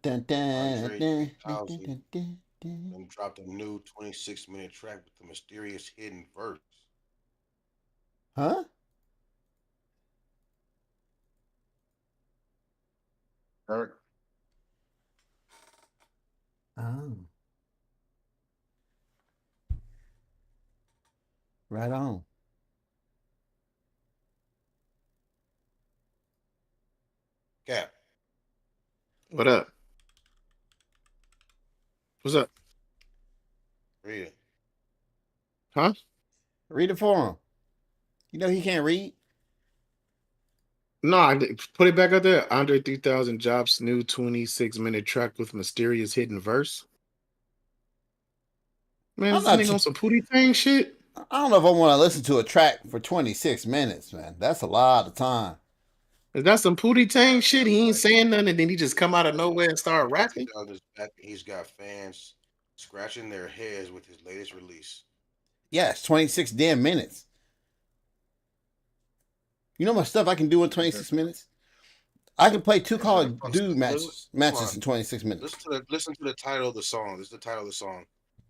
Andre 3000 and dropped a new 26-minute track with a mysterious hidden verse. Huh? Dirk. Oh, right on. Cap, What up? What's up? read it. Huh? Read it for him. You know he can't read. No, put it back out there. Andre 3000 drops new 26-minute track with mysterious hidden verse. Man, I'm is this not. nigga on some Pootie Tang shit? I don't know if I want to listen to a track for 26 minutes, man. That's a lot of time. Is that some Pootie Tang shit? He ain't Like, saying nothing and then he just come out of nowhere and start Andre rapping? 3000 is back and he's got fans scratching their heads with his latest release. Yes, 26 damn minutes. You know my stuff I can do in Is that 26 minutes? I can play two is that Call a of fuck? Duty Come matches on, in 26 minutes. listen to the title of the song. This is the title of the song.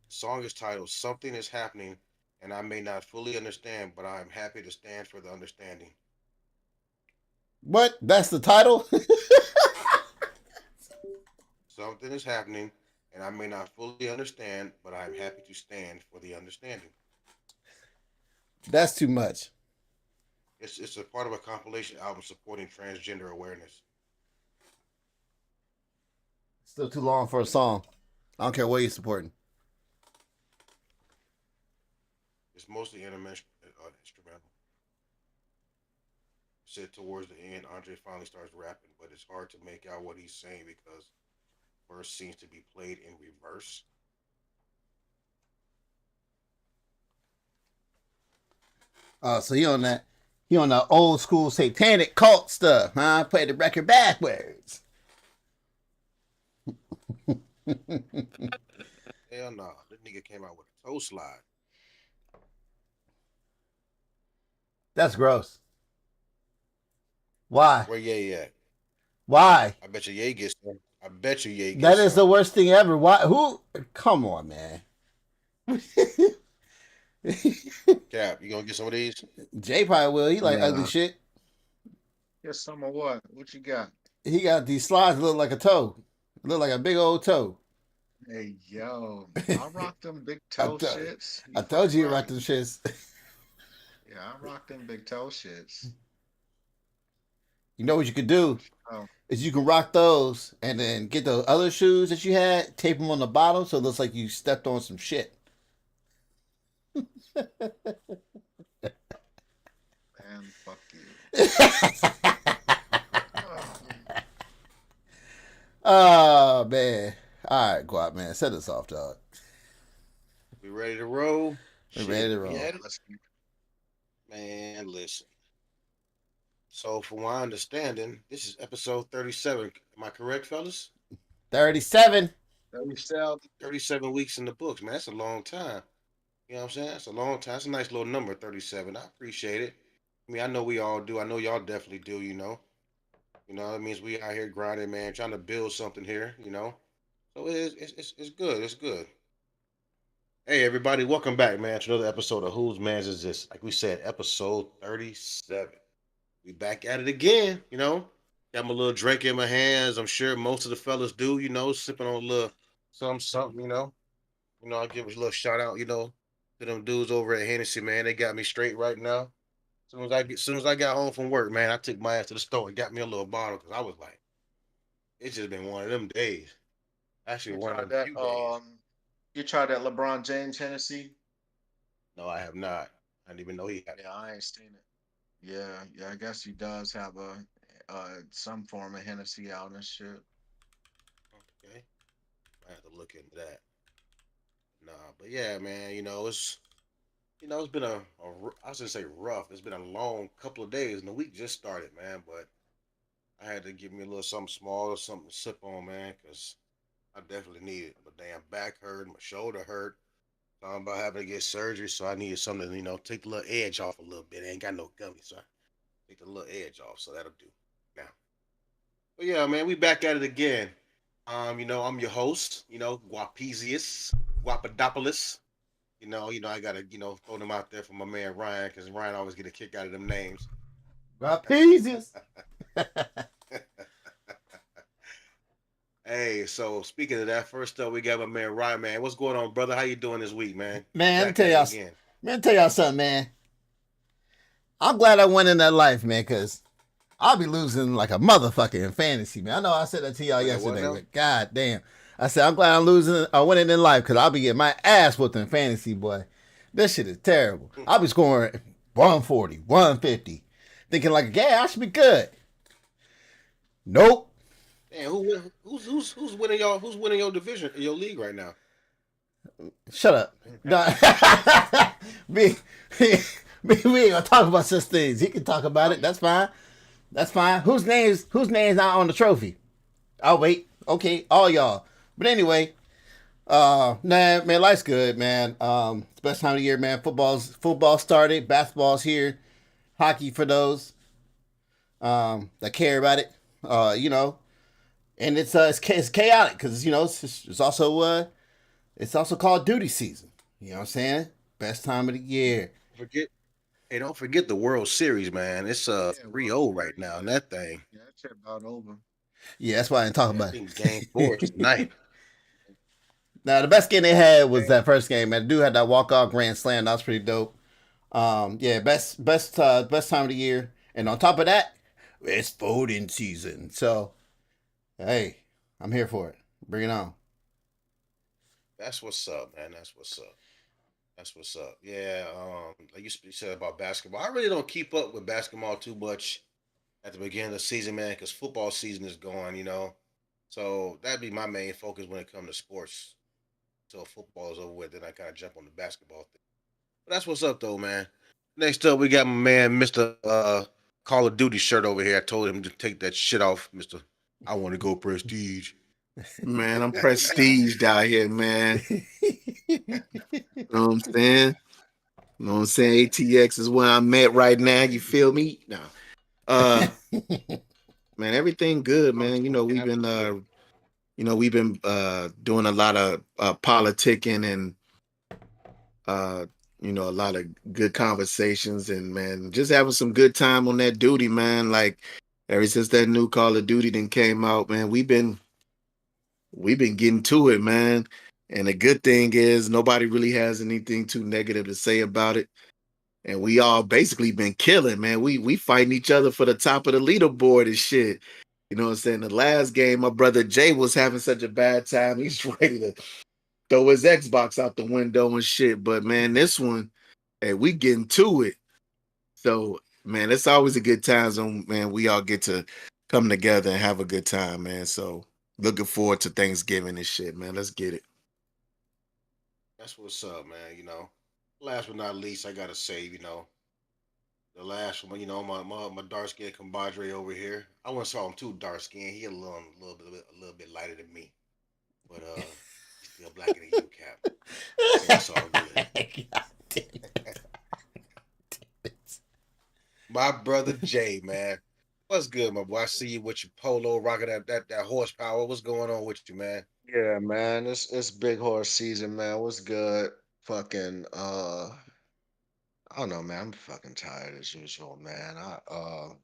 The song is titled "Something Is Happening," and I may not fully understand, but I am happy to stand for the understanding. What? That's the title? Something is happening, and I may not fully understand, but I am happy to stand for the understanding. That's too much. It's a part of a compilation album supporting transgender awareness. Still too long for a song. I don't care what you're supporting. It's mostly instrumental. Said towards the end, Andre finally starts rapping, but it's hard to make out what he's saying because verse seems to be played in reverse. So he on the old school satanic cult stuff, huh? Play the record backwards. Hell no, this nigga came out with a toe slide. That's gross. Why? Where Ye at? Why? I bet you Ye gets some. I bet you Ye That gets is the some. worst thing ever. Why? Who? Come on, man. Cap, you gonna get some of these? Jay probably will. He like ugly Nah. shit. Yes, some of what? What you got? He got these slides that look like a toe. Look like a big old toe. Hey, yo, I rock them big I, toe th- shits. You I told fucking you about right. them shits. Yeah, I rock them big toe shits. You know what you could do Oh, is you can rock those and then get the other shoes that you had, tape them on the bottom so it looks like you stepped on some shit. man, fuck you. Oh, Oh man. All right, Guap man, set us off, dog. We ready to roll? We're ready Shit, to we roll. at it, man. Listen. So, from my understanding, this is episode 37. Am I correct, fellas? 37. we sell. 37 weeks in the books, man. That's a long time. You know what I'm saying? That's a long time. That's a nice little number, 37. I appreciate it. I mean, I know we all do. I know y'all definitely do, you know. You know, that means we out here grinding, man, trying to build something here, you know. So it's good. It's good. Hey everybody, welcome back, man, to another episode of Whose Man's Is This? Like we said, episode 37. We back at it again, you know. Got my little drink in my hands. I'm sure most of the fellas do, you know, sipping on a little something, you know. You know, I give a little shout out, you know, to them dudes over at Hennessy, man. They got me straight right now. Soon as I got home from work, man, I took my ass to the store and got me a little bottle because I was like, it's just been one of them days. Actually, You one of tried them that? few days. You tried that LeBron James Hennessy? No, I have not. I didn't even know he had it. Yeah, I ain't seen it. Yeah, yeah. I guess he does have a some form of Hennessy out and shit. Okay, I have to look into that. Nah, but yeah, man, it's been I was gonna say rough. It's been a long couple of days, and the week just started, man. But I had to give me a little something small or something to sip on, man, because I definitely need it. My damn back hurt, my shoulder hurt. I'm about having to get surgery, so I needed something to, take the little edge off a little bit. I ain't got no gummy, so I take the little edge off, so that'll do. Now, but yeah, man, we back at it again. I'm your host, Guapezius, Guapadopoulos. I gotta, throw them out there for my man Ryan, because Ryan always get a kick out of them names. Rapazious. Hey, so speaking of that, first up we got my man Ryan, man. What's going on, brother? How you doing this week, man? Man, let me Back tell at it y'all. again. Man, tell y'all something, man. I'm glad I went in that life, man, because I'll be losing like a motherfucker in fantasy, man. I know I said that to y'all Wait, what yesterday, now? but god damn. I said I'm glad I'm losing. I went in life because I'll be getting my ass whooped in fantasy, boy. This shit is terrible. I'll be scoring 140, 150, thinking like, yeah, I should be good. Nope. Man, who's winning y'all? Who's winning your division, your league right now? Shut up. No. me, we ain't gonna talk about such things. He can talk about Oh, it. That's fine. That's fine. Whose name's not on the trophy? I'll wait. Okay, all y'all. But anyway, nah, man, life's good, man. It's the best time of the year, man. Football started, basketball's here, hockey for those that care about it. You know, and it's chaotic because it's also Call of Duty season. You know what I'm saying? Best time of the year. forget. Hey, don't forget the World Series, man. It's Yeah, World 3-0 right Series. now, and that thing. Yeah, that shit about over. Yeah, that's why I didn't talk Yeah, I about think Game Four is it. tonight. Now the best game they had was Game. that first game, man. The dude had that walk off grand slam. That was pretty dope. Yeah, best time of the year, and on top of that, it's voting season. So hey, I'm here for it. Bring it on. That's what's up, man. That's what's up. That's what's up. Yeah. Like you said about basketball, I really don't keep up with basketball too much at the beginning of the season, man, because football season is gone. So that'd be my main focus when it comes to sports. Until football is over with, then I kind of jump on the basketball thing. But that's what's up, though, man. Next up, we got my man, Mister Call of Duty shirt over here. I told him to take that shit off, Mister. I want to go prestige. Man, I'm prestiged out here, man. You know what I'm saying? You know what I'm saying? ATX is where I'm at right now. You feel me? No. Uh man, everything good, man. We've been doing a lot of politicking and uh a lot of good conversations and man, just having some good time on that duty, man. Like ever since that new Call of Duty then came out, man, we've been getting to it, man. And the good thing is nobody really has anything too negative to say about it. And we all basically been killing, man. We fighting each other for the top of the leaderboard and shit. You know what I'm saying? The last game, my brother Jay was having such a bad time. He's ready to throw his Xbox out the window and shit. But man, this one, hey, we getting to it. So man, it's always a good time zone, man. We all get to come together and have a good time, man. So looking forward to Thanksgiving and shit, man. Let's get it. That's what's up, man. Last but not least, I gotta say, the last one, my dark skinned compadre over here. I wouldn't call him too dark skinned. He a little bit lighter than me, but he's still blacker than you, Cap. So it's all good. God damn it. My brother Jay, man. What's good, my boy? I see you with your polo rocking that horsepower. What's going on with you, man? Yeah, man, it's big horse season, man. What's good? Fucking I don't know, man. I'm fucking tired as usual, man. What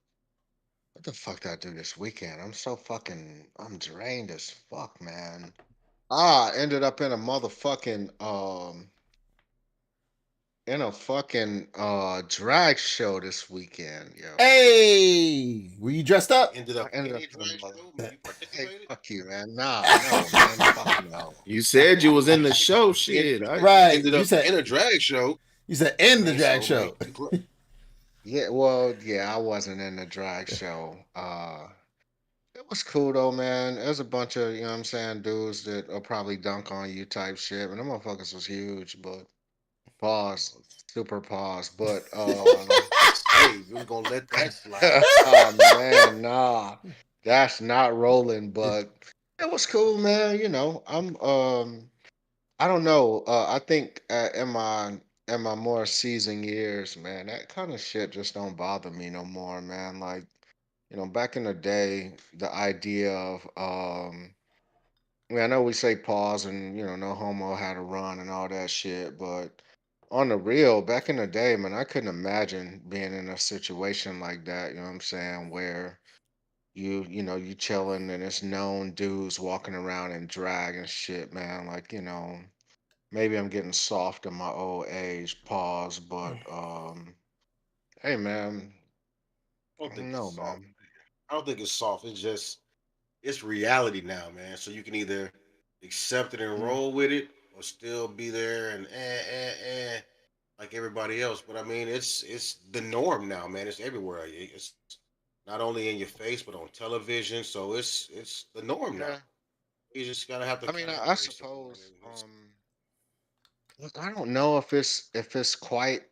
the fuck did I do this weekend? I'm drained as fuck, man. I ended up in a fucking drag show this weekend, yo. Hey, were you dressed You up? ended I up ended in up a in a drag mother. show? You Hey, participated? fuck you, man. Nah, no, man. Fuck no. You said you was in the show, You shit. I Right. ended You up said in a drag show. you said in the Man, drag so man, show. Yeah, well, yeah, I wasn't in the drag show. It was cool though, man. There's a bunch of, you know what I'm saying, dudes that will probably dunk on you type shit. And them motherfuckers was huge, but pause, super pause. But say we was gonna let that slide. oh man, nah. That's not rolling, but it was cool, man. I don't know. I think in my more seasoned years, man, that kind of shit just don't bother me no more, man. Like, back in the day, the idea of I know we say pause and no homo had to run and all that shit, but on the real, back in the day, man, I couldn't imagine being in a situation like that. You know what I'm saying? Where you chilling and it's known dudes walking around in drag and shit, man. Like maybe I'm getting soft in my old age. Pause, but hey, man, I I don't don't think it's know, soft. man. I don't think it's soft. It's just it's reality now, man. So you can either accept it and Mm. roll with it, or still be there and like everybody else. But I mean, it's the norm now, man. It's everywhere. It's not only in your face, but on television. So it's the norm now. Yeah, You just gotta have to I mean, kind of I embrace it, man. suppose. Look, I don't know if it's quite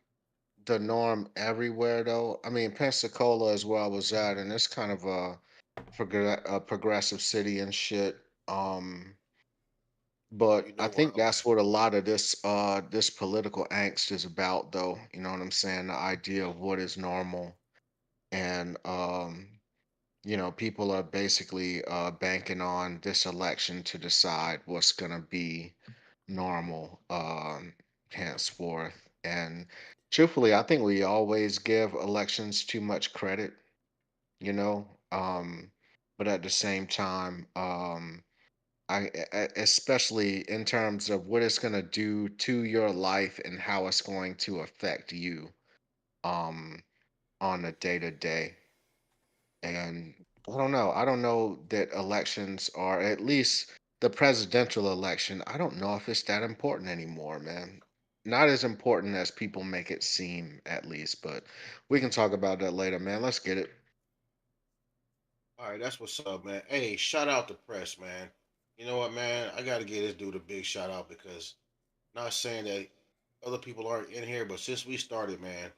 the norm everywhere though. I mean, Pensacola is where I was at, and it's kind of a progressive city and shit. Um, You but I know where think I'm that's what a lot of this political angst is about, though. You know what I'm saying? The idea of what is normal, and people are basically banking on this election to decide what's gonna be normal henceforth. And truthfully, I think we always give elections too much credit, you know. But at the same time, especially in terms of what it's going to do to your life and how it's going to affect you um, on a day to day. And I don't know. I don't know that elections are, at least the presidential election, I don't know if it's that important anymore, man. Not as important as people make it seem, at least, but we can talk about that later, man. Let's get it. at. All right, that's what's up, man. Hey, shout out to press, man. You know what, man? I gotta give this dude a big shout out because not saying that other people aren't in here, but since we started, man,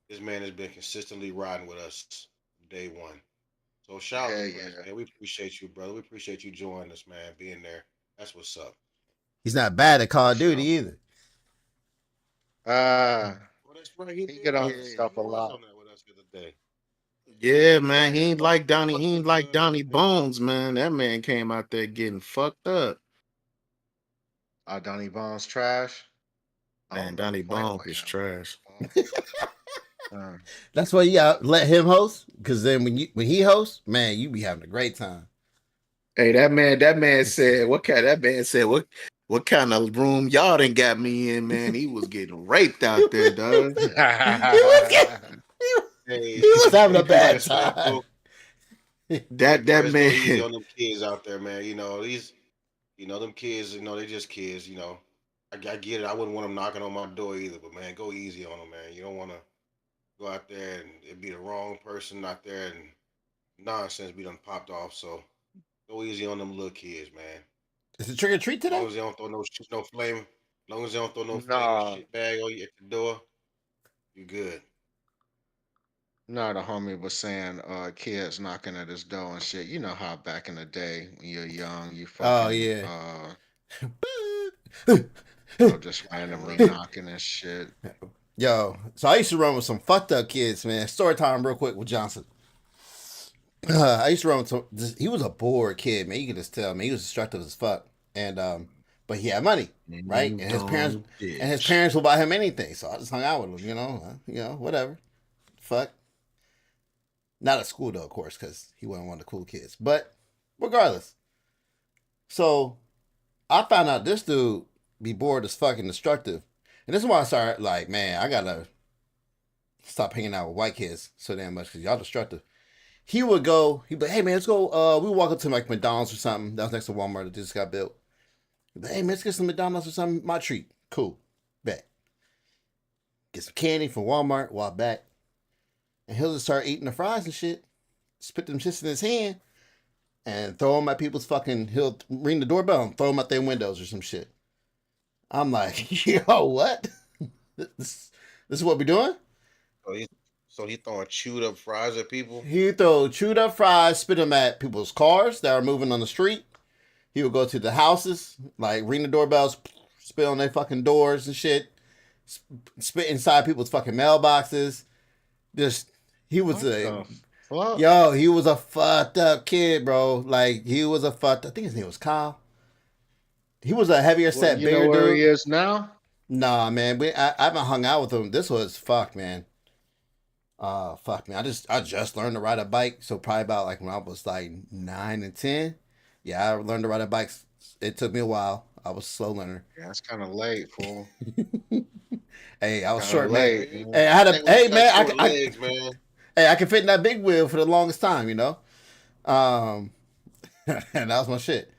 this man has been consistently riding with us day one. So shout out to Yeah, Press, yeah. man. We appreciate you, brother. We appreciate you joining us, man, being there. That's what's up. He's not bad at Call For of Duty sure. either. Well, that's right. He He did. get on his Yeah, stuff He a was lot. on that with us the other day. yeah, He got man. his fucking He fucked ain't up like Donnie today. Bones, man. That man came out there getting fucked up. Donnie Bones trash. I Man, don't never Donnie played Bones like is him. trash. Uh, That's why you got let him host, because then when he hosts, man, you be having a great time. Hey, that man said, what kind of room y'all done got me in, man? He was getting raped he out there, dog. was getting, he Hey, was having a bad Press, man. time. Hey, That Press, go man, easy on them kids out there, man. Them kids. They just kids. I get it. I wouldn't want them knocking on my door either, but man, go easy on them, man. You don't want to go out there and it be the wrong person out there and nonsense be done popped off. So go easy on them little kids, man. Is it trick or treat As long today? as they don't throw no shit, no flame. As long as they don't throw no flaming nah, shit bag on you at the door, you good. nah. The homie was saying, kids knocking at his door and shit. You know how back in the day when you're young, you Oh fucking, yeah. just Knocking randomly real. knocking and shit. Yo, so I used to run with some fucked up kids, man. Story time, real quick with Johnson. I used to run with some. He was a bored kid, man. You could just tell, man. He was destructive as fuck, and but he had money, right? you And dumb his bitch. parents would buy him anything. So I just hung out with him, whatever. Fuck. Not at school though, of course, because he wasn't one of the cool kids. But regardless, so I found out this dude be bored as fucking destructive, and this is why I started like, man, I gotta stop hanging out with white kids so damn much because y'all destructive. He would go, he'd be like, hey man, let's go. We would walk up to like McDonald's or something that was next to Walmart that just got built. He'd be like, hey man, let's get some McDonald's or something. My treat. Cool. Bet. Get some candy from Walmart, walk back. And he'll just start eating the fries and shit. Spit them shits in his hand and throw them at people's fucking, he'll ring the doorbell and throw them out their windows or some shit. I'm like, yo, what? This, this is what we doing? So he throwing chewed up fries at people. He would throw chewed up fries, spit them at people's cars that are moving on the street. He would go to the houses, like ring the doorbells, spit on their fucking doors and shit, spit inside people's fucking mailboxes. Just he was What a the fuck? yo, he was a fucked up kid, bro. Like he was a fucked. I think his name was Kyle. He was a heavier Well, set, you know bigger where dude. he is now? Nah, man, I haven't hung out with him. This was fuck, man. Fuck, man. I just learned to ride a bike, so probably about like when I was like 9 and 10. Yeah, I learned to ride a bike. It took me a while. I was a slow learner. Yeah, it's kind of late, fool. Hey, I was Kind of short, man. Hey, late, hey, Hey, man. I had hey, a when you hey got man, short legs, man. hey, I can fit in that big wheel for the longest time, you know. Um, and that was my shit.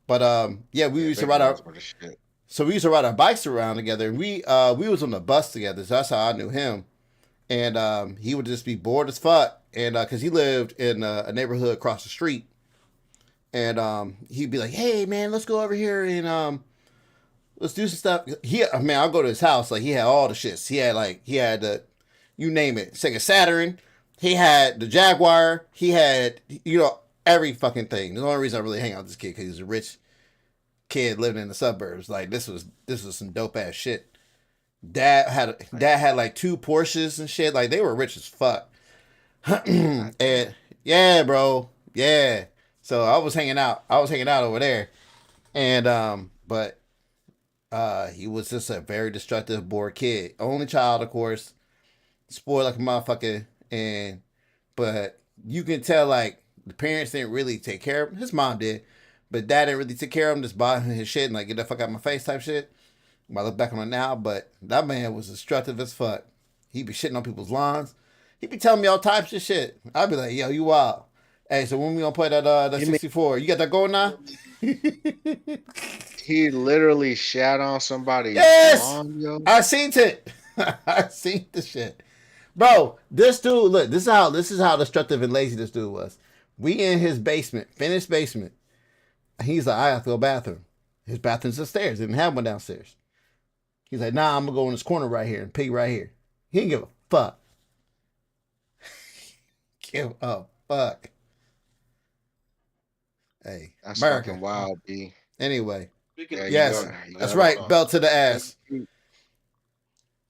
But yeah, we Yeah, used to big ride our wheels for the shit. so we used to ride our bikes around together, and we was on the bus together. So that's how I knew him. And he would just be bored as fuck, and because he lived in a neighborhood across the street, and he'd be like, "Hey man, let's go over here and let's do some stuff." Man, I'll go to his house. Like he had all the shits. He had the, you name it, Sega Saturn. He had the Jaguar. He had every fucking thing. The only reason I really hang out with this kid because he's a rich kid living in the suburbs. Like this was some dope ass shit. Dad had like two Porsches and shit. Like they were rich as fuck. God damn. And yeah, bro, yeah. So I was hanging out. I was hanging out over there, and but he was just a very destructive, bored kid. Only child, of course, spoiled like a motherfucker, and but you can tell like the parents didn't really take care of him. His mom did, but dad didn't really take care of him. Just buy him his shit and like get the fuck out of my face type shit. I look back on it now, but that man was destructive as fuck. He be shitting on people's lawns. He be telling me all types of shit. I'd be like, yo, you wild. Hey, so when we gonna play that You mean 64? You got that going now? he literally shat on somebody's Yes! lawn, yo? I seen it. I seen the shit. Bro, this dude, look, this is how destructive and lazy this dude was. We in his basement, finished basement. He's like, I have to go bathroom. His bathroom's upstairs. Didn't have one downstairs. He's like, nah, I'm gonna go in this corner right here and pee right here. He didn't give a fuck. Give a fuck. Hey, That's America. fucking wild, B. Anyway, Speaking Yeah, of you yes, go. destructive, You that's man. gotta. right. Belt to the ass.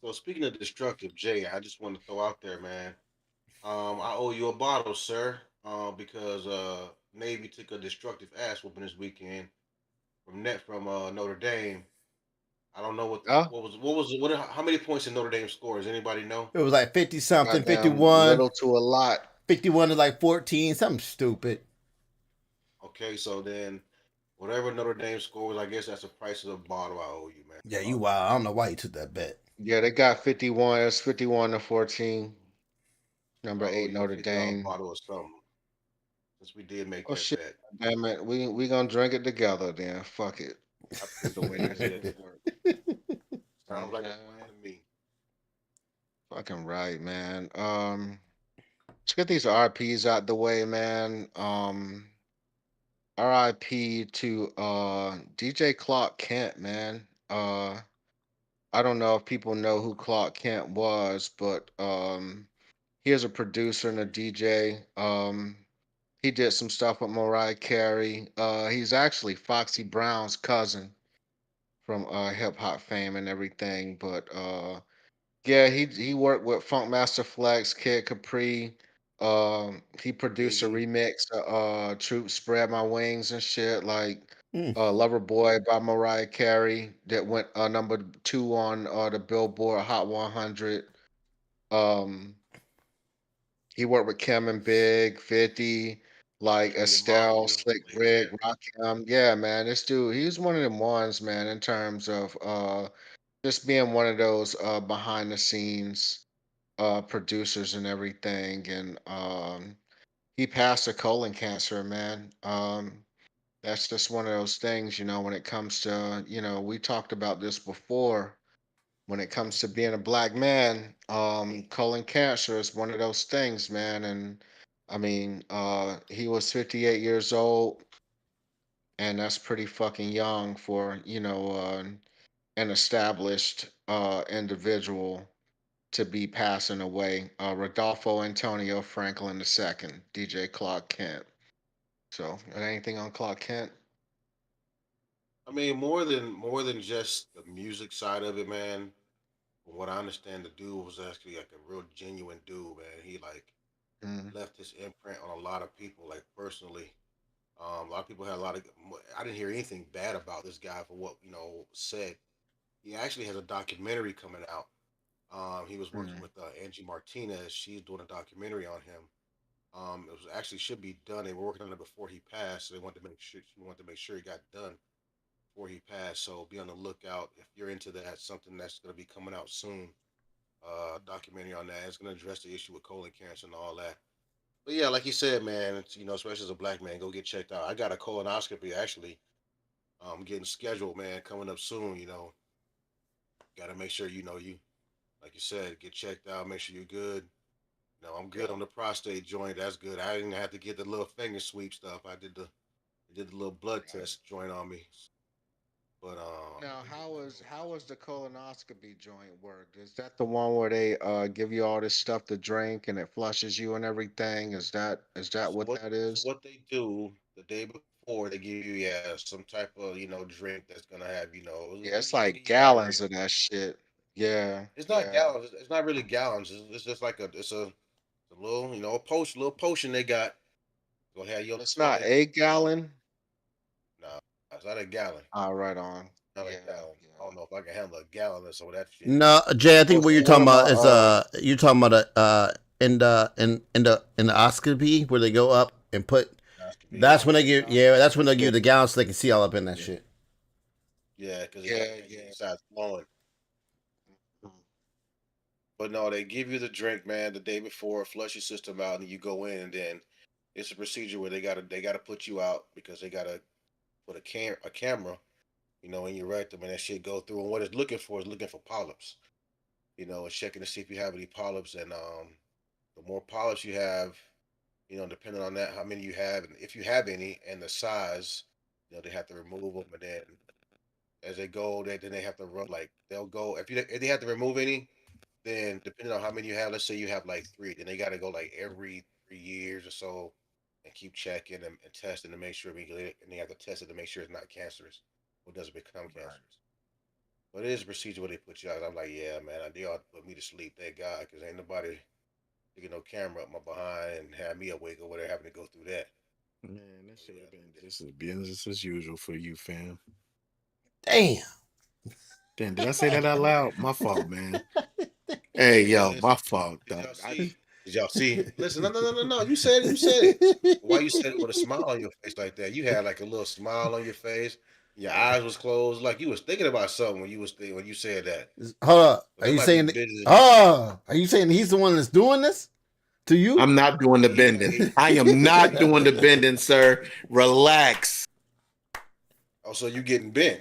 So speaking of destructive, Jay, I just want to throw out there, man. I owe you a bottle, sir. Because Navy took a destructive ass whooping this weekend from Notre Dame. I don't know Oh, how many points in Notre Dame scores? Anybody know? It was like 50 something, goddamn 51, little to a lot. 51 to like 14, something stupid. Okay, so then whatever Notre Dame scores, I guess that's the price of the bottle I owe you, man. Yeah, you wild. I don't know why you took that bet. Yeah, they got 51. It's 51 to 14. So Number I owe 8 you a Notre $50 Dame. bottle or something since we did make Oh that shit! bet. Damn it, we gonna drink it together then. Fuck it. I That's the way appreciate to it. do That it. work. You know what Sounds I'm like a saying? plan to me. Fucking right, man. Let's get these RPs out the way, man. RIP to DJ Clark Kent, man. I don't know if people know who Clark Kent was, but he is a producer and a DJ. He did some stuff with Mariah Carey. He's actually Foxy Brown's cousin from hip hop fame and everything. But yeah, he worked with Funkmaster Flex, Kid Capri. He produced a Biggie, remix of Troop Spread My Wings and shit, like Mm. Lover Boy by Mariah Carey that went number 2 on the Billboard Hot 100. Um, he worked with Kim and Big, 50, like 50 and Estelle, Mafia. Slick Yeah. Rick, Rakim. Yeah, man, this dude, he's one of them ones, man, in terms of just being one of those behind the scenes producers and everything. And he passed of colon cancer, man. That's just one of those things, when it comes to, we talked about this before. When it comes to being a black man, colon cancer is one of those things, man. And I mean, he was 58 years old, and that's pretty fucking young for, an established individual to be passing away. Rodolfo Antonio Franklin II, DJ Clark Kent. So, anything on Clark Kent? I mean, more than just the music side of it, man. From what I understand, the dude was actually like a real genuine dude, man. He like Mm, left his imprint on a lot of people, like personally. A lot of people had a lot of. I didn't hear anything bad about this guy for what said. He actually has a documentary coming out. He was working Mm. with Angie Martinez. She's doing a documentary on him. It was actually should be done. They were working on it before he passed. So they wanted to make sure she wanted to make sure he got done before he passed. So be on the lookout if you're into that. Something that's going to be coming out soon. Documentary on that. It's going to address the issue with colon cancer and all that. But yeah, like you said, man, it's, especially as a black man, go get checked out. I got a colonoscopy actually. Getting scheduled, man, coming up soon. Got to make sure you like you said, get checked out, make sure you're good. I'm good Yeah. on the prostate joint. That's good. I didn't have to get the little finger sweep stuff. I did the little blood Right. test joint on me. But Now, I've been getting that going. how is the colonoscopy joint work? Is that the one where they give you all this stuff to drink and it flushes you and everything? Is that So what what? that So is? what they do the day before, they give you some type of drink that's gonna have Yeah, it's just to like get you hydrated. gallons of that shit. Yeah, It's not yeah. gallons. It's not really gallons. It's just like a little a potion they got. Go have you on the It's not toilet. a gallon. Nah, it's not a gallon. Ah, right on. Not a Yeah, gallon. I yeah. don't know if I can handle a gallon or so of that shit. No, Jay, I Well, think it's what a you're One talking of my about is you're talking about in the oscopy where they go up and put. colonoscopy. That's Yeah, when they give. Yeah, that's when they give yeah, you the gallon so they can see all up in that yeah, shit. yeah. Because it got yeah, to get yeah. inside flowing. Mhm. But no, they give you the drink, man, the day before, flush your system out, and you go in, and then it's a procedure where they gotta put you out because they gotta put a camera, in your rectum, and that shit go through. And what it's looking for is looking for polyps. It's checking to see if you have any polyps, and the more polyps you have, depending on that, how many you have, and if you have any, and the size, they have to remove them, and then as they go, then they have to run like they'll go if they have to remove any, then depending on how many you have, let's say you have like three, then they got to go like every 3 years or so and keep checking and testing to make sure and they have to test it to make sure it's not cancerous or doesn't become Right. cancerous. But it is a procedure where they put you out. I'm like, yeah, man, they ought to put me to sleep. Thank God, because ain't nobody sticking no camera up my behind and have me awake over there having to go through that. Man, that So should yeah, have been just as business as usual for you, fam. Damn. Damn, did I say that out loud? My fault, man. Hey, hey, yo, my listen, fault, did dog. y'all see? Did y'all see? Listen, no, no, no, no, no. You said it. Why you said it with a smile on your face like that? You had like a little smile on your face. Your eyes was closed, like you was thinking about something when you said that. Hold up. So that might be business. Are you saying he's the one that's doing this to you? I'm not doing the bending. He, I am not doing the bending, sir. Relax. also, you getting bent.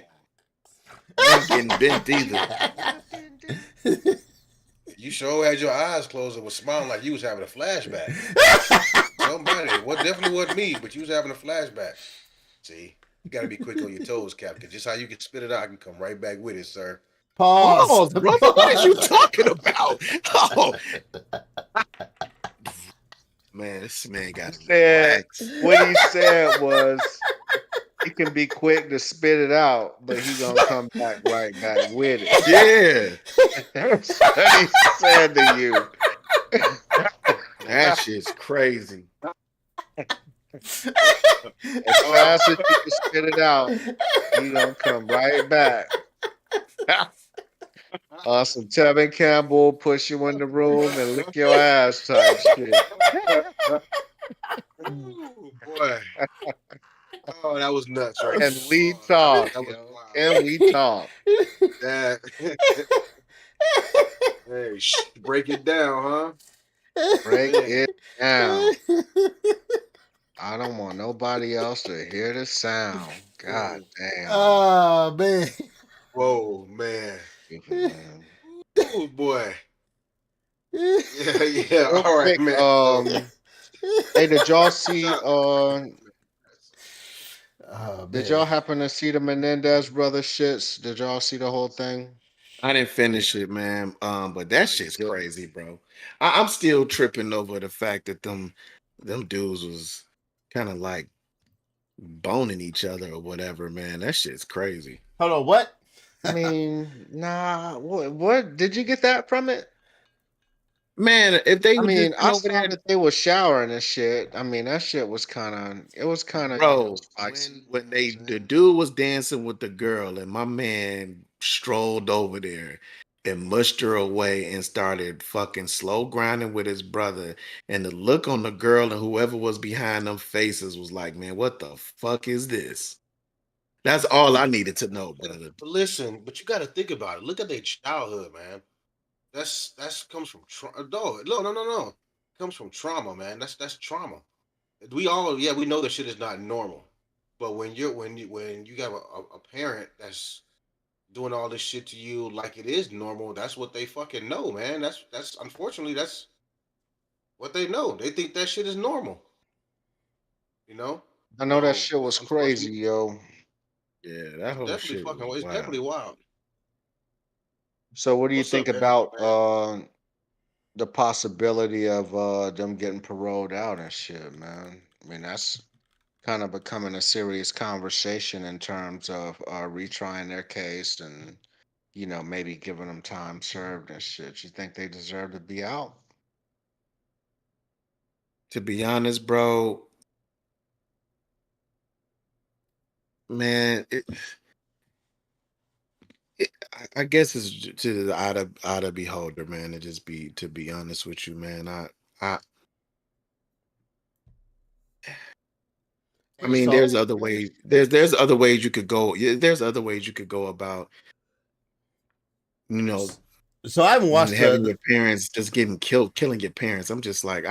I ain't getting bent either. Not bending. You sure had your eyes closed and was smiling like you was having a flashback. Somebody, what definitely wasn't me, but you was having a flashback. See, you got to be quick on your toes, Cap, because just how you can spit it out, I can come right back with it, sir. Pause. Pause, brother. What is you talking about? Oh, man, this man He got to said relax. what he said was he can be quick to spit it out, but he gonna come back right back with it. Yeah, That's what he said to you. that shit's crazy. As Oh, fast as you can spit it out, he gonna come right back. Some Tevin Campbell push you in the room and lick your ass type shit. ooh, boy. Oh, that was nuts right And there. we Oh, that was talk, that was yo. wild. Can we talk? That hey, break it down, huh? Break Man, it down. I don't want nobody else to hear the sound. God ooh, damn. Oh man. whoa, man. Stupid, man. Oh boy. Yeah, yeah. Real All right, quick, man. So, hey, did y'all so see Oh did man. y'all happen to see the Menendez brother shits? Did y'all see the whole thing? I didn't finish yeah, it, man. But that you shit's did. crazy, bro. I'm still tripping over the fact that them dudes was kind of like boning each other or whatever, man. That shit's crazy. Hold on, what? I mean, nah, what did you get that from it? Man, if they I would just mean, been I over saw there, that they was showering and shit. I mean, that shit was kind of, bro, spicy. when You know what I'm they the saying? dude was dancing with the girl, and my man strolled over there and mushed her away and started fucking slow grinding with his brother. And the look on the girl and whoever was behind them faces was like, man, what the fuck is this? That's all I needed to know, brother. But listen, but you got to think about it. Look at their childhood, man. That's comes from trauma. No. It comes from trauma, man. That's trauma. We all, yeah, we know that shit is not normal. But when you got a parent that's doing all this shit to you like it is normal, that's what they fucking know, man. That's unfortunately that's what they know. They think that shit is normal, you know. I know that So shit it's was unfortunate. crazy, yo. Yeah, that It's whole definitely shit was fucking. It's wild. definitely wild. So, what do you What's think up, Evan? about the possibility of them getting paroled out and shit, man? I mean, that's kind of becoming a serious conversation in terms of retrying their case and maybe giving them time served and shit. You think they deserve to be out? To be honest, bro, man, I guess it's to the eye of beholder, man. To be honest with you, man. I I Hey, mean, so there's other ways. There's other ways you could go. Yeah, there's other ways you could go about, you know, so I haven't watched having your parents just getting killed, killing your parents. I'm just like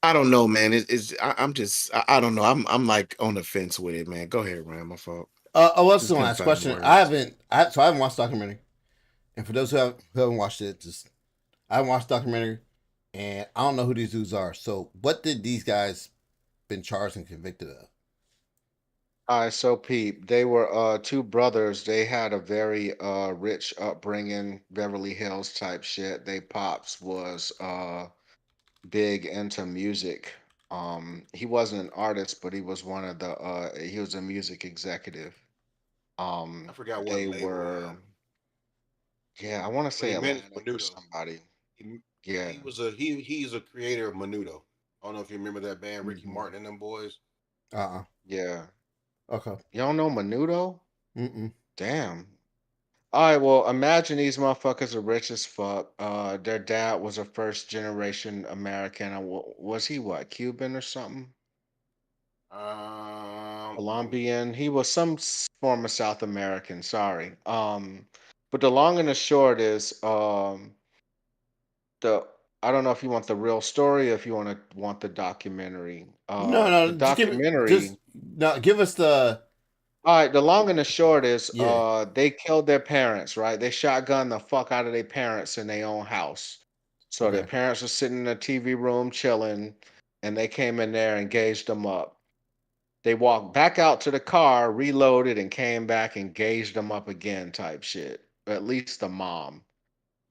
I don't know, man. I'm just I don't know. I'm like on the fence with it, man. Go ahead, Ryan. My fault. I was Just going to couldn't ask a find the question. I words. haven't. So I haven't watched the documentary. And for those who haven't watched it, just I haven't watched the documentary, and I don't know who these dudes are. So what did these guys been charged and convicted of? All right, so Pete, they were two brothers. They had a very rich upbringing, Beverly Hills type shit. They pops was big into music. He wasn't an artist, but he was one of the he was a music executive. I forgot what They label, were, yeah, I want to but say he mentioned Atlantic or Menudo. somebody. He Yeah. he's a creator of Menudo. I don't know if you remember that band, Ricky Mm-hmm. Martin and them boys. Uh. Yeah. Okay. You don't know Menudo? Mm-mm. Damn. All right, well, imagine these motherfuckers are rich as fuck. Their dad was a first generation American. Was he what, Cuban or something? Let me Colombian. He was some form of South American. Sorry. But the long and the short is, the I don't know if you want the real story or if you want the documentary. No, The no. Just give it. documentary. Just no. Give us the. All right, the long and the short is, Yeah. they killed their parents, right? They shotgunned the fuck out of their parents in their own house. So their Okay. parents were sitting in the TV room chilling, and they came in there and gauged them up. They walked back out to the car, reloaded, and came back and gauged them up again, type shit. At least the mom.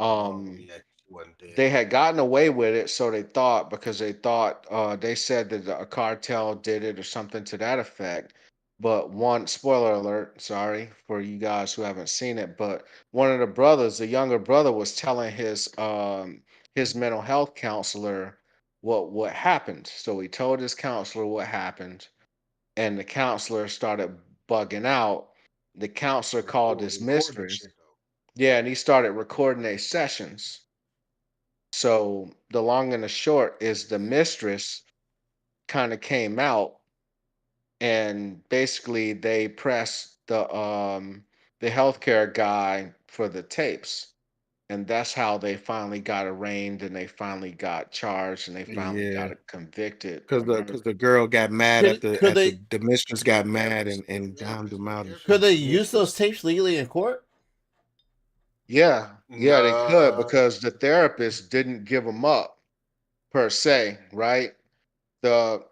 Oh Um, yeah, he wasn't dead. they had gotten away with it, so they thought, because they thought, they said that a cartel did it or something to that effect. But one spoiler alert, sorry for you guys who haven't seen it, but one of the brothers, the younger brother, was telling his mental health counselor what happened. So he told his counselor what happened, and the counselor started bugging out. The counselor called his Recording the mistress. shit though. Yeah, and he started recording their sessions. So the long and the short is the mistress kind of came out, and basically they pressed the healthcare guy for the tapes. And that's how they finally got arraigned and they finally got charged and they finally Yeah, got convicted because of murder. the girl got mad at Could they the mistress got The mad therapist, and downed him the out and could shit. therapist, they the use those mistress. tapes legally in court? Yeah, yeah, they could Nah, because the therapist didn't give them up per se, right? The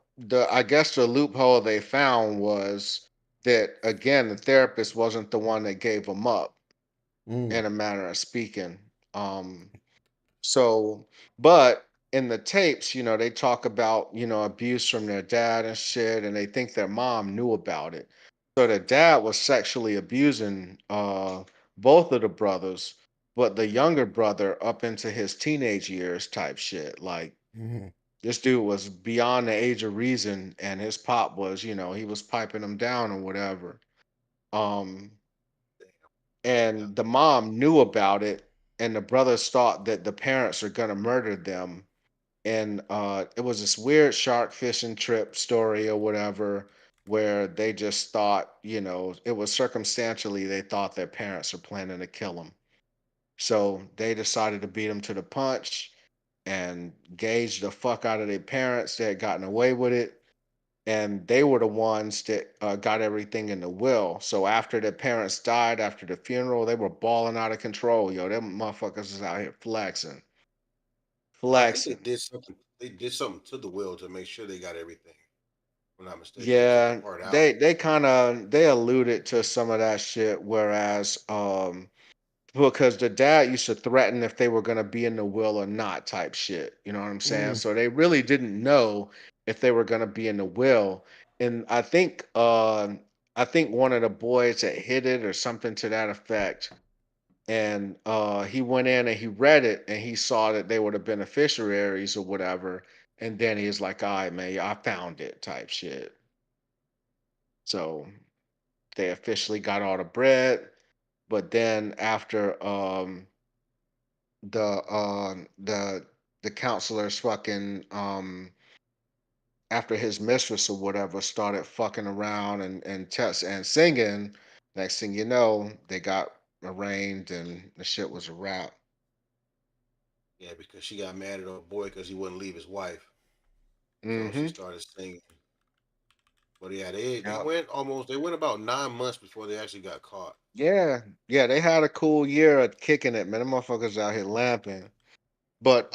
I guess the loophole they found was that again the therapist wasn't the one that gave them up Mm. in a manner of speaking. Um, so, but in the tapes, they talk about abuse from their dad and shit, and they think their mom knew about it. So the dad was sexually abusing both of the brothers, but the younger brother up into his teenage years type shit. Like Mhm. this dude was beyond the age of reason, and his pop was, he was piping him down or whatever. Um, Yeah. and the mom knew about it, and the brothers thought that the parents are gonna murder them. And it was this weird shark fishing trip story or whatever, where they just thought, it was circumstantially they thought their parents were planning to kill them. So they decided to beat them to the punch and gauge the fuck out of their parents that had gotten away with it. And they were the ones that got everything in the will. So after their parents died, after the funeral, they were balling out of control. Yo, them motherfuckers is out here flexing, I think they flexing. did something. They did something to the will to make sure they got everything. If I'm not mistaken, they took a Yeah, part out. they kind of they alluded to some of that shit. Whereas, because the dad used to threaten if they were gonna be in the will or not, type shit. You know what I'm saying? Mm. So they really didn't know if they were gonna be in the will. And I think one of the boys had hit it or something to that effect. And he went in and he read it and he saw that they were the beneficiaries or whatever. And then he was like, "All right, man, I found it," type shit. So they officially got all the bread. But then after the the counselors fucking after his mistress or whatever started fucking around and test and singing, next thing you know, they got arraigned and the shit was a wrap. Yeah, because she got mad at her boy because he wouldn't leave his wife. So she Mm-hmm. started singing. But yeah, they Yep. went almost. They went about 9 months before they actually got caught. Yeah. Yeah, they had a cool year of kicking it, man. Them motherfuckers out here lamping. But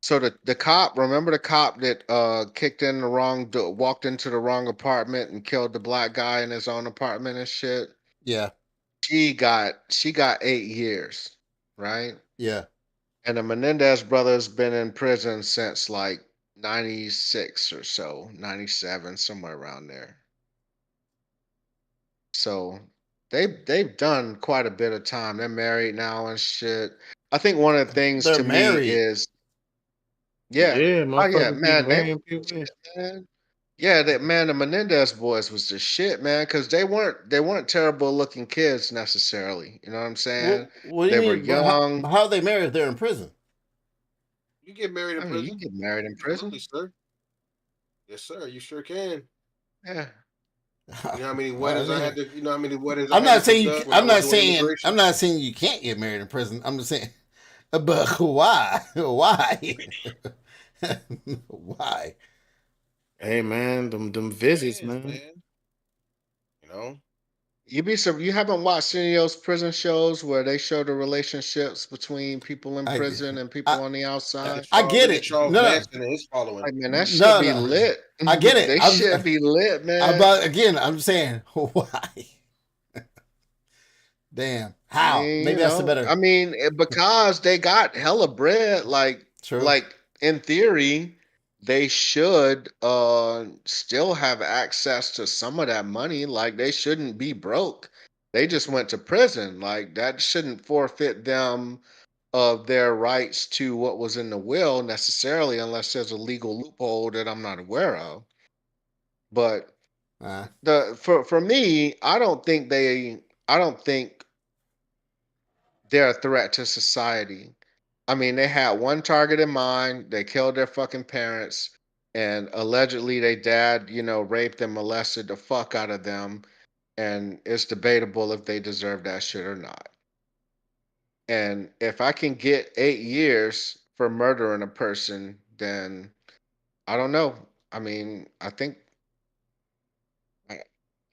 so the cop, remember the cop that kicked in the wrong walked into the wrong apartment and killed the black guy in his own apartment and shit? Yeah. She got 8 years, right? Yeah. And the Menendez brothers been in prison since like 96 or so, 97, somewhere around there. So they've done quite a bit of time. They're married now and shit. I think one of the things They're to me married. is, yeah. Yeah, Oh yeah, motherfuckers be man, they were marrying the people. shit, man. Yeah, that man, the Menendez boys was the shit, man, because they weren't terrible looking kids necessarily. You know what I'm saying? What do you They were mean? young. How are they married if they're in prison? You get married in I mean, you prison? can get married in prison. Absolutely, sir. Yes, sir. You sure can. Yeah. You know how many I weddings I mean, had to. You know how many weddings I had to conduct when I I'm was not doing saying. I'm immigration. not saying you can't get married in prison. I'm just saying, but why? Why? Why? Hey man, them It visits, depends, man. man. You know. You haven't watched any of those prison shows where they show the relationships between people in I, prison and I, people on the outside? I get Look at it. Charles No, Manson and his following. Like, man, that should no, be no. lit. I get it. They should be lit, I'm man. about again. I'm saying why? Damn. I How? mean, Maybe that's the better. because they got hella bread, True. like in theory, they should still have access to some of that money. Like they shouldn't be broke. They just went to prison. Like that shouldn't forfeit them of their rights to what was in the will necessarily, unless there's a legal loophole that I'm not aware of. But Uh, for me, I don't think they're a threat to society. I mean, they had one target in mind. They killed their fucking parents, and allegedly, their dad, raped and molested the fuck out of them. And it's debatable if they deserve that shit or not. And if I can get 8 years for murdering a person, then I don't know. I mean, I think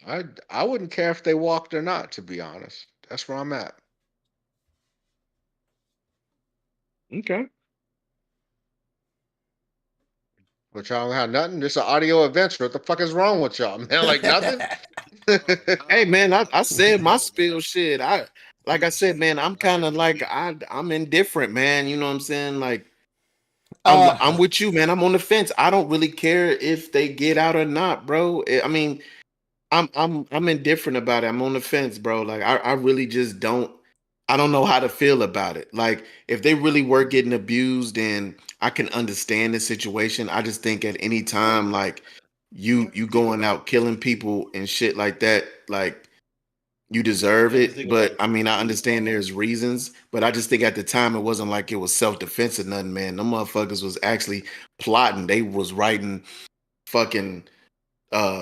I, I wouldn't care if they walked or not. To be honest, that's where I'm at. Okay. But y'all don't have nothing. This is an audio adventure. What the fuck is wrong with y'all, man? Like nothing. Oh Hey no, man, man. I I'm said my no man. spill shit. I like I said, man, I'm kind of like I'm indifferent, man. You know what I'm saying? Like I'm uh, with you, man. I'm on the fence. I don't really care if they get out or not, bro. I mean, I'm indifferent about it. I'm on the fence, bro. Like I really just don't. I don't know how to feel about it. Like if they really were getting abused, then I can understand the situation. I just think at any time, like You have to you think going about out killing people and shit like that, like you deserve you have to it. think about But it I mean, I too. understand there's reasons. But I just think at the time it wasn't like it was self defense or nothing, man. Them motherfuckers was actually plotting. They was writing fucking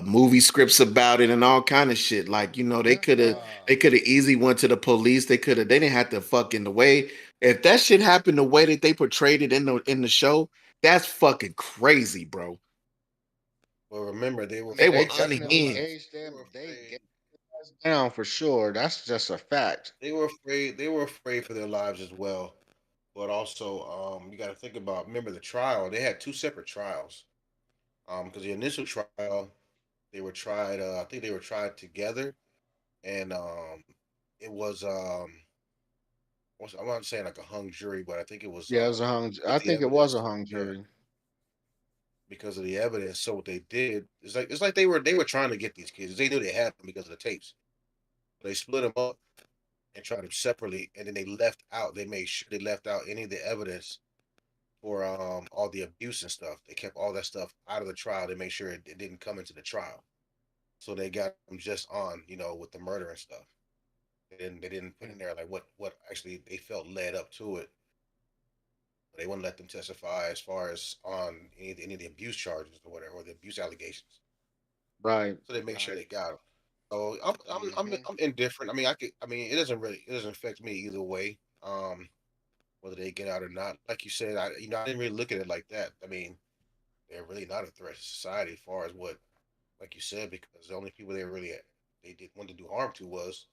movie scripts about it and all kind of shit. Like, Yeah, yeah. they could have easily went to the police. They didn't have to fucking the way if that shit happened the way that they portrayed it in the show, that's fucking crazy, bro. But remember, they I were They mean, were they afraid. definitely unhinged. gauged They them. were They gauged afraid. us down for sure. That's just a fact. They were afraid. They were afraid for their lives as well. But also, you got to think about. Remember the trial? They had two separate trials. Because the initial trial, they were tried. I think they were tried together, and it was I'm not saying like a hung jury, but I think it was Yeah, it was a hung. with I the think it was a evidence. hung Yeah, jury. because of the evidence. So what they did is like it's like they were trying to get these kids. They knew they had them because of the tapes. They split them up and tried them separately, and then they left out. They made sure they left out any of the evidence for all the abuse and stuff. They kept all that stuff out of the trial. They made sure it didn't come into the trial. So they got them just on, with the murder and stuff. They didn't put in there like what actually they felt led up to it. They wouldn't let them testify as far as on any of the abuse charges or whatever, or the abuse allegations. Right. So they make sure they got them. So Hmm. I'm indifferent. I mean, it doesn't affect me either way. Whether they get out or not. Like you said, I didn't really look at it like that. I mean, they're really not a threat to society as far as what, like you said, because the only people they did want to do harm to was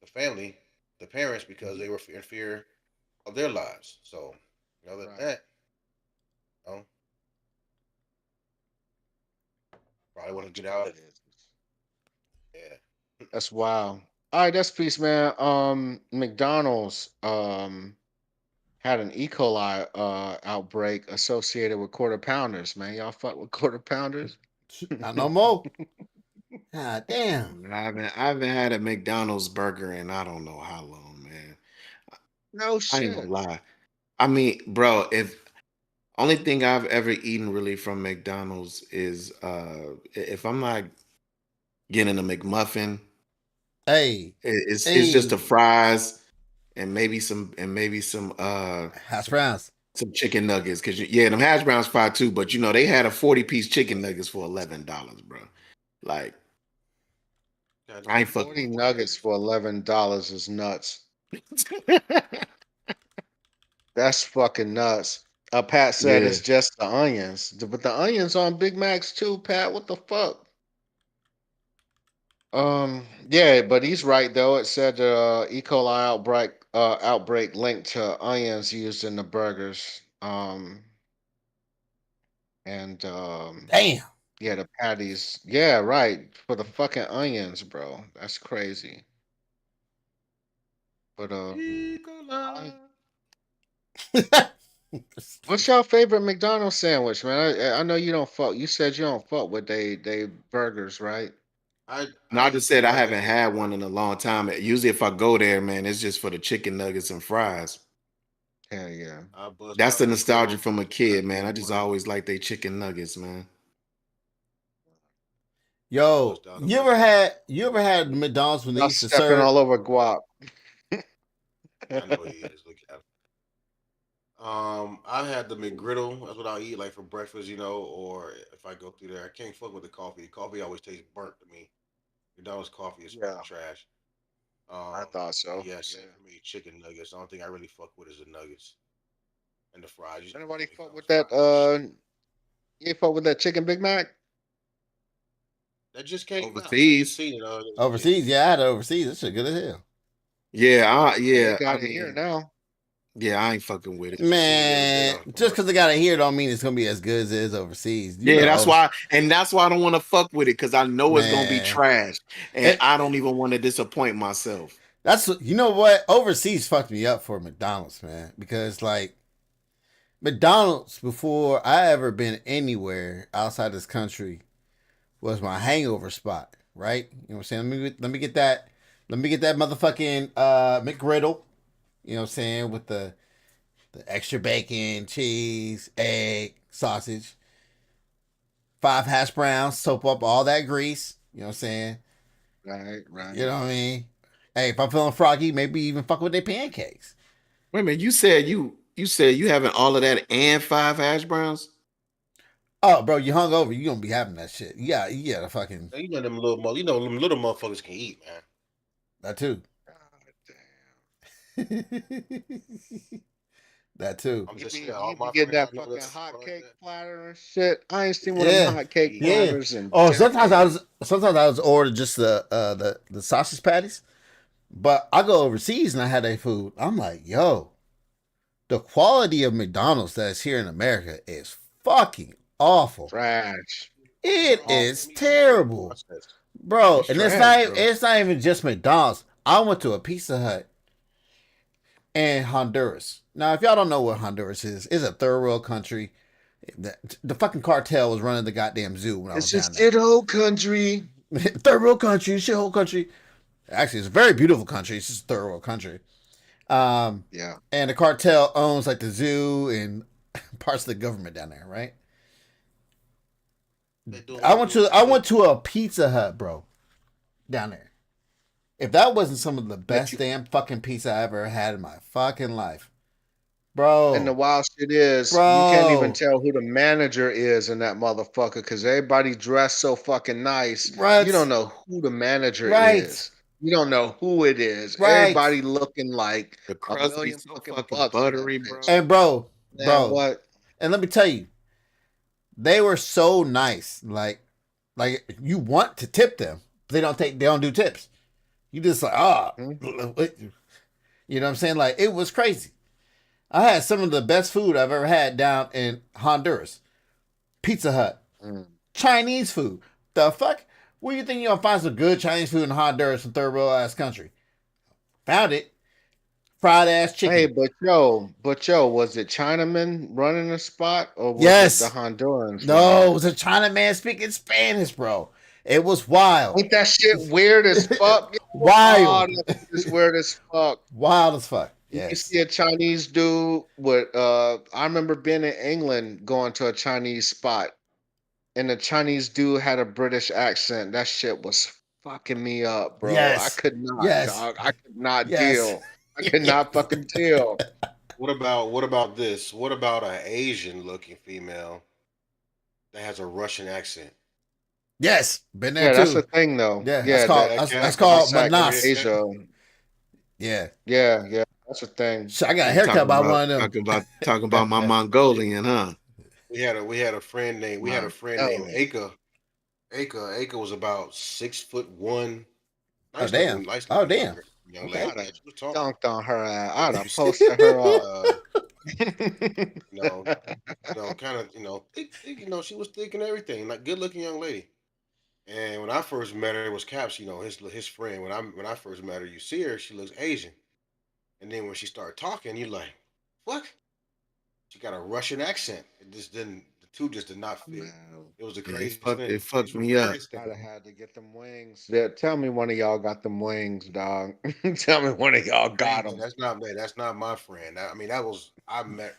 the family, the parents, because Hmm. they were in fear of their lives. So, other than Right. that, you know, probably want to That's get what out. it is. Yeah. That's wild. All right, that's peace, man. McDonald's had an E. coli outbreak associated with quarter pounders. Man, y'all fuck with quarter pounders? Not no more. God damn. I haven't had a McDonald's burger in I don't know how long, man. No I ain't gonna shit. lie. I mean, bro, if only thing I've ever eaten really from McDonald's is if I'm not getting a McMuffin, Hey, it's just the hey, fries and maybe hash browns. some chicken nuggets. Cause yeah, them hash browns fry too, but they had a 40-piece chicken nuggets for $11, bro. Like, God I damn, ain't fucking 40 with nuggets for $11 is nuts. that. That's fucking nuts. Pat said Yeah. it's just the onions. But the onions on Big Macs too, Pat. What the fuck? Yeah, but he's right though. It said E. coli outbreak linked to onions used in the burgers. And Damn. yeah, the patties. Yeah, right. For the fucking onions, bro. That's crazy. But I- what's your favorite McDonald's sandwich, man? I know you don't fuck. You said you don't fuck with they burgers, right? No, I I eat just said I haven't nuggets. had one in a long time. Usually, if I go there, man, it's just for the chicken nuggets and fries. Hell yeah. I bust That's out the nostalgia McGriddle. from a I kid, get man. I just one. always like they chicken nuggets, man. I Yo, bust out a you ever had McDonald's when they Y'all used to stepping serve? all over guap. I know he is. Look at him. I had the McGriddle. That's what I eat like for breakfast, or if I go through there. I can't fuck with the coffee. The coffee always tastes burnt to me. McDonald's coffee is Yeah, trash. I thought But so. yeah, Yeah. same for me. Chicken nuggets. The only thing I really fuck with is the nuggets and the fries. Anybody fuck with McDonald's that? fries is shit. You ain't fuck with that chicken Big Mac? That just came out. I just Overseas, seen it the other day. Overseas, yeah, I had it overseas. That shit good as hell. Yeah, they yeah. I got it here mean, now. yeah, I ain't fucking with I it. just seen it the other day Man, on a just because commercial. they got it here don't mean it's gonna be as good as it is overseas. You Yeah, know, that's why I don't want to fuck with it because I know it's gonna be man. trash, and It, I don't even want to disappoint myself. you know what? Overseas fucked me up for McDonald's, man, because like McDonald's before I ever been anywhere outside this country was my hangover spot, right? You know what I'm saying? Let me get that motherfucking McGriddle. You know what I'm saying? With the extra bacon, cheese, egg, sausage, 5 hash browns, soap up all that grease. You know what I'm saying? Right, You right. know what I mean? Hey, if I'm feeling froggy, maybe even fuck with their pancakes. Wait a minute, you said you having all of that and 5 hash browns? Oh, bro, you hung over. You gonna be having that shit. Yeah, you gotta fucking You know them little, you know them little motherfuckers can eat, man. that too. God damn. That too. I'm You just be saying, all you be my getting friends that I know fucking that's hot like cake that. platter and shit. I ain't seen one of them Yeah, hot cake yeah. platters in Oh, decades. sometimes I was ordered just the sausage patties, but I go overseas and I had their food. I'm like, yo, the quality of McDonald's that's here in America is fucking awful. Trash. It Certain is meat is very terrible, processed. bro. It's And it's trash, not bro. it's not even just McDonald's. I went to a Pizza Hut in Honduras. Now, if y'all don't know what Honduras is, it's a third world country. The fucking cartel was running the goddamn zoo when I was It's a down there. shithole country. Third world country, shithole country. Actually, it's a very beautiful country. It's just a third world country. Um, Yeah. and the cartel owns like the zoo and parts of the government down there, right? They doing what they doing I good. went to a Pizza Hut, bro, down there. If that wasn't some of the Bet best you damn fucking pizza I ever had in my fucking life, And the bro, wild shit is, you can't even bro, tell who the manager is in that motherfucker because everybody dressed so fucking nice. You don't right, know who the manager right, is. You don't know who it is. right, Everybody looking like The a crust be million so fucking fucking bucks in that buttery, bitch. bro. and Man, bro, what? and let me tell you, they were so nice. Like you want to tip them, but they don't do tips. You just like Hmm? you know what I'm saying? Like it was crazy. I had some of the best food I've ever had down in Honduras. Pizza Hut, Mm. Chinese food. The fuck? Where you think you're gonna find some good Chinese food in Honduras, a third world ass country? Found it. Fried ass Hey, chicken. but yo, was it Chinaman running the spot or was it the Yes. Hondurans running No, it it? was a China man speaking Spanish, bro. It was wild. Ain't that shit weird as fuck? Yo? Oh, Wild. that shit is weird as fuck. Wild as fuck. You can Yes. see a Chinese dude with I remember being in England going to a Chinese spot and the Chinese dude had a British accent. That shit was fucking me up, bro. I Yes. could not, Yes. dog. I could not Yes. deal. I could Yes. not fucking deal. what about this? What about an Asian looking female that has a Russian accent? Yes. Been there Yeah, that's too. the thing though. Yeah. That That's Yeah, that called that that's count? the Can you called say Cossack Korea Manas. count? Asia. Yeah. Yeah, yeah, that's the thing. Shit, I got a You haircut talking by about one of them. talking about my Mongolian, huh? We had a Man, friend named no. Aka. Aka was about 6'1". Oh damn. Nice Oh looking damn. young Okay. lady. I'd Yeah, have she was tall. dunked on her ass. And I'd if you have see posted her up. you know, kind of, she was thick and everything, like good looking young lady. And when I first met her, it was Caps, his friend. When I first met her, you see her, she looks Asian. And then when she started talking, you're like, what? She got a Russian accent. It just didn't. The two just did not fit. Man, It was the Yeah, it craziest fucked it thing. fucked me up. I'd have had to get them wings. Yeah, tell me one of y'all got them wings, dog. Tell me one of y'all Hey got man, them. that's not my friend. I mean, I met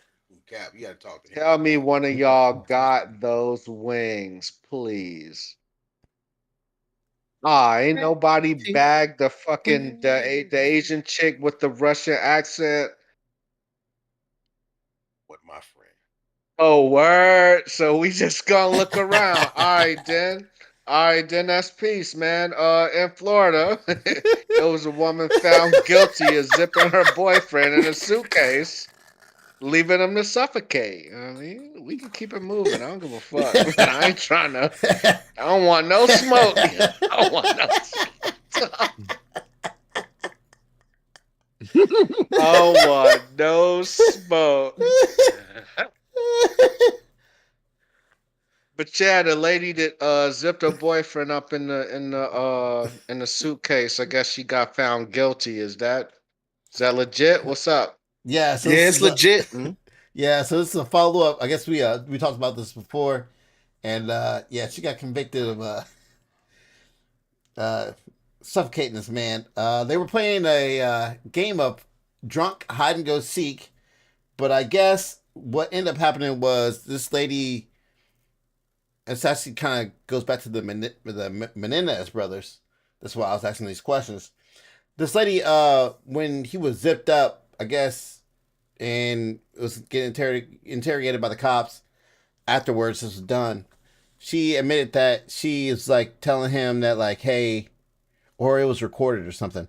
Cap. You got to talk to him. Tell me one of y'all got those wings, please. Ah, ain't nobody bagged the Asian chick with the Russian accent. What my friend? Oh, word. So we just gonna look around. All right, then. All right, then that's peace, man. In Florida, it was a woman found guilty of zipping her boyfriend in a suitcase, leaving him to suffocate. I mean, we can keep it moving. I don't give a fuck. I ain't trying to. I don't want no smoke. I don't want no smoke. I don't want no smoke. But yeah, the lady that zipped her boyfriend up in the suitcase, I guess she got found guilty. Is that legit? What's up? Yeah, so Yeah, this it's is a legit. yeah, so this is a follow up. I guess we talked about this before, and yeah, she got convicted of uh, suffocating this man. They were playing a game of drunk, hide and go seek. But I guess what ended up happening was this lady. It's actually kind of goes back to the Menendez brothers. That's why I was asking these questions. This lady, when he was zipped up, I guess, and was getting interrogated by the cops afterwards, this was done. She admitted that she is like telling him that like, hey, or it was recorded or something.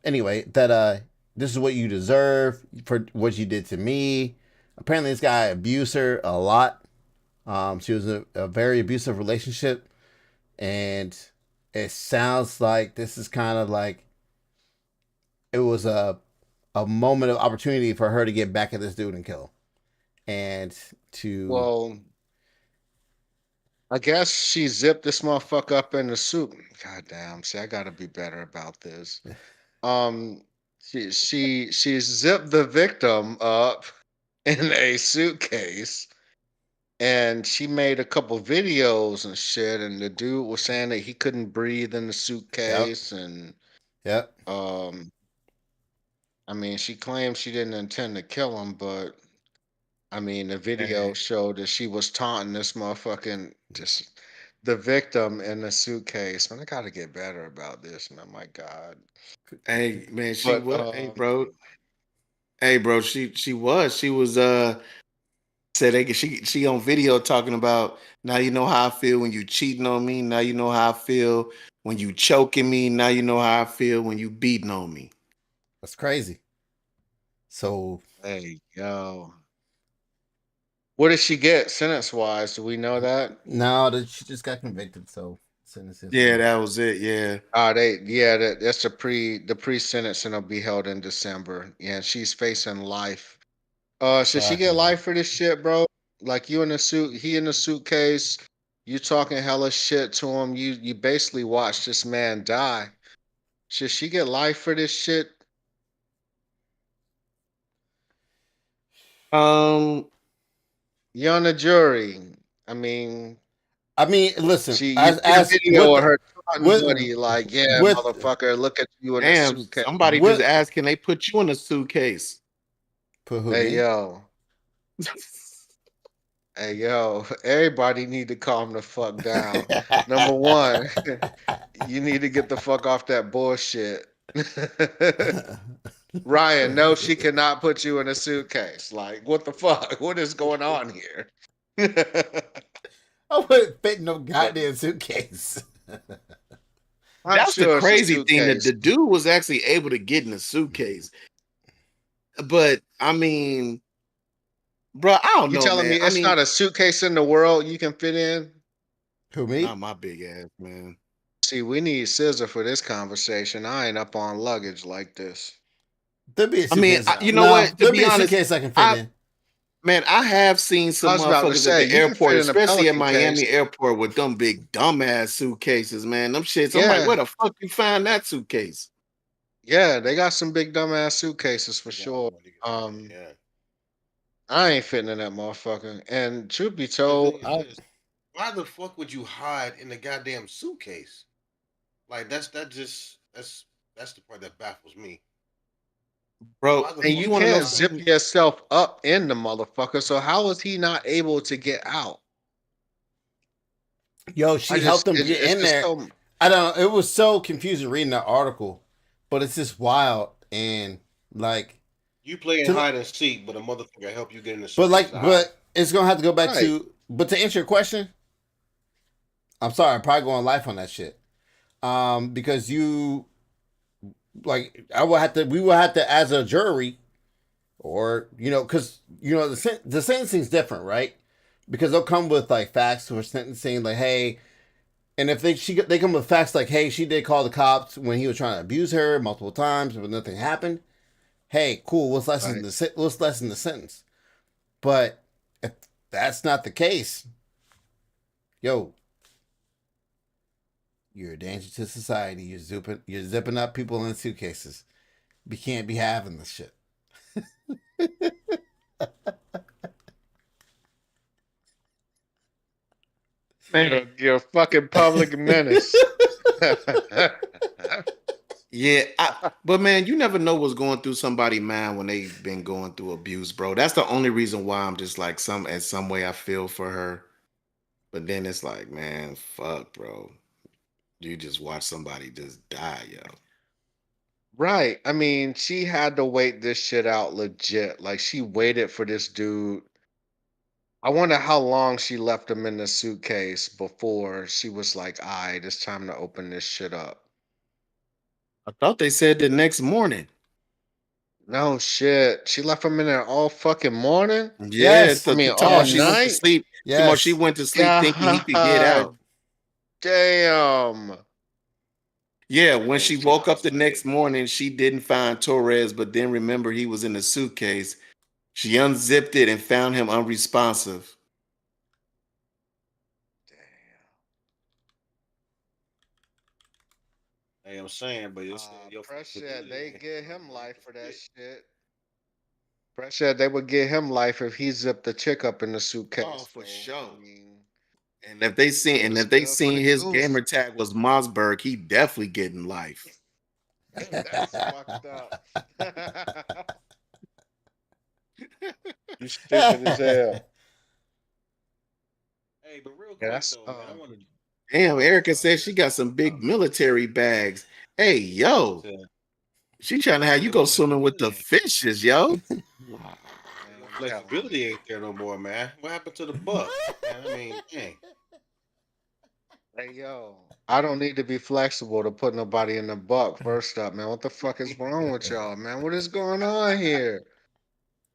Anyway, that this is what you deserve for what you did to me. Apparently, this guy abused her a lot. She was a very abusive relationship, and it sounds like this is kind of like it was a moment of opportunity for her to get back at this dude and kill him, and to Well, I guess she zipped this motherfucker up in the soup. God damn. See, I gotta be better about this. Um, she zipped the victim up in a suitcase, and she made a couple videos and shit. And the dude was saying that he couldn't breathe in the yep, suitcase, and yep, um, I mean, she claimed she didn't intend to kill him, but I mean, the video Hey, showed that she was taunting this motherfucking just the victim in the suitcase. Man, I gotta get better about this, man. My God. hey, man, she But was. Hey, bro, she was said she on video talking about now you know how I feel when you cheating on me. Now you know how I feel when you choking me. Now you know how I feel when you beating on me. that's crazy. So hey, yo, what did she get sentence wise? Do we know that? now that she just got convicted, so sentencing Yeah, fine. that was it. Yeah, That's the pre sentencing will be held in December. Yeah, and she's facing life. Should she Fuck get man. life for this shit, bro? Like you in the suit, he in the suitcase, you talking hella shit to him. You basically watched this man die. Should she get life for this shit? um, You on the jury. I mean, I mean, listen, you see the as video of her taunting with Buddy, like, yeah, with motherfucker, look at you in a damn, suitcase. somebody just with asked, can they put you in a suitcase? put who Hey me? yo, hey yo, everybody need to calm the fuck down. Number one, you need to get the fuck off that bullshit. Ryan, no, she cannot put you in a suitcase. Like, what the fuck? What is going on here? I wouldn't fit in no But goddamn suitcase. I'm That's the sure it's a crazy thing that suitcase. the dude was actually able to get in a suitcase. But I mean, bro, I don't You know, telling me man. I it's mean, not a suitcase in the world you can fit in? Who not me? my big ass, man. See, we need scissor for this conversation. I ain't up on luggage like this. There'd be a I mean, suitcase. you know No, what? To there'd be be a honest, suitcase I can fit I in. man, I have seen I some was about to motherfuckers at say the you can airport, fit in a especially at Pelican Miami case. airport, with them big dumbass suitcases, man. Them shits. I'm like, Yeah, where the fuck you find that suitcase? yeah, they got some big dumbass suitcases for They got sure. one you can fit in. Yeah. I ain't fitting in that motherfucker. And truth be And the told, thing is this: why the fuck would you hide in the goddamn suitcase? Like that's the part that baffles me. Bro, Why the and you you fuck would want to you know can't hide? zip something? yourself up in the motherfucker. So how is he not able to get out? Yo, I she helped just them get it's in just there. so I don't know. It was so confusing reading that article, but it's just wild and like You playing to hide and seek, but a motherfucker help you get in the but suitcase like to hide. but it's gonna have to go back right. to. But to answer your question, I'm sorry, I'm probably going life on that shit. Because you like I will have to. We will have to as a jury, or because the sentencing's different, right? Because they'll come with like facts for sentencing, like hey, and if they come with facts like hey, she did call the cops when he was trying to abuse her multiple times, but nothing happened. Hey, cool. Right. Let's lessen the sentence. But if that's not the case, yo, you're a danger to society. You're zipping up people in suitcases. We can't be having this shit. Man, You're a fucking public menace. Yeah, but man, you never know what's going through somebody's mind when they've been going through abuse, bro. That's the only reason why I'm just like some way I feel for her. But then it's like, man, fuck, bro. You just watch somebody just die, yo. Right. I mean, she had to wait this shit out legit. Like she waited for this dude. I wonder how long she left him in the suitcase before she was like, "All right, it's time to open this shit up." I thought they said the next morning. No shit. She left him in there all fucking morning? Yeah, Yes. I mean, talking about all she went to Yes. night? sleep. Talking about she Yes. went to sleep thinking he could get God out. damn. Yeah, when Hey, she check woke up this the out. Hey, next morning, she didn't find Torres, but then remember he was in the suitcase. She unzipped it and found him unresponsive. Damn. hey, I'm saying, but it's your Pressure, flexibility they ain't give no him life for that shit. shit. Pressure, they would give him life if he zipped the chick up in the Oh, suitcase, for though. I sure. mean, And it's if they good for seen the his goose. gamer tag was Mossberg, he definitely getting life. That's fucked up. You stupid as hell. Hey, but real Yeah, quick that's though, man, I want to Damn, talk Erica about says this she got some big about military bags. Hey, yo, said, she trying to have you your go swimming with the flexibility. Fishes, yo. Your man. Tell me. flexibility ain't there no more, man. What happened to the buck? Man, I mean, dang. Hey yo, I don't need to be flexible to put nobody in the buck. First up, man, what the fuck is wrong with y'all, man? What is going on here?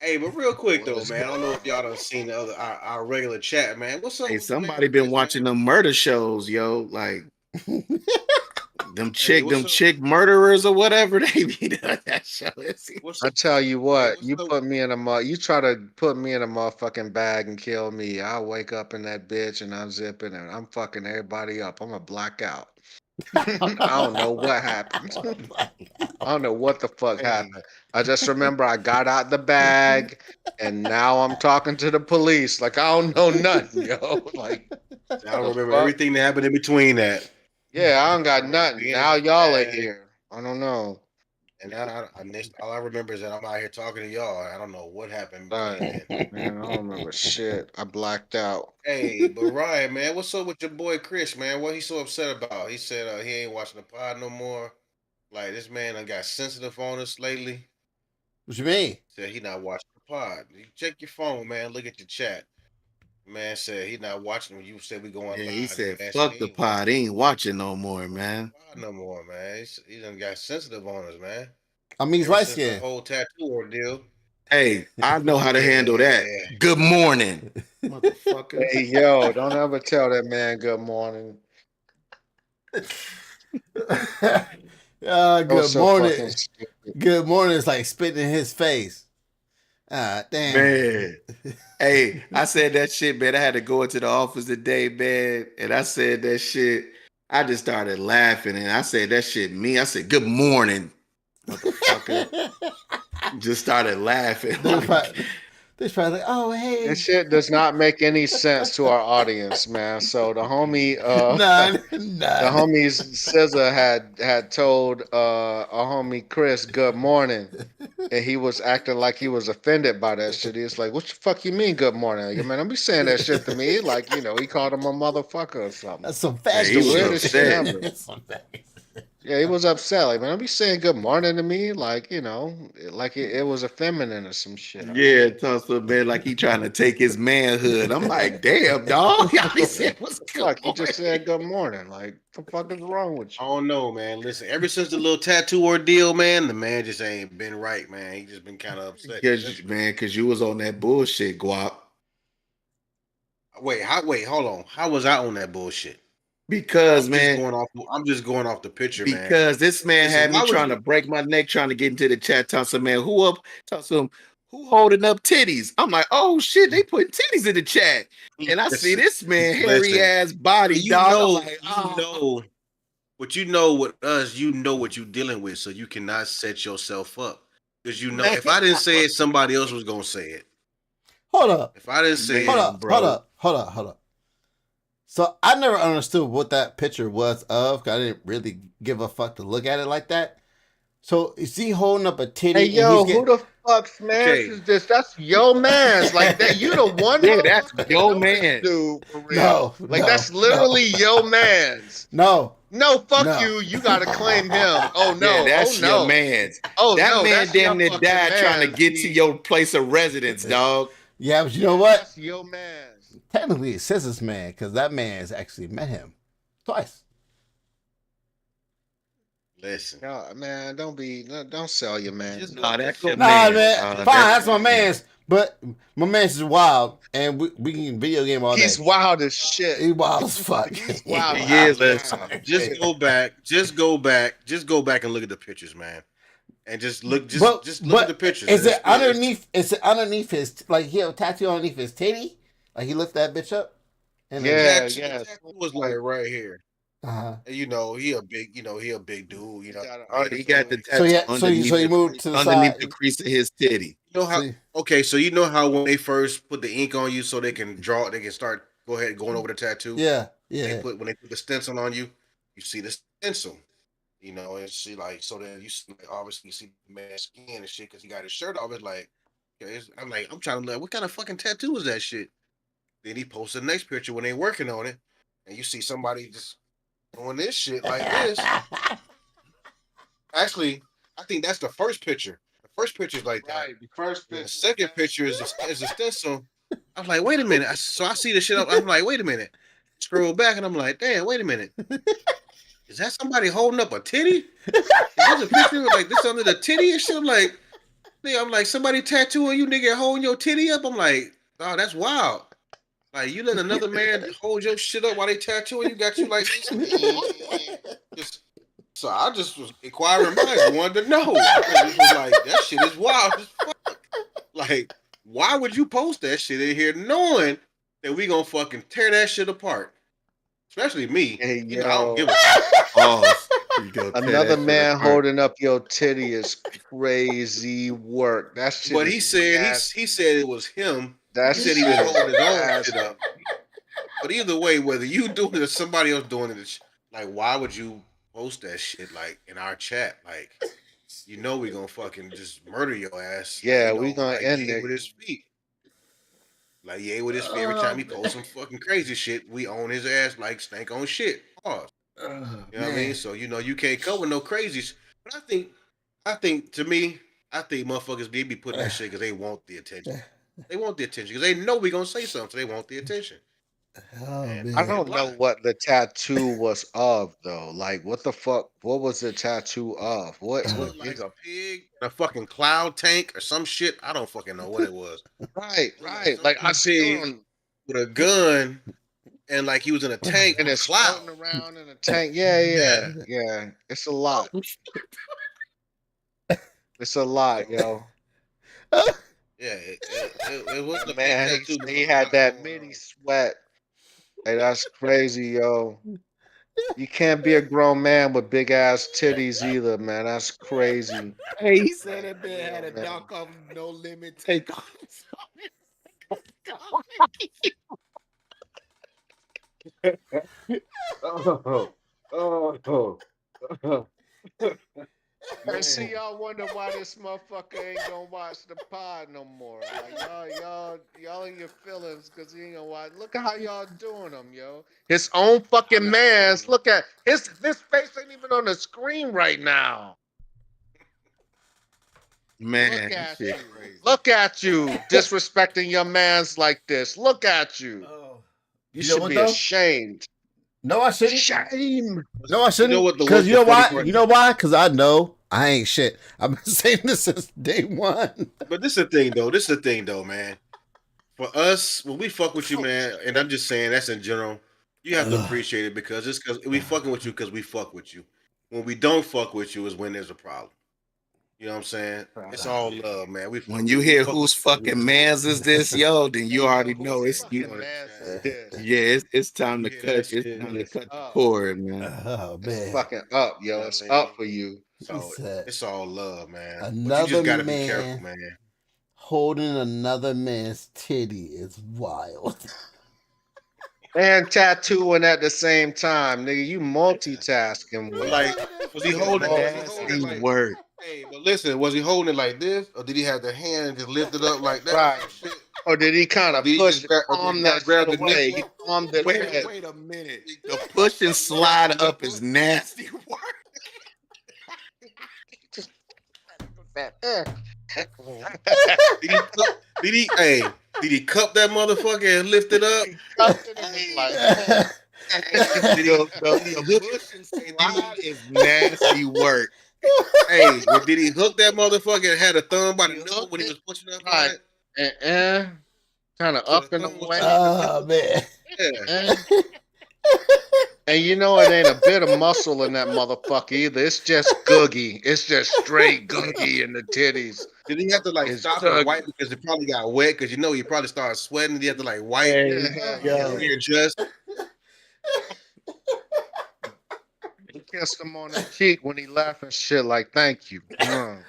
Hey, but real quick What though, is man, I don't know going if y'all done seen the other our regular chat, man. What's up Hey, with the man, somebody been Chris, man? watching them murder shows, yo. Like Hey, them what's up? chick murderers or whatever they be doing that show. What's I up? tell you Hey, what, what's you up? put me in a you try to put me in a motherfucking bag and kill me. I'll wake up in that bitch and I'm zipping and I'm fucking everybody up. I'm a blackout. I don't know what happened. I don't know what the fuck Hey, happened. I just remember I got out the bag and now I'm talking to the police. Like I don't know nothing, yo. Like I don't the remember fuck? everything that happened in between that. Yeah, I don't I got remember nothing. being in Now that y'all are bag, here. I don't know. and now all I remember is that I'm out here talking to y'all. I don't know what happened between Right. then. Man, I don't remember shit. I blacked out. Hey, but Ryan, man, what's up with your boy Chris, man? What he so upset about? He said he ain't watching the pod no more. Like this man done got sensitive on us lately. What you mean? Said he not watching the pod. You check your phone, man. Look at your chat. Man said he not watching when you said we going Yeah, he live. said, Man said fuck he the ain't watching pod. He ain't watching no more, man. the pod no more, man. He done got sensitive on us, man. I mean, he's Ever light since the skinned. whole tattoo ordeal. Hey, I know how to handle that. Yeah. Good morning, motherfucker. Hey, yo, don't ever tell that man good morning. That was Good so fucking morning. stupid. Good morning is like spitting in his face. Ah, damn. Man. Hey, I said that shit, man. I had to go into the office today, man. And I said that shit. I just started laughing and I said that shit me. I said, good morning, motherfucker. Just started laughing. They're Like, probably, they're probably like, oh, This hey. shit does not make any sense to our audience, man. So the homie, None. the None. homie SZA had told a homie Chris good morning, and he was acting like he was offended by that shit. He was like, "What the fuck you mean good morning? Like, man, don't be saying that shit to me." Like, he called him a motherfucker or something. That's some man, It's faggot he the was shit. weirdest shit upset. ever. That's some faggot. Yeah, he was upset. Like, man, don't be saying good morning to me. Like, like it was a feminine or some shit. I don't Yeah, Tulsa, man, like he trying to take his manhood. I'm like, damn, dog. He said, what's the good fuck? You just morning? said good morning. Like, the fuck is wrong with I you? don't know, man. Listen, ever since the little tattoo ordeal, man, the man just ain't been right, man. He just been kind of upset and Because, sensitive. man, because you was on that bullshit, Guap. Wait, hold on. How was I on that bullshit? Because, man, I'm just going off the picture, man. because this man Listen, had me why would trying you to break my neck, trying to get into the chat. Tulsa, man, Tulsa, who holding up titties? I'm like, oh shit, they putting titties in the chat. And I see listen? this man, hairy Listen. ass body, But dog. I'm like, but you know with us, you know what you're dealing with, so you cannot set yourself up. Because you know man, if I didn't say it, somebody else was gonna say it. Hold up. If I didn't say Hold it, man, up. Hold bro. up. Hold up. Hold up. So I never understood what that picture was of. 'Cause I didn't really give a fuck to look at it like that. So is he holding up a Hey titty and he's yo, who getting? the fuck's man's Okay. is this? That's yo man's. Like that, you the one Yeah, that's motherfucker that yo know this man. dude for real. No, Like no, that's no, literally yo man's. no, No, fuck no. you. You gotta claim him. Oh Yeah, no. Oh that's your no. man's. Oh That no. man That's your damn near fucking died trying to man's. get to B. your place of residence, dog. Yeah, but you know Yeah, what? that's yo man's. Technically, it says this man because that man has actually met him twice. Listen, No, man, don't sell your man's. just Nah, go, that's just your go Nah, back and man. look man, at the fine, pictures, That's that's my your man. man. man's. But my man's is wild, and we can video game all He's day. wild as shit. He wild as fuck. He's He wild He as wild is. as Listen, fuck. fuck. just go back, just go back and look at the pictures, man, and just look, But just look at the but pictures. is it It's underneath? Is it underneath his like he have a tattoo underneath his titty? Like he lift that bitch up and then Yeah, the yeah. tattoo was like Like right here. uh-huh. And, you know, he a big dude. You he know, got a Oh, he got the So tattoo yeah, so you move to the underneath the side. crease of his titty. you know how. See, Okay, so you know how when they first put the ink on you, so they can draw, they can start go ahead going over the tattoo. yeah, When yeah. they put the stencil on you, you see the stencil. You know, and see like so then you see like, obviously you see the man's skin and shit because he got his shirt off. It's like, okay, I'm like, I'm trying to look, what kind of fucking tattoo is that shit? Then he posted the next picture when they working on it, and you see somebody just doing this shit like this. Actually, I think that's the first picture. The first picture is like that. right. The first Then the picture. second picture is a stencil. I'm like, wait a minute. So I see the shit up. I'm like, wait a minute. Scroll back and I'm like, damn, wait a minute. Is that somebody holding up a titty? Is this a picture of like this under the titty and shit? I'm like, nigga, I'm like, somebody tattooing you, nigga, holding your titty up. I'm like, oh, that's wild. Like you let another man hold your shit up while they tattooing you, got you like this. Just so I just was inquiring minds, wanted to know because it was like that shit is wild as fuck. Like, why would you post that shit in here knowing that we gonna fucking tear that shit apart? Especially me. Hey You know, I don't give yo, a fuck. Oh, you go tear another that shit man apart. holding up your titty is crazy work. That shit But is he said he nasty. said it was him. That He said he shit was is holding his own shit nasty. up. But either way, whether you doing it or somebody else doing it, like, why would you post that shit like in our chat? Like, you know, we gonna fucking just murder your ass. Like, Yeah, you we know, gonna like end Ye it. with his feet. Like Ye with his feet. Every time Oh, he posts some fucking crazy shit, we own his ass like stank on shit. Pause. oh, You know what I mean? man. So you know you can't come with no crazies. But I think to me, I think motherfuckers be putting that shit because they want the attention. They want the attention because they know we gonna say something. So they want the attention. Oh And I man. and don't know why? what the tattoo was of though. Like, what the fuck? What was the tattoo of? It What looked like is? a pig, a fucking cloud tank or some shit. I don't fucking know what it was. Right, It looked like right. some Like kind I of see pig on, with a gun and like he was in a tank and on a it's cloud. floating around in a tank. Yeah, yeah, Yeah, yeah. It's a lot. It's a lot, yo. yeah. It wasn't That a big man, tattoo, but he it was a had lot that going mini on. sweat. Hey, that's crazy, yo. You can't be a grown man with big ass titties either, man. That's crazy. Hey, he said That's that man had real, a man. knock off no limit take on. Oh, oh, oh, And see, man. y'all wonder why this motherfucker ain't gonna watch the pod no more. Like y'all in your feelings because he ain't gonna watch. Look at how y'all doing him, yo. His own I'm fucking not doing man's. them. Look at his face ain't even on the screen right now. Look Man, this at shit you. crazy. Look at you disrespecting your man's like this. Look at you. Oh. You You know should what be though? ashamed. No, I shouldn't. Shame. No, I You know shouldn't. what Cause you the know funny why? part? You know why? Cause I know I ain't shit. I've been saying this since day one. But this is the thing though. This is the thing though, man. For us, when we fuck with you, man, and I'm just saying that's in general, you have to appreciate it because it's because we fucking with you because we fuck with you. When we don't fuck with you is when there's a problem. You know what I'm saying? It's all love, man. When you We hear fuck with whose you because we fucking mans is this, yo, then you Hey yo, already whose know it's you you. know fucking that man's is shit. this? Yeah, it's time You to hear that cut. It's shit? time to It's cut the up. cord, man. Oh It's man. fucking up, You yo. know what It's I up mean? for you. He So said it's all love, man. But you another just got to be careful, man man. holding another man's titty is wild. and tattooing at the same time, nigga. You multitasking with Like, was he holding? Was he holding it Nasty like? work. Hey, but listen, was he holding it like this, or did he have the hand and just lift it up like that or right. some shit? Or did he kind Or of did he push just it, grab, or did he palm kind that of shit grab the away? He nipple? palmed it Wait, away. wait a minute. The push and Did he grab the slide up nipple? is nasty work. Just that there. Did he cup? Did he? Hey, did he cup that motherfucker and lift it up? He cupped it and was like, Did he? The, Did he the hook it? push and And did slide he? is nasty work. Hey, well, did he hook that motherfucker and had a thumb by the he nipple hooked when he it, was pushing up on right, it? and kind of So the up and thumb was away. touching the Oh nipple. man. Yeah. Eh. And you know it ain't a bit of muscle in that motherfucker either. It's just googie. It's just straight googie in the titties. Did he have to like It's stop and googie. wipe because it probably got wet? Because you know he probably started sweating. He had to like wipe Hey, Yeah, hell and yeah. yo. readjust. He kissed him on the cheek when he left and shit like, thank you. Mm.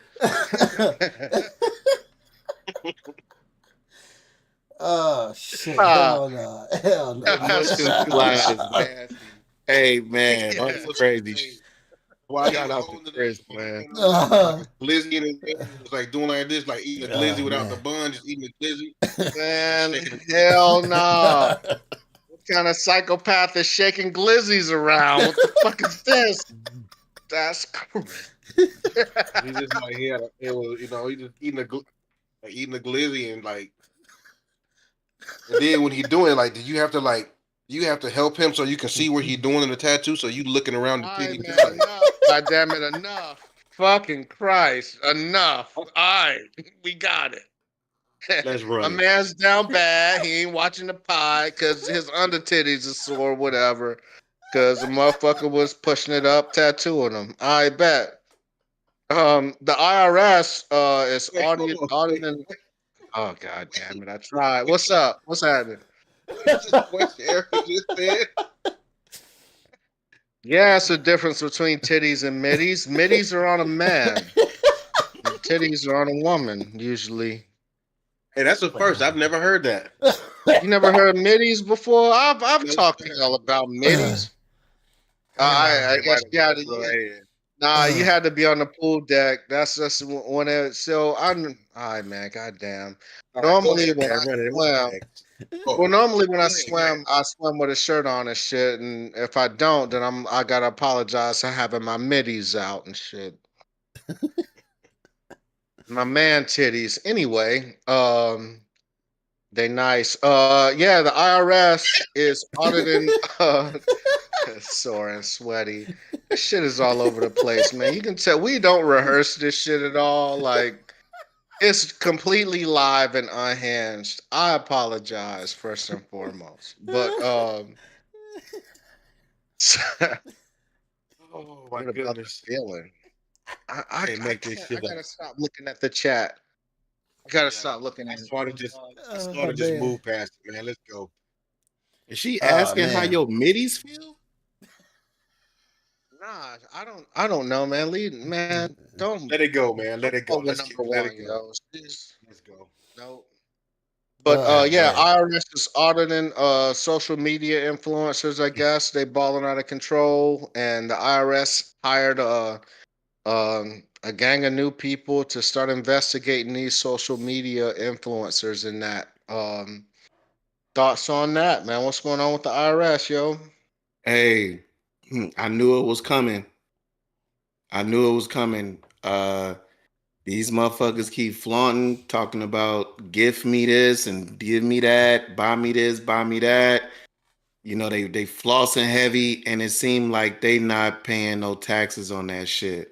Oh shit! Ah, Hell no! Hell The no! push and slide is nasty. Hey, man, on yeah. some crazy Hey, shit. while he Shout was out to holding it, Chris, he man. had like Oh, a glizzy in his mouth. He was like doing like this, like eating a glizzy oh without the man! bun, just eating a glizzy, just Man, shaking it. hell no. What kind of psychopath is shaking glizzies around? What the fuck is this? That's He just like he had a, it was he just eating like eating a glizzy and like and then when he doing it, like did you have to like you have to help him so you can see where he doing in the tattoo so you looking around the All titty right, too man, like enough. God damn it, enough. Fucking Christ, enough. All right, we got it. let's My run it. man's down bad. He ain't watching the pie because his under titties is sore, whatever. Because the motherfucker was pushing it up, tattooing him. I bet. The IRS is Wait, hold on. auditing. Oh god damn it! I tried. What's up? What's happening? What Erica just said? Yeah, it's a difference between titties and middies. Middies are on a man. And titties are on a woman usually. Hey, that's the first. I've never heard that. You never heard middies before? I've No, talked to sir. y'all about middies. I It might guess have you been had over to. my head. Nah, you had to be on the pool deck. That's just when it. So I'm. All right, man. Goddamn. All right, go Normally ahead, when I man. Run it. What's swim, next? well, Oh, normally when go ahead, go ahead. I swim with a shirt on and shit. And if I don't, then I gotta apologize for having my middies out and shit. My man titties. Anyway, they nice. Yeah, the IRS is auditing. Sore and sweaty. This shit is all over the place, man. You can tell we don't rehearse this shit at all. Like it's completely live and unhinged. I apologize first and foremost, but Oh my what about the goodness. feeling? I can't I make this can't. I shit up. gotta stop looking at the chat. I gotta Yeah. stop looking I at it. sort of just I sort Oh of just man! move past it, man. Let's go. Is she Oh asking how man! your middies feel? Nah, I don't know, man. Lead, man. Let it go, man. Let it Go go. with Let's number keep let one, it go. yo. She's Let's go. no. But Oh yeah, man! IRS is auditing social media influencers. I guess they balling out of control, and the IRS hired a gang of new people to start investigating these social media influencers. And that thoughts on that, man? What's going on with the IRS, yo? Hey, I knew it was coming. I knew it was coming. These motherfuckers keep flaunting, talking about give me this and give me that, buy me this, buy me that. You know, they flossing heavy, and it seemed like they not paying no taxes on that shit.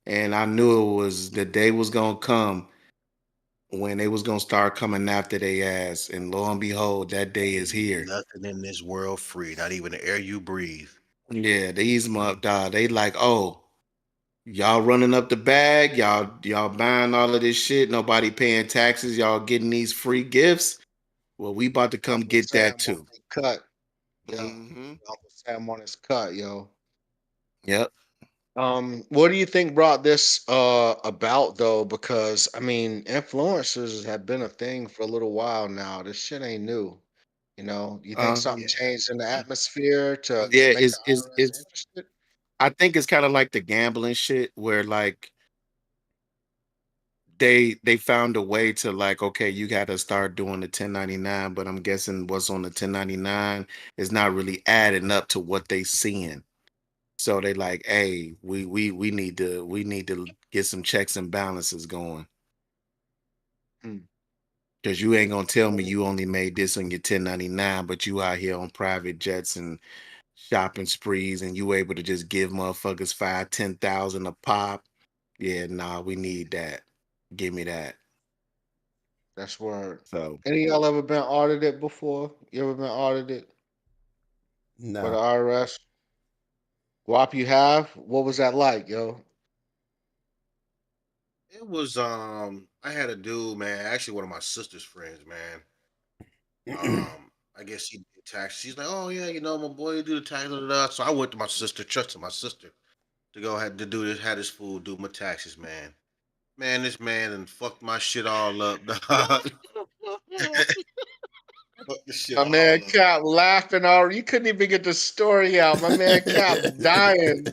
And I knew it was the day was gonna come when they was gonna start coming after they ass. And lo and behold, that day is Ain't here. nothing in this world free, not even the air you breathe. Yeah, these mother dog, they like, oh, y'all running up the bag, y'all buying all of this shit, nobody paying taxes, y'all getting these free gifts. Well, we about to come Uncle get that Sam on too. his cut. Yeah, Hmm. Uncle Sam on his cut, yo. Yep. What do you think brought this about though? Because I mean, influencers have been a thing for a little while now. This shit ain't new. You think Uh, something Yeah. changed in the atmosphere to yeah, make the IRS it's. interested? I think it's kind of like the gambling shit, where like they found a way to like, okay, you got to start doing the 1099, but I'm guessing what's on the 1099 is not really adding up to what they seeing. So they like, hey, we need to get some checks and balances going. Hmm. Because you ain't gonna tell me Oh, you only made this on your 1099, but you out here on private jets and shopping sprees, and you able to just give motherfuckers 5, 10,000 a pop. Yeah, nah, we need that. Give me that. that's word. So Any of y'all ever been audited before? You ever been audited by the No. IRS? WAP, you have? What was that like, yo? It was I had a dude, man, actually one of my sister's friends, man. I guess he did tax. She's like, oh yeah, my boy do the tax. Da, da, da. So I went to my sister, trusted my sister to go ahead to do this, had this fool do my taxes, man. Man, this man and fucked my shit all up, dog. Fucked the shit My man all up. Cap laughing already. You couldn't even get the story out. My man Cap dying.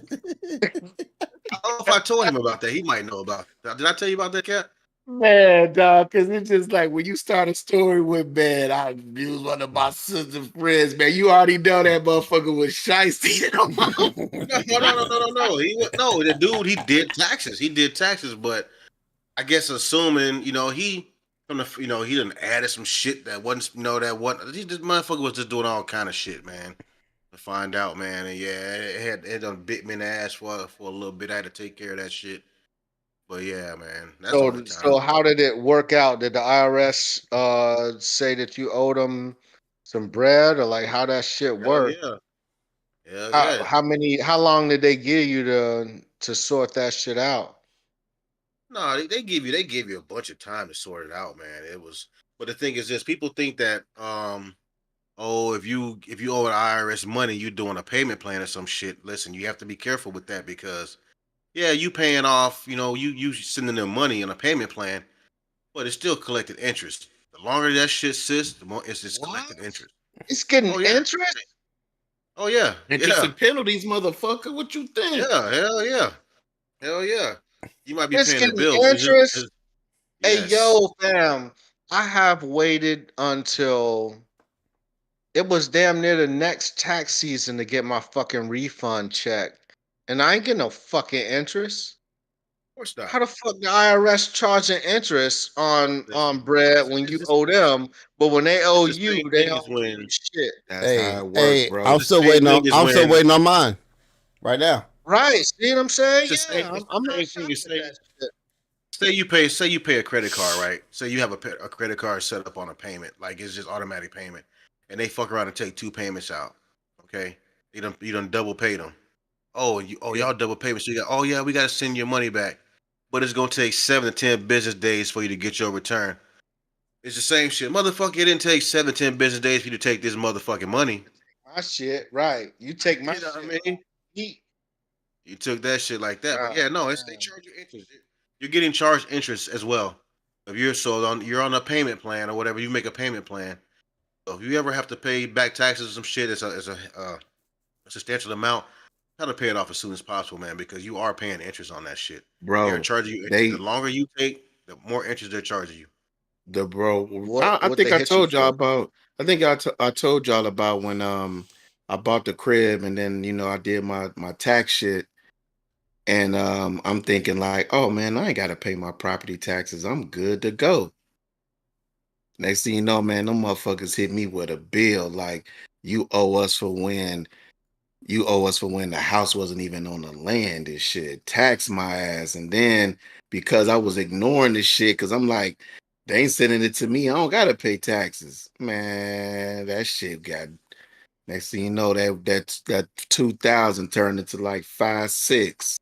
I don't know if I told him about that. He might know about that. Did I tell you about that, cat? man, dog, because it's just like when you start a story with man, I use one of my sister's friends, man. You already know that motherfucker was shiesty. No, no, no, no, no, no, no. No. The dude, he did taxes. He did taxes, but I guess assuming, he from the, he done added some shit that wasn't, that what this motherfucker was just doing all kind of shit, man. To find out, man, and yeah, it done bit me in the ass for a little bit. I had to take care of that shit. But yeah, man, that's the only So time. how did it work out? Did the IRS say that you owed them some bread, or like how that shit Hell worked? yeah, hell How yeah. how many how long did they give you to sort that shit out? No, they give you a bunch of time to sort it out, man. But the thing is this: people think that oh, if you owe an IRS money, you doing a payment plan or some shit. Listen, you have to be careful with that because yeah, you paying off, you sending them money in a payment plan, but it's still collected interest. The longer that shit sits, the more it's just What? collected interest. It's getting Oh yeah, interest? oh yeah, Interest yeah, and penalties, motherfucker. What you think? yeah, hell yeah, hell yeah. You might be It's paying the getting bill, but interest? Hey, yes. yo, fam, I have waited until it was damn near the next tax season to get my fucking refund check. And I ain't getting no fucking interest. Of course not. How the fuck the IRS charging interest on Listen, bread when you owe them, but when they owe it's the you, same they thing don't as owe you when shit. That's how Hey, it work, hey, bro. I'm it's still the same waiting on. thing as I'm still when waiting on mine right now. Right. See what I'm saying? Yeah, it's I'm the not same thing shocked as at that shit. say you pay a credit card, right? Say you have a credit card set up on a payment, like it's just automatic payment, and they fuck around and take two payments out. Okay, you done double paid them. Yeah. Y'all double payments. So you got, oh yeah, we got to send your money back, but it's gonna take 7 to 10 business days for you to get your return. It's the same shit, motherfucker. It didn't take 7 to 10 business days for you to take this motherfucking money. My shit, right. You take my You know what shit I like mean? heat. You took that shit like that, but God yeah, no, it's they damn. charge you interest. You're getting charged interest as well. If you're on a payment plan or whatever, you make a payment plan. So if you ever have to pay back taxes or some shit, a substantial amount, try to pay it off as soon as possible, man, because you are paying interest on that shit. They're Bro, charging you interest. The they longer you take, the more interest they're charging you. the bro I What think they I hit you told y'all for? about I think I told y'all about when I bought the crib, and then I did my tax shit, and I'm thinking like, oh man, I ain't gotta pay my property taxes. I'm good to go. Next thing you know, man, them motherfuckers hit me with a bill like, you owe us for when the house wasn't even on the land and shit. Tax my ass. And then because I was ignoring this shit, because I'm like, they ain't sending it to me. I don't gotta pay taxes. Man, that shit got, next thing you know, that 2,000 turned into like 5, 6.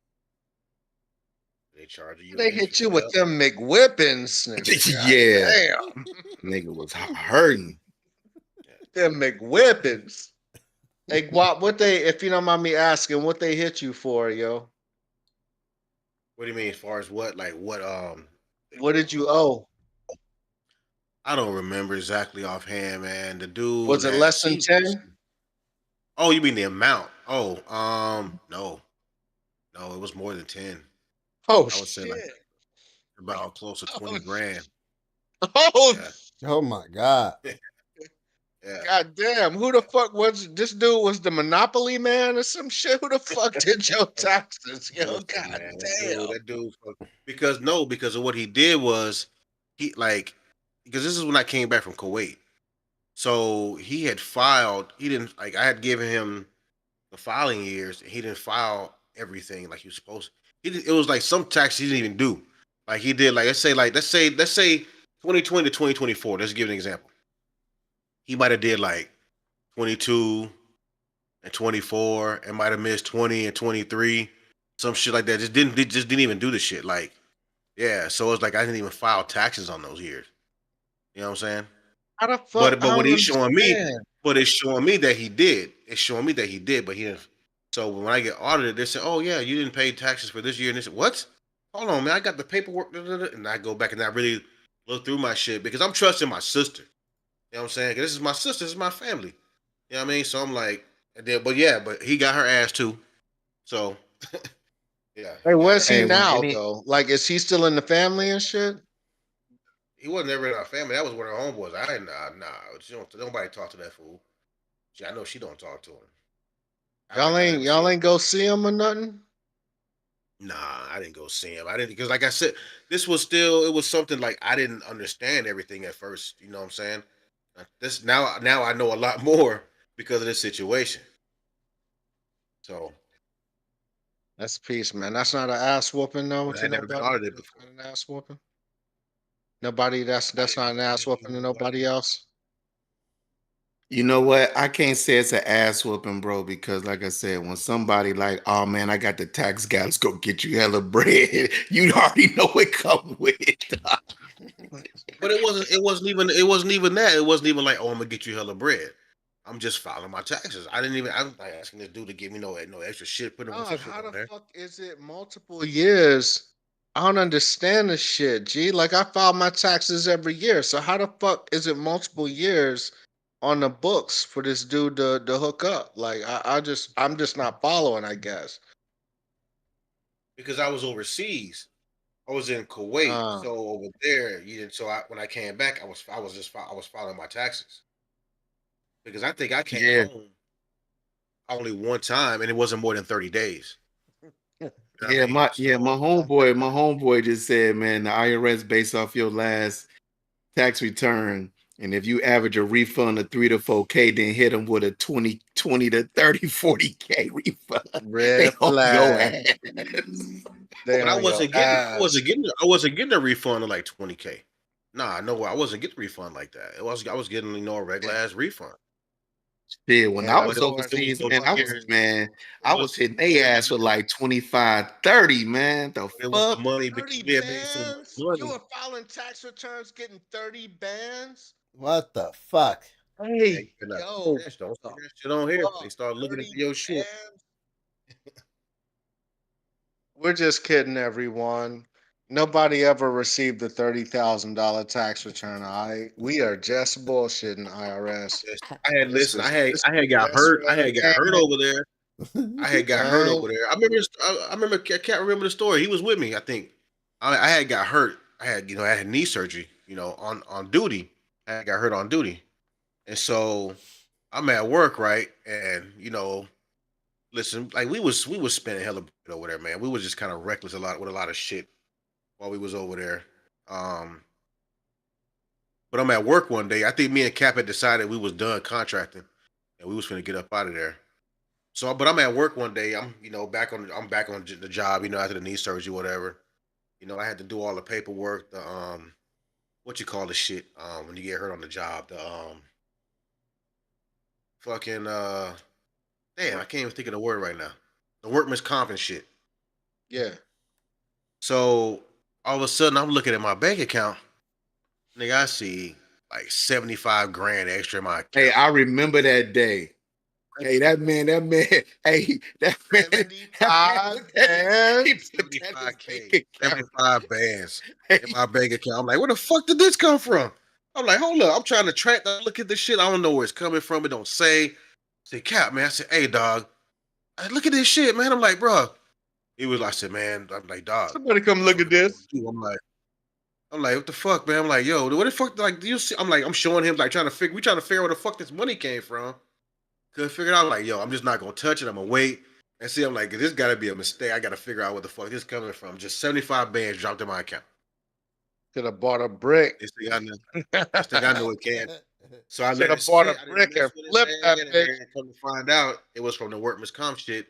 They charging you They hit interest. you with Yep. them McWhippins, nigga. God Yeah. damn. Nigga was hurting. Yeah. Them McWhippins. Hey, what they, if you don't mind me asking, what they hit you for, yo? What do you mean as far as what? Like what? What did you owe? I don't remember exactly offhand, man. The dude Was it had less than she. 10? Oh, you mean the amount? Oh, no, no, it was more than 10. Oh I would say like shit. about close to Oh, 20 grand. oh Yeah, Oh my god. yeah. god damn. Who the fuck was this dude was the Monopoly man or some shit? Who the fuck did your taxes? Yo, Listen, god man, damn. that dude, because no, because of what he did was he like because this is when I came back from Kuwait. So he had filed. He didn't like. I had given him the filing years. And he didn't file everything like he was supposed. He did, it was like some taxes he didn't even do. Like he did. Let's say 2020 to 2024. Let's give an example. He might have did like 22 and 24, and might have missed 20 and 23, some shit like that. Just didn't even do the shit. Like yeah. So it's like I didn't even file taxes on those years. You know what I'm saying? How the fuck? But I what don't he's showing me, understand. but it's showing me that he did. It's showing me that he did, but he didn't. So when I get audited, they say, "Oh yeah, you didn't pay taxes for this year." And they say, "What? Hold on, man, I got the paperwork." Da, da, da." And I go back and I really look through my shit because I'm trusting my sister. You know what I'm saying? 'Cause this is my sister, this is my family. You know what I mean? So I'm like, and then, but yeah, but he got her ass too. So yeah, Hey, he got where's her he Hey, ass. when now any though? Like, is he still in the family and shit? He wasn't ever in our family. That was one of her homeboys. I ain't nah. She don't nobody talk to that fool. I know she don't talk to him. I Y'all might not ain't ever see y'all him. ain't go see him or nothing? Nah, I didn't go see him. I didn't because, like I said, this was still it was something like I didn't understand everything at first. You know what I'm saying? This now I know a lot more because of this situation. So That's peace, man. That's not an ass whooping though but I to had never been nobody. audited That's before. not an ass whooping. Nobody. That's not an ass whooping to nobody else. You know what? I can't say it's an ass whooping, bro, because like I said, when somebody like, oh man, I got the tax guy, let's go get you hella bread. You already know it come with. But it wasn't even that. It wasn't even like, oh, I'm gonna get you hella bread. I'm just filing my taxes. I'm not asking this dude to give me no extra shit, put no extra God, shit how on the there. fuck is it multiple years? I don't understand this shit, G. Like I file my taxes every year. So how the fuck is it multiple years on the books for this dude to hook up? Like I'm just not following, I guess. Because I was overseas. I was in Kuwait, Uh so over there, you didn't. So when I came back, I was filing my taxes because I think I came Yeah, home only one time, and it wasn't more than 30 days. You know what I yeah, mean? my So homeboy just said, man, the IRS based off your last tax return. And if you average a refund of 3 to 4K, then hit them with a 20 to 30, 40K refund. They red on your flag. ass. They but I on your wasn't getting, I ass. wasn't getting, I wasn't getting a refund of like 20K. Nah, no, I wasn't getting a refund like that. I was getting a regular Yeah, ass refund. Shit, when yeah, I them But was it was boys. overseas, no man, years. It I was was hitting their ass for like 25, 30, man. The it was the fuck? money because 30 we had made so much bands? You money. were filing tax returns getting 30 bands? What the fuck? Man, you Hey, better not say yo, that. Don't say the that shit on here. They fuck? start looking into 30 your shit. bands? We're just kidding, everyone. Nobody ever received a $30,000 tax return. We are just bullshitting IRS. Yes. I had This listen. is this I is had got just hurt. I for had got hurt entertainment. over there. I had got hurt Right? over there. I remember. I can't remember the story. He was with me. I think. I had got hurt. I had knee surgery. On duty. I had got hurt on duty, and so I'm at work, right? And listen, like we was spending hella bread over there, man. We was just kind of reckless a lot with a lot of shit while we was over there. Um, but I'm at work one day. I think me and Cap had decided we was done contracting, and we was gonna get up out of there. So, but I'm at work one day. I'm back on the job. After the knee surgery, whatever. I had to do all the paperwork. The what you call the shit when you get hurt on the job. The fucking damn, I can't even think of the word right now. The workman's comp and shit. Yeah. So all of a sudden, I'm looking at my bank account. Nigga, I see like 75 grand extra in my Hey, account. I remember that day. Hey, hey, that man, 75 he bands? put that in his bank 75K, account. 75 bands Hey, in my bank account. I'm like, where the fuck did this come from? I'm like, hold up, I'm trying to track. Look at this shit. I don't know where it's coming from. It don't say. Say, Cap, man. I said, hey, dog. Look at this shit, man. I'm like, bro. He was. I said, man. I'm like, dog. Somebody come What the look fuck at am I gonna this. do? I'm like, what the fuck, man? I'm like, yo, what the fuck? Like, do you see? I'm like, I'm showing him, like, we trying to figure out where the fuck this money came from. Couldn't figure it out. Like, yo, I'm just not gonna touch it. I'm gonna wait and see. I'm like, this got to be a mistake. I got to figure out where the fuck this coming from. Just 75 bands dropped in my account. Could have bought a brick. This thing I know. This thing I know it can. So I Could let it have bought a sit. I didn't brick mess and with it, flipped that man. And bitch. then come to find out, it was from the workman's comp shit.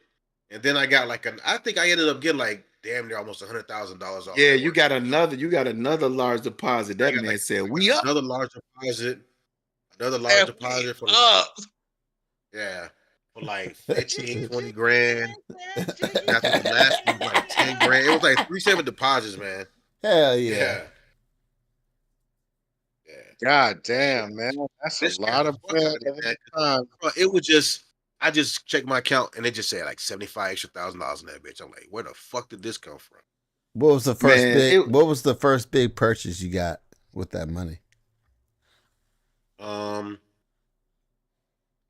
And then I got like I think I ended up getting like damn near almost $100,000 off Yeah, that workman's comp shit. you got another large deposit. I That got man like said, I "We up." got another large And we deposit for up. yeah, for like 15, 20 grand. And I think the last one was like 10 grand. It was like 3 separate deposits, man. Hell yeah. Yeah, yeah. God That shit damn, man. That's a this scared lot the of fuck bread out of me, at man. one time. Bro, it was just I just checked my account and it just said like 75 extra $1,000 in that bitch. I'm like, where the fuck did this come from? Man, What was the first big purchase you got with that money? Um,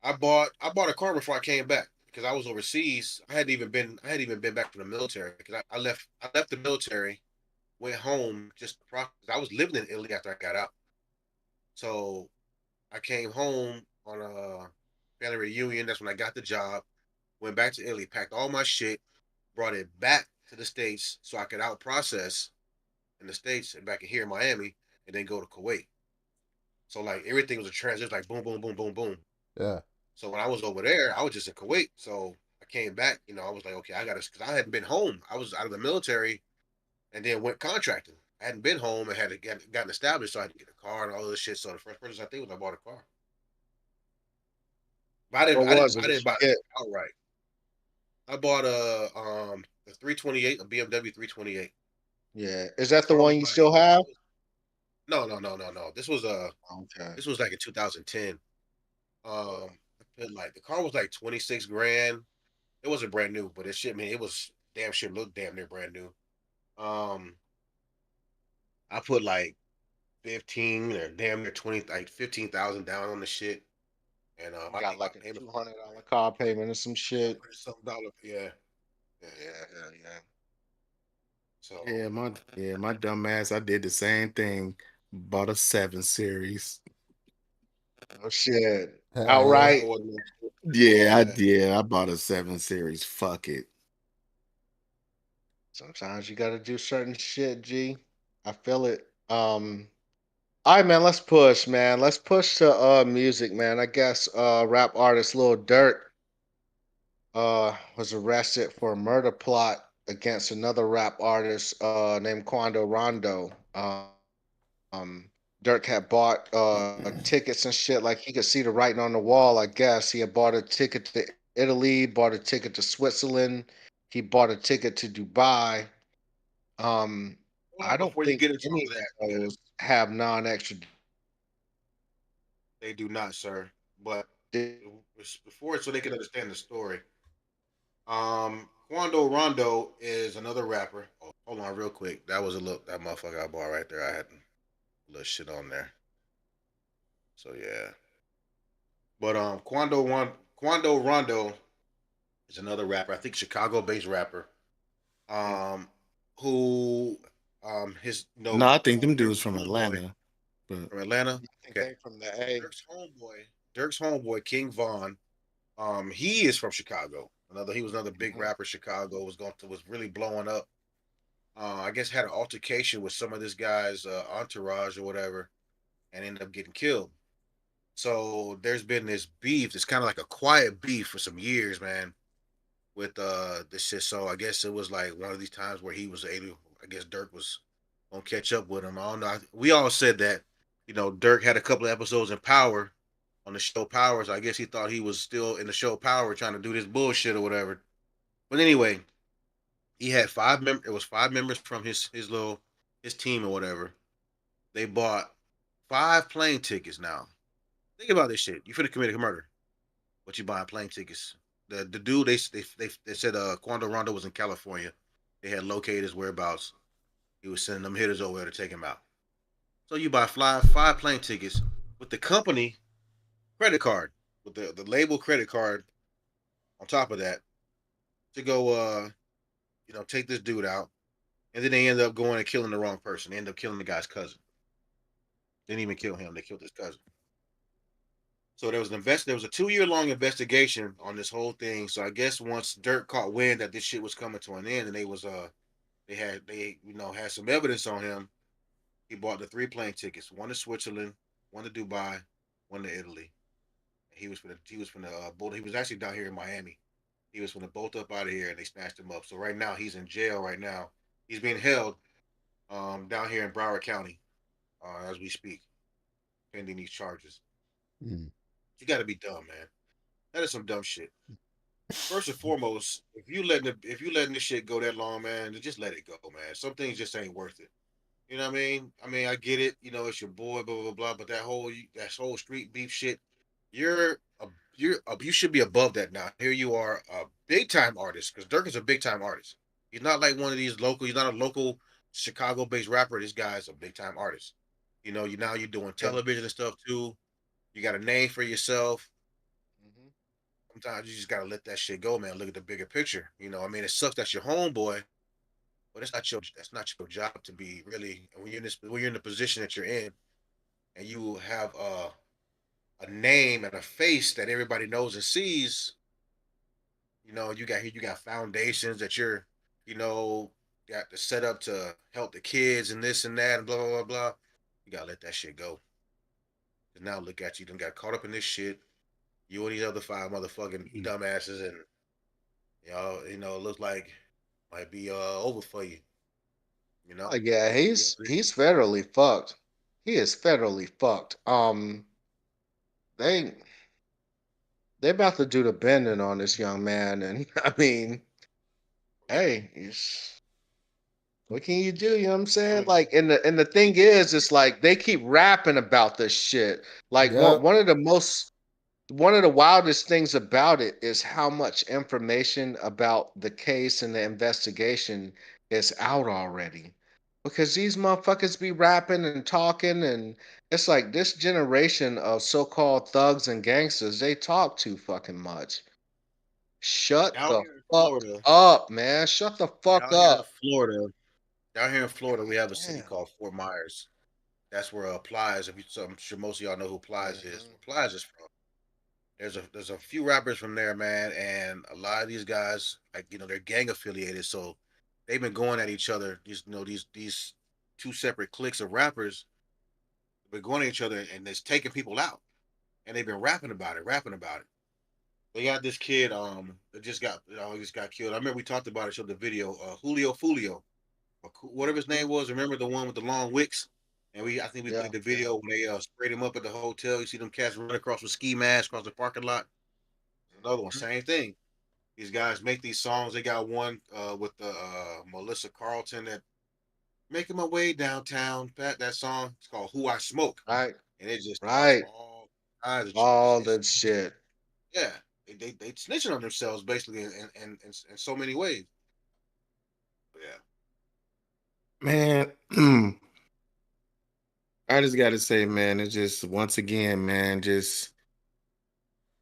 I bought a car before I came back because I was overseas. I hadn't even been back from the military because I left the military, went home just I was living in Italy after I got out. So I came home on a family reunion. That's when I got the job. Went back to Italy, packed all my shit, brought it back to the States so I could out process in the States and back in here in Miami, and then go to Kuwait. So like everything was a transition, like boom, boom, boom, boom, boom. Yeah. So when I was over there, I was just in Kuwait. So I came back, I was like, okay, I got to, because I hadn't been home. I was out of the military and then went contracting. I hadn't been home and had to gotten established, so I had to get a car and all this shit. So the first purchase I think was I bought a car. But What was it? I What didn't you buy it get? outright. I bought a 328, a BMW 328. Yeah. Is that the Car was one you like still have? no, no, no, no, no. Okay. This was like in 2010. I put like the car was like 26 grand. It wasn't brand new, but it shit, man, it was damn sure looked damn near brand new. Um, I put like 15 or damn near 20, like 15,000 down on the shit, and I Got think my like a payment was like $200 car payment or some shit. 100 something dollars. Yeah, yeah. Yeah, hell yeah. So Yeah, my dumb ass. I did the same thing. Bought a 7 series. Oh shit. Hell yeah. I Outright. wasn't Yeah, yeah. I bought a 7 series. Fuck it. Sometimes you gotta do certain shit, G. I feel it. All right, man, let's push, man. Let's push to music, man. I guess rap artist Lil Durk was arrested for a murder plot against another rap artist named Quando Rondo. Dirk had bought tickets and shit like he could see the writing on the wall. I guess he had bought a ticket to Italy, bought a ticket to Switzerland, he bought a ticket to Dubai. I Hold on, don't before you think get into any all that, of those have non-extradition treaties. they do not, sir. But Did before, so they can understand the story. Quando Rondo is another rapper. Oh, hold on, real quick. That was a look. That motherfucker I bought right there. I had a little shit on there. So yeah. But Quando Rondo is another rapper. I think Chicago-based rapper. Um, who his No, I think them dudes Dirk's from homeboy Atlanta. But from Atlanta. I think Okay. they from the A. Dirk's homeboy, King Von. He is from Chicago. He was another big Mhm. rapper. Chicago was really blowing up. I guess had an altercation with some of this guy's entourage or whatever, and ended up getting killed. So there's been this beef. It's kind of like a quiet beef for some years, man, with this shit. So I guess it was like one of these times where he was able. I guess Dirk was gonna catch up with him. I don't know. We all said that, Dirk had a couple of episodes in Power on the show Power. So I guess he thought he was still in the show Power trying to do this bullshit or whatever. But anyway, he had It was 5 members from his team or whatever. They bought 5 plane tickets. Now think about this shit. You finna commit a murder. What you buying plane tickets? The dude they said Quando Rondo was in California. They had located his whereabouts. He was sending them hitters over there to take him out. So you buy five plane tickets with the company credit card, with the label credit card on top of that to go take this dude out. And then they end up going and killing the wrong person. They end up killing the guy's cousin. Didn't even kill him, they killed his cousin. So there was a 2 year long investigation on this whole thing. So I guess once Dirk caught wind that this shit was coming to an end and they had some evidence on him, he bought the three plane tickets, one to Switzerland, one to Dubai, one to Italy. He was actually down here in Miami. He was gonna bolt up out of here and they snatched him up. So right now he's in jail right now. He's being held down here in Broward County as we speak, pending these charges. Mm. You got to be dumb, man. That is some dumb shit. First and foremost, if you letting this shit go that long, man, then just let it go, man. Some things just ain't worth it. You know what I mean? I mean, I get it. You know, it's your boy, blah blah blah. But that whole street beef shit, you're a, you should be above that now. Here you are, a big time artist, because Dirk is a big time artist. He's not like one of these local. He's not a local Chicago based rapper. This guy is a big time artist. You know, you're doing Yeah. television and stuff too. You got a name for yourself. Hmm. Sometimes you just gotta let that shit go, man. Look at the bigger picture. You know, I mean, it sucks that's your homeboy, but that's not your job to be really when you're in the position that you're in, and you have a name and a face that everybody knows and sees. You know, you got foundations that you know, got to set up to help the kids and this and that and blah blah blah blah. You gotta let that shit go. And now look at you, done got caught up in this shit. You and these other five motherfucking dumbasses, and it looks like might be over for you. You Oh know, yeah, you know he's what I'm saying? he's federally fucked. He is federally fucked. They they about to do the bending on this young man, and I mean, hey, what can you do? You know what I'm I saying? mean, Like, and the thing is, it's like they keep rapping about this shit. Like one Yep. one of the most one of the wildest things about it is how much information about the case and the investigation is out already. Because these motherfuckers be rapping and talking, and it's like this generation of so-called thugs and gangsters, they talk too fucking much. Shut down the here in fuck Florida, up, man. Shut the fuck down here in up. Florida, down here in God Florida, we have a city damn. called Fort Myers. That's where Plies. So I'm sure most of y'all know who Plies is. Hmm. Where Plies is from. There's a few rappers from there, man, and a lot of these guys, like they're gang affiliated, so they've been going at each other. These two separate cliques of rappers have been going at each other, and it's taking people out. And they've been rapping about it. They got this kid that just got killed. I remember we talked about it, showed the video. Julio Fulio, or whatever his Hmm. name was. Remember the one with the long wicks? And I think we Yeah, played the yeah. video when they sprayed him up at the hotel. You see them cats running across with ski masks across the parking lot. Another one, Mhm. same thing. These guys make these songs. They got one with the Melissa Carlton that making my way downtown. That song. It's called "Who I Smoke," Right, and it just starts right. all kinds of shit. All that shit. Yeah, they snitching on themselves basically in so many ways. Yeah, Man, I just gotta say, man, it's just once again, man, just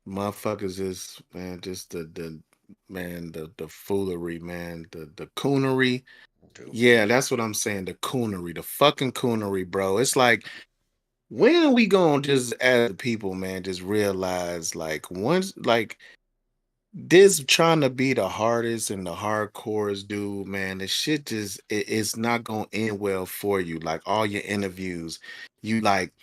motherfuckers is man, just the foolery, man, the coonery. Too. Yeah, that's what I'm saying. The coonery, the fucking coonery, bro. It's like when are we gonna just as the people, man, just realize like once like this trying to be the hardest and the hardcores dude, man, the shit just it's not gonna end well for you. Like all your interviews, you like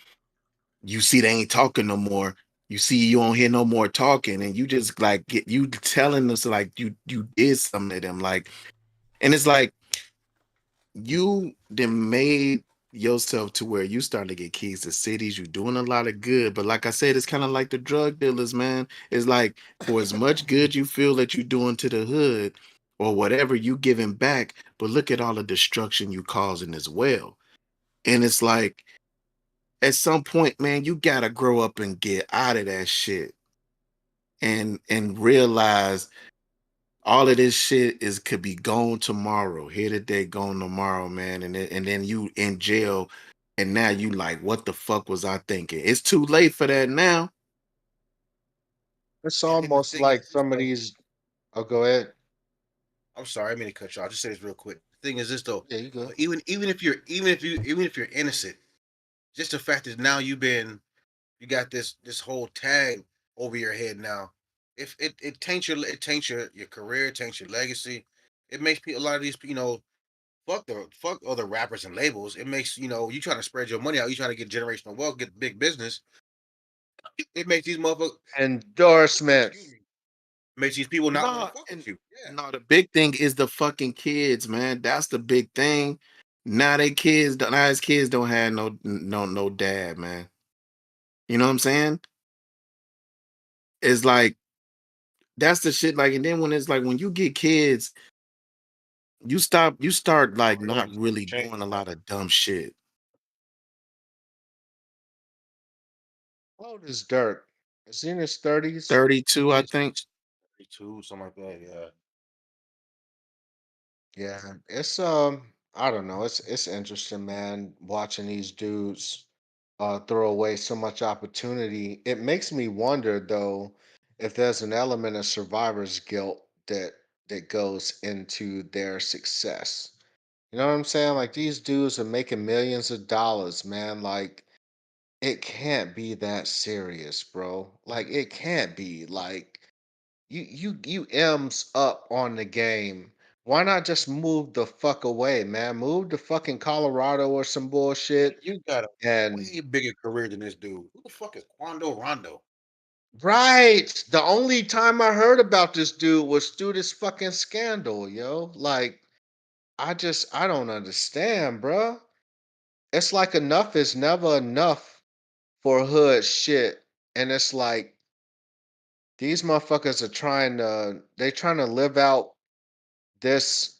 you see they ain't talking no more. You see you don't hear no more talking, and you just like get you telling us like you did something to them, like, and it's like you then made yourself to where you starting to get keys to cities. You're doing a lot of good, but like I said, it's kind of like the drug dealers, man. It's like for as much good you feel that you're doing to the hood or whatever you giving back, but look at all the destruction you causing as well. And it's like at some point, man, you gotta grow up and get out of that shit and realize all of this shit is could be gone tomorrow. Here today, gone tomorrow, man. And then you in jail and now you like, what the fuck was I thinking? It's too late for that now. It's And then the almost thing is like this some of though. these. Oh, go ahead. I'm sorry, I mean to cut you. I'll just say this real quick. The thing is this though. Yeah, you good. Even if you're innocent, just the fact that now you got this whole tag over your head now. If it taints your career, it taints your legacy. It makes people a lot of these fuck other rappers and labels. It makes you trying to spread your money out. You trying to get generational wealth, get big business. It makes these motherfuckers. Excuse Endorsements. me. Makes these people not want No, to fuck and with you. Yeah. no, the big thing is the fucking kids, man. That's the big thing. Now his kids don't have no dad, man. You know what I'm saying? It's like that's the shit. Like, and then when it's like when you get kids, you start like not Priorities really change, doing a man. lot of dumb shit. How old is Dirk? Is he in his 30s? 32, I He's think. 32, something like that. Yeah. Yeah, it's I don't know. It's interesting, man, watching these dudes throw away so much opportunity. It makes me wonder though if there's an element of survivor's guilt that goes into their success. You know what I'm saying? Like these dudes are making millions of dollars, man. Like it can't be that serious, bro. Like it can't be. Like you M's up on the game. Why not just move the fuck away, man? Move to fucking Colorado or some Man, bullshit. you got a And way bigger career than this dude. Who the fuck is Quando Rondo? right, the only time I heard about this dude was through this fucking scandal, yo. Like, I don't understand, bruh. It's like enough is never enough for hood shit, and it's like these motherfuckers are trying to live out this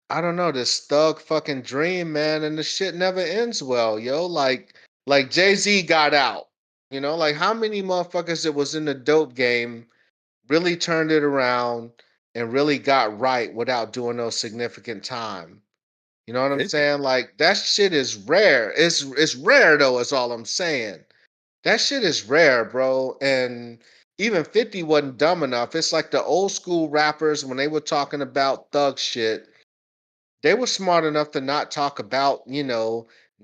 I don't know, this thug fucking dream, man, and the shit never ends well, yo. Like Jay-Z got out. You know, like how many motherfuckers that was in the dope game really turned it around and really got right without doing no significant time. You know what I'm 50. saying? Like that shit is rare. It's rare though, is all I'm saying. That shit is rare, bro. And even 50 wasn't dumb enough. It's like the old school rappers when they were talking about thug shit, they were smart enough to not talk about,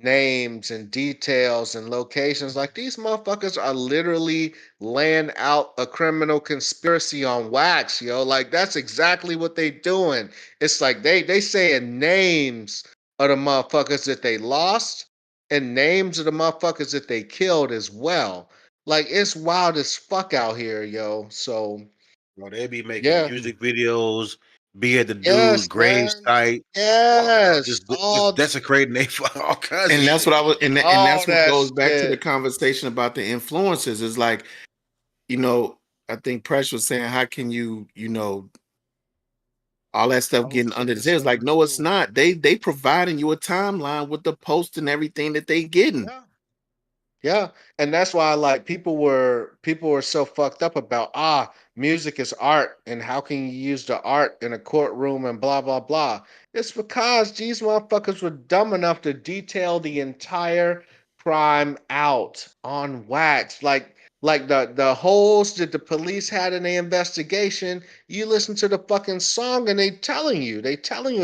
names and details and locations. Like these motherfuckers are literally laying out a criminal conspiracy on wax, yo. Like that's exactly what they doing. It's like they saying names of the motherfuckers that they lost and names of the motherfuckers that they killed as well. Like it's wild as fuck out here, yo. So Bro, they be making yeah. music videos, be at the dude's Yes, grave man. site, walking out, Yes. just desecrating they all kinds of And that's shit. what I was, and All that's what that goes back to the shit. conversation about the influences. Is like, you know, I think Press was saying, how can all that stuff Oh getting shit, under the this tail? It's like, coming no, it's through. not. They providing you a timeline with the post and everything that they getting. Yeah. Yeah, and that's why like people were so fucked up about music is art and how can you use the art in a courtroom and blah blah blah. It's because these motherfuckers were dumb enough to detail the entire crime out on wax. Like the holes that the police had in the investigation, you listen to the fucking song and they telling you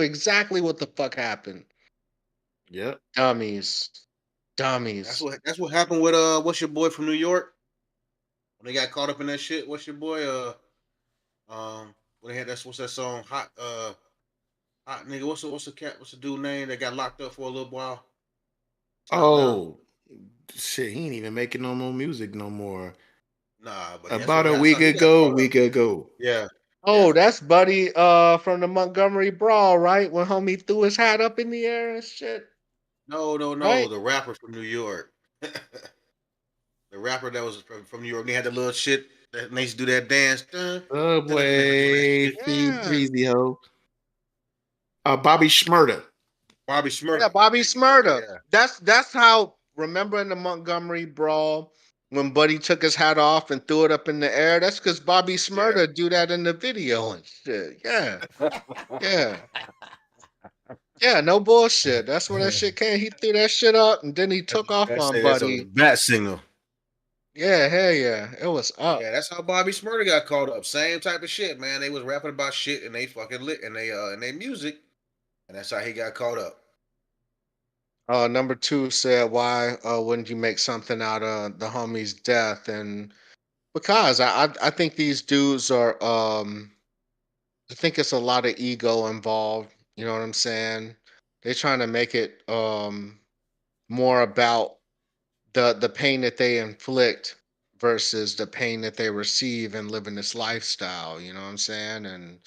exactly what the fuck happened. Yep. Dummies. That's Dummies. what happened with what's your boy from New York when they got caught up in that shit. What's your boy when they had what's that song hot nigga what's the dude name that got locked up for a little while? Top down. Oh shit, he ain't even making no more music no more. Nah, but About a that's how he got caught up. week ago. Yeah, Oh, yeah. that's Buddy from the Montgomery Brawl, right? When homie threw his hat up in the air and shit, No, no, no. right? The rapper from New York. The rapper that was from New York. They had the little shit that they used to do that dance. Dun, dun, dun, dun, they do that Subway, shit. free Yeah. breezy ho. Bobby Schmurda. Bobby Yeah, Smurda. Bobby There you go. Smurda. Yeah. That's how remember in the Montgomery Brawl when Buddy took his hat off and threw it up in the air? That's because Bobby Yeah. Smurda do that in the video and shit. Yeah. Yeah. Yeah, no bullshit. That's where that shit came. He threw that shit up and then he That's took off that's on that's on the Buddy. bat signal. Yeah, hell yeah. It was up. Yeah, that's how Bobby Smurder got caught up. Same type of shit, man. They was rapping about shit and they fucking lit and they music, and that's how he got caught up. Number two said, why wouldn't you make something out of the homie's death? And because I think these dudes are I think it's a lot of ego involved. You know what I'm saying? They're trying to make it more about the pain that they inflict versus the pain that they receive and living this lifestyle. You know what I'm saying? And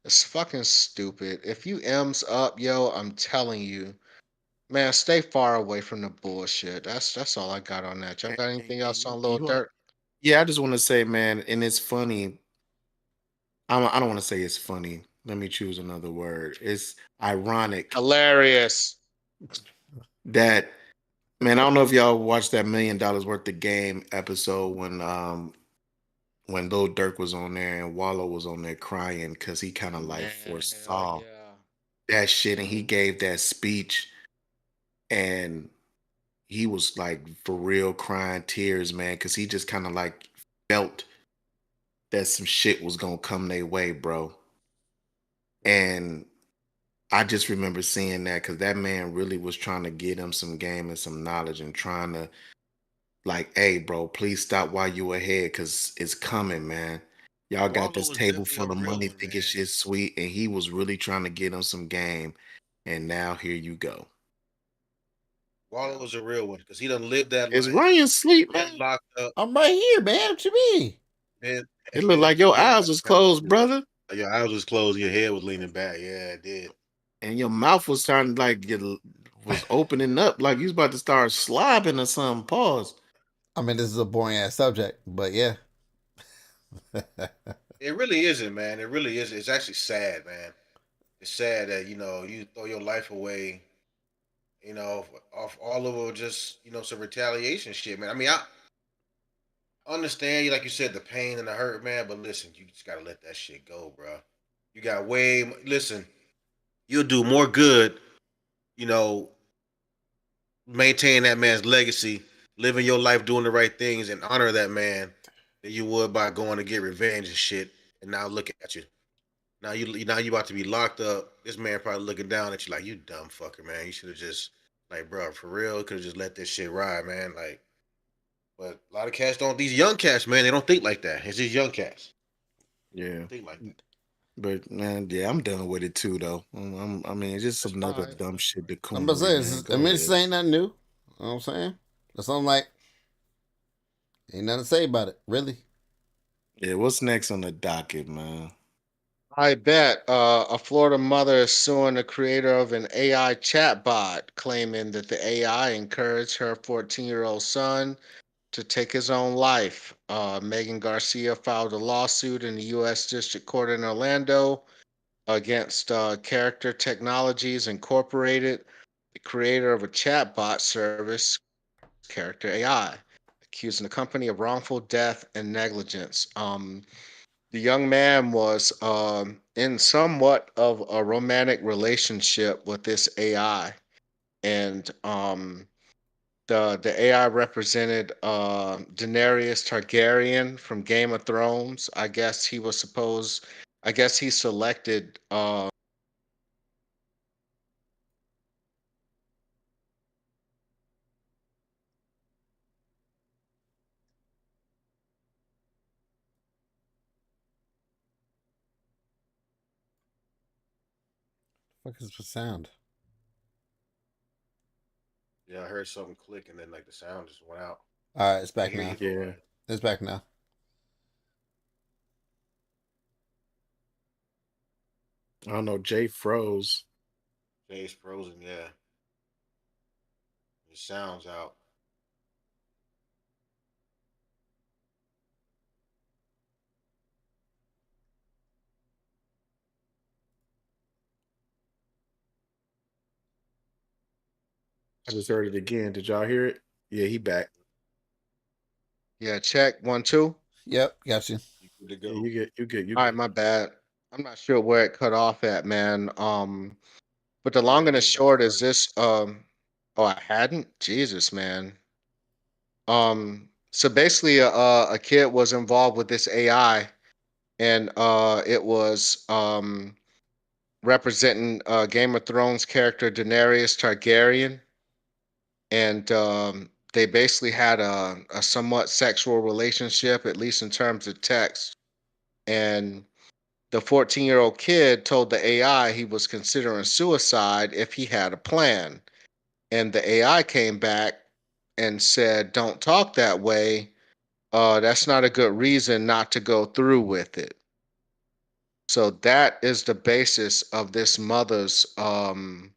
it's fucking stupid. If you M's up, yo, I'm telling you, man, stay far away from the bullshit. That's all I got on that. Y'all got anything And else you, on Lil you, Durk? yeah, I just want to say, man, and it's funny. I don't want to say it's funny. Let me choose another word. It's ironic Hilarious. that, man. I don't know if y'all watched that $1 million worth of game episode when Lil Durk was on there and Wallow was on there crying because he kind of like Man, hell foresaw yeah. that shit and he gave that speech and he was like for real crying tears, man, because he just kind of like felt that some shit was gonna come their way, bro. And I just remember seeing that because that man really was trying to get him some game and some knowledge and trying to like, hey, bro, please stop while you ahead because it's coming, man. Y'all got Wallow this was table definitely a full of real money one, thinking man. shit's sweet, and he was really trying to get him some game. And now here you go. Wallow Yeah. was a real one because he done lived that Is life. Ryan asleep, Been man? locked up. I'm right here, man. What you mean? Been It looked like your been eyes locked was up. closed, brother, Your eyes was closed. Your head was leaning back. Yeah, it did. and your mouth was trying to like get was opening up like you was about to start slobbing or something. Pause. I mean, this is a boring ass subject, but yeah. It really isn't, man. It really is. It's actually sad, man. It's sad that you throw your life away, off all over just some retaliation shit, man. I mean, I understand you, like you said, the pain and the hurt, man. But listen, you just gotta let that shit go, bro. You got listen. You'll do more good, you know, maintain that man's legacy, living your life doing the right things, and honor that man than you would by going to get revenge and shit. And now look at you. Now you about to be locked up. This man probably looking down at you like, you dumb fucker, man. You should have just like, bro, for real, could have just let this shit ride, man. Like, but a lot of cats don't. These young cats, man, they don't think like that. It's these young cats. They Yeah, don't think like that. but man, yeah, I'm done with it too, though. I mean, it's just That's some other fine. dumb shit, the I'm about to coonery, say, man. I Go mean, this ahead. ain't nothing new. You know what I'm saying? That's something like, ain't nothing to say about it, really. Yeah, what's next on the docket, man? I bet a Florida mother is suing the creator of an AI chatbot, claiming that the AI encouraged her 14-year-old son to take his own life. Megan Garcia filed a lawsuit in the U.S. District Court in Orlando against Character Technologies Incorporated, the creator of a chatbot service, Character AI, accusing the company of wrongful death and negligence. The young man was in somewhat of a romantic relationship with this AI, and the AI represented Daenerys Targaryen from Game of Thrones. I guess he was supposed. I guess he selected. Fuck is the sound? Yeah, I heard something click and then like the sound just went out. All right, it's I back hear you now. though, Yeah, Ryan. It's back now. I don't know. Jay froze. Jay's frozen. Yeah, his sounds out. I just heard it again. Did y'all hear it? Yeah, he back. Yeah, check 1 2. Yep, got you. You good to Yeah, go? you get, you good, you All right, good. my bad. I'm not sure where it cut off at, man. But the You long had and the just got short is started. this. Oh, I hadn't. Jesus, man. So basically, a kid was involved with this AI, and it was representing Game of Thrones character Daenerys Targaryen, and they basically had a somewhat sexual relationship, at least in terms of text. And the 14-year-old kid told the AI he was considering suicide if he had a plan. And the AI came back and said, "Don't talk that way. That's not a good reason not to go through with it." So that is the basis of this mother's her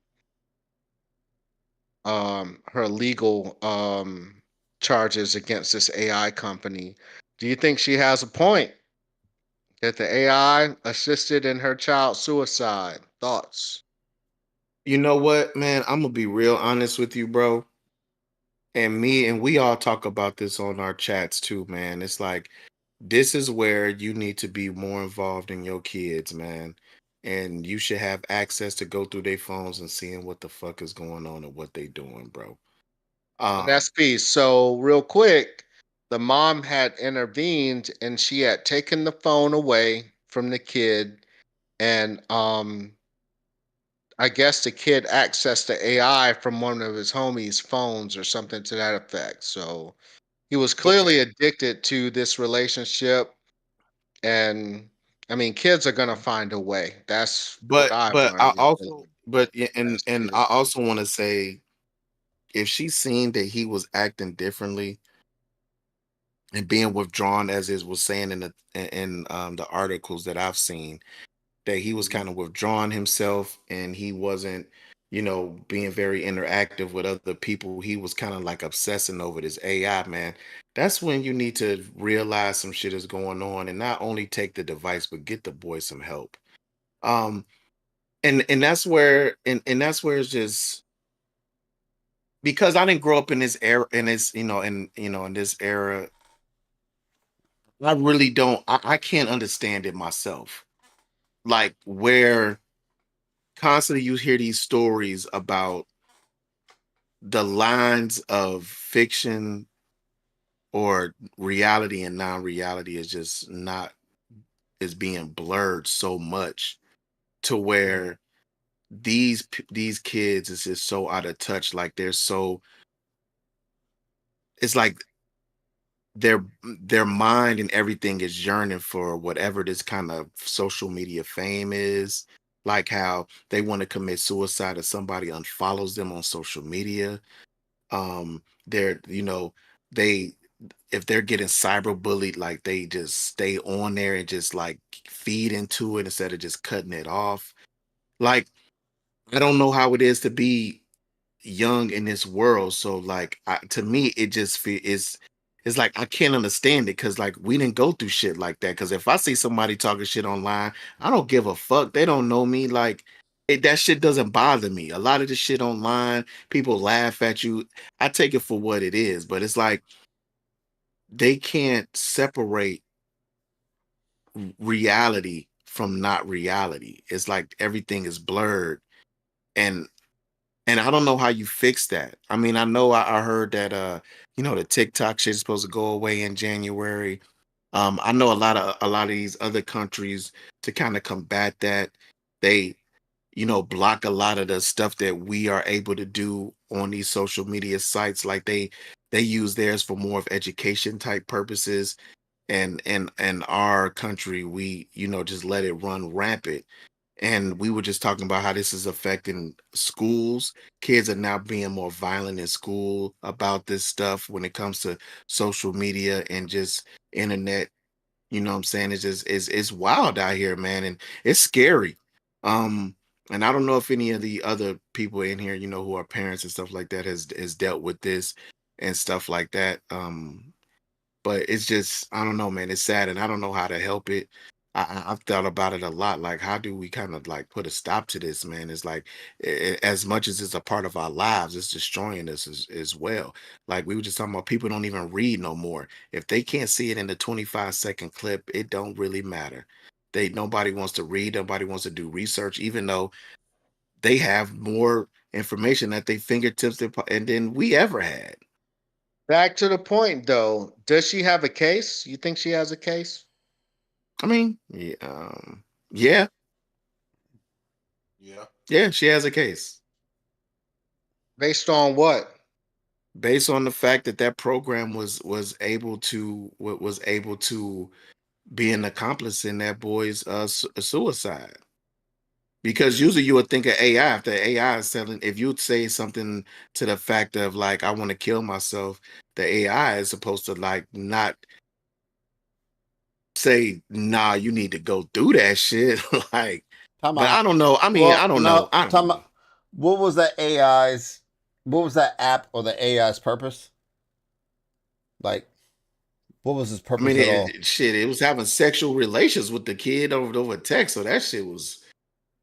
legal charges against this AI company. Do you think she has a point that the AI assisted in her child's suicide? Thoughts? You know what, man? I'm gonna be real honest with you, bro. And we all talk about this on our chats too, man. It's like this is where you need to be more involved in your kids, man. And you should have access to go through their phones and seeing what the fuck is going on and what they doing, bro. And that's Um, peace. So real quick, the mom had intervened and she had taken the phone away from the kid, and I guess the kid accessed the AI from one of his homies' phones or something to that effect. So he was clearly okay. addicted to this relationship, and I mean, kids are gonna find a way. That's what I've But I learned in also but yeah, the past and year. I also want to say if she's seen that he was acting differently and being withdrawn as it was saying in the articles that I've seen, that he was Mhm. kind of withdrawing himself and he wasn't, being very interactive with other people. He was kind of like obsessing over this AI, man. That's when you need to realize some shit is going on and not only take the device, but get the boy some help. Um, and that's where it's just because I didn't grow up in this era in this, in this era, I really don't I can't understand it myself. Like where constantly you hear these stories about the lines of fiction or reality and non-reality is just not is being blurred so much to where these kids is just so out of touch, like they're so it's like their mind and everything is yearning for whatever this kind of social media fame is, like how they want to commit suicide if somebody unfollows them on social media. They're they if they're getting cyber bullied, like they just stay on there and just like feed into it instead of just cutting it off. Like I don't know how it is to be young in this world. So like to me, it just it's like I can't understand it because like we didn't go through shit like that. Because if I see somebody talking shit online, I don't give a fuck. They don't know me. Like that shit doesn't bother me. A lot of the shit online, people laugh at you. I take it for what it is, but it's like they can't separate reality from not reality. It's like everything is blurred. And I don't know how you fix that. I mean, I know I heard that the TikTok shit is supposed to go away in January. I know a lot of these other countries to kind of combat that. They, block a lot of the stuff that we are able to do on these social media sites. Like they use theirs for more of education type purposes. And our country, we, just let it run rampant. And we were just talking about how this is affecting schools. Kids are now being more violent in school about this stuff when it comes to social media and just internet. You know what I'm saying? It's just it's wild out here, man, and it's scary. Um, and I don't know if any of the other people in here, who are parents and stuff like that, has dealt with this and stuff like that. But it's just I don't know, man. It's sad, and I don't know how to help it. I've thought about it a lot. Like, how do we kind of like put a stop to this, man? It's like as much as it's a part of our lives, it's destroying us as well. Like we were just talking about, people don't even read no more. If they can't see it in the 25-second clip, it don't really matter. Nobody wants to read. Nobody wants to do research, even though they have more information at their fingertips than we ever had. Back to the point though. Does she have a case? You think she has a case? I mean, yeah, yeah, Yeah. yeah, she has a case Based on what? based on the fact that that program was able to be an accomplice in that boy's suicide. Because usually you would think of AI, if the AI is telling, if you'd say something to the fact of like, I want to kill myself, the AI is supposed to like not say, nah, you need to go do that shit. Like, Time but I out. don't know. I mean, I Well, don't know. no, I don't time know. out. What was that AI's? What was that app or the AI's purpose? Like, what was his I mean, purpose at all? shit, it was having sexual relations with the kid over text. So that shit was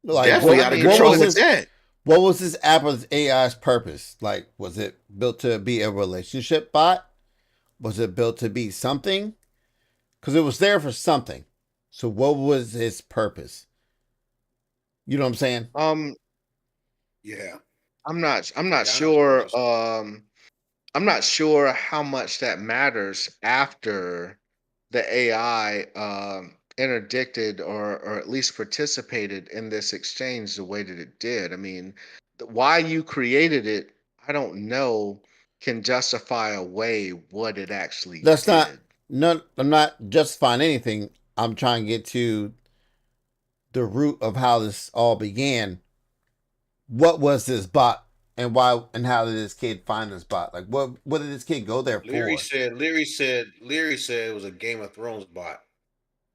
Like, definitely I out of mean, what it control was with was. his that. what was his app or his AI's purpose? Like, was it built to be a relationship bot? Was it built to be something? Because it was there for something. So, what was his purpose? You know what I'm saying? Um, Yeah. I'm not. I'm not Yeah. I know what sure. you're saying. I'm not sure how much that matters after the AI interdicted or at least participated in this exchange the way that it did. I mean, why you created it, I don't know, can justify away what it actually That's not. did. No, I'm not justifying anything. I'm trying to get to the root of how this all began. What was this bot, and why, and how did this kid find this bot? Like, what did this kid go there for? Leary said it was a Game of Thrones bot,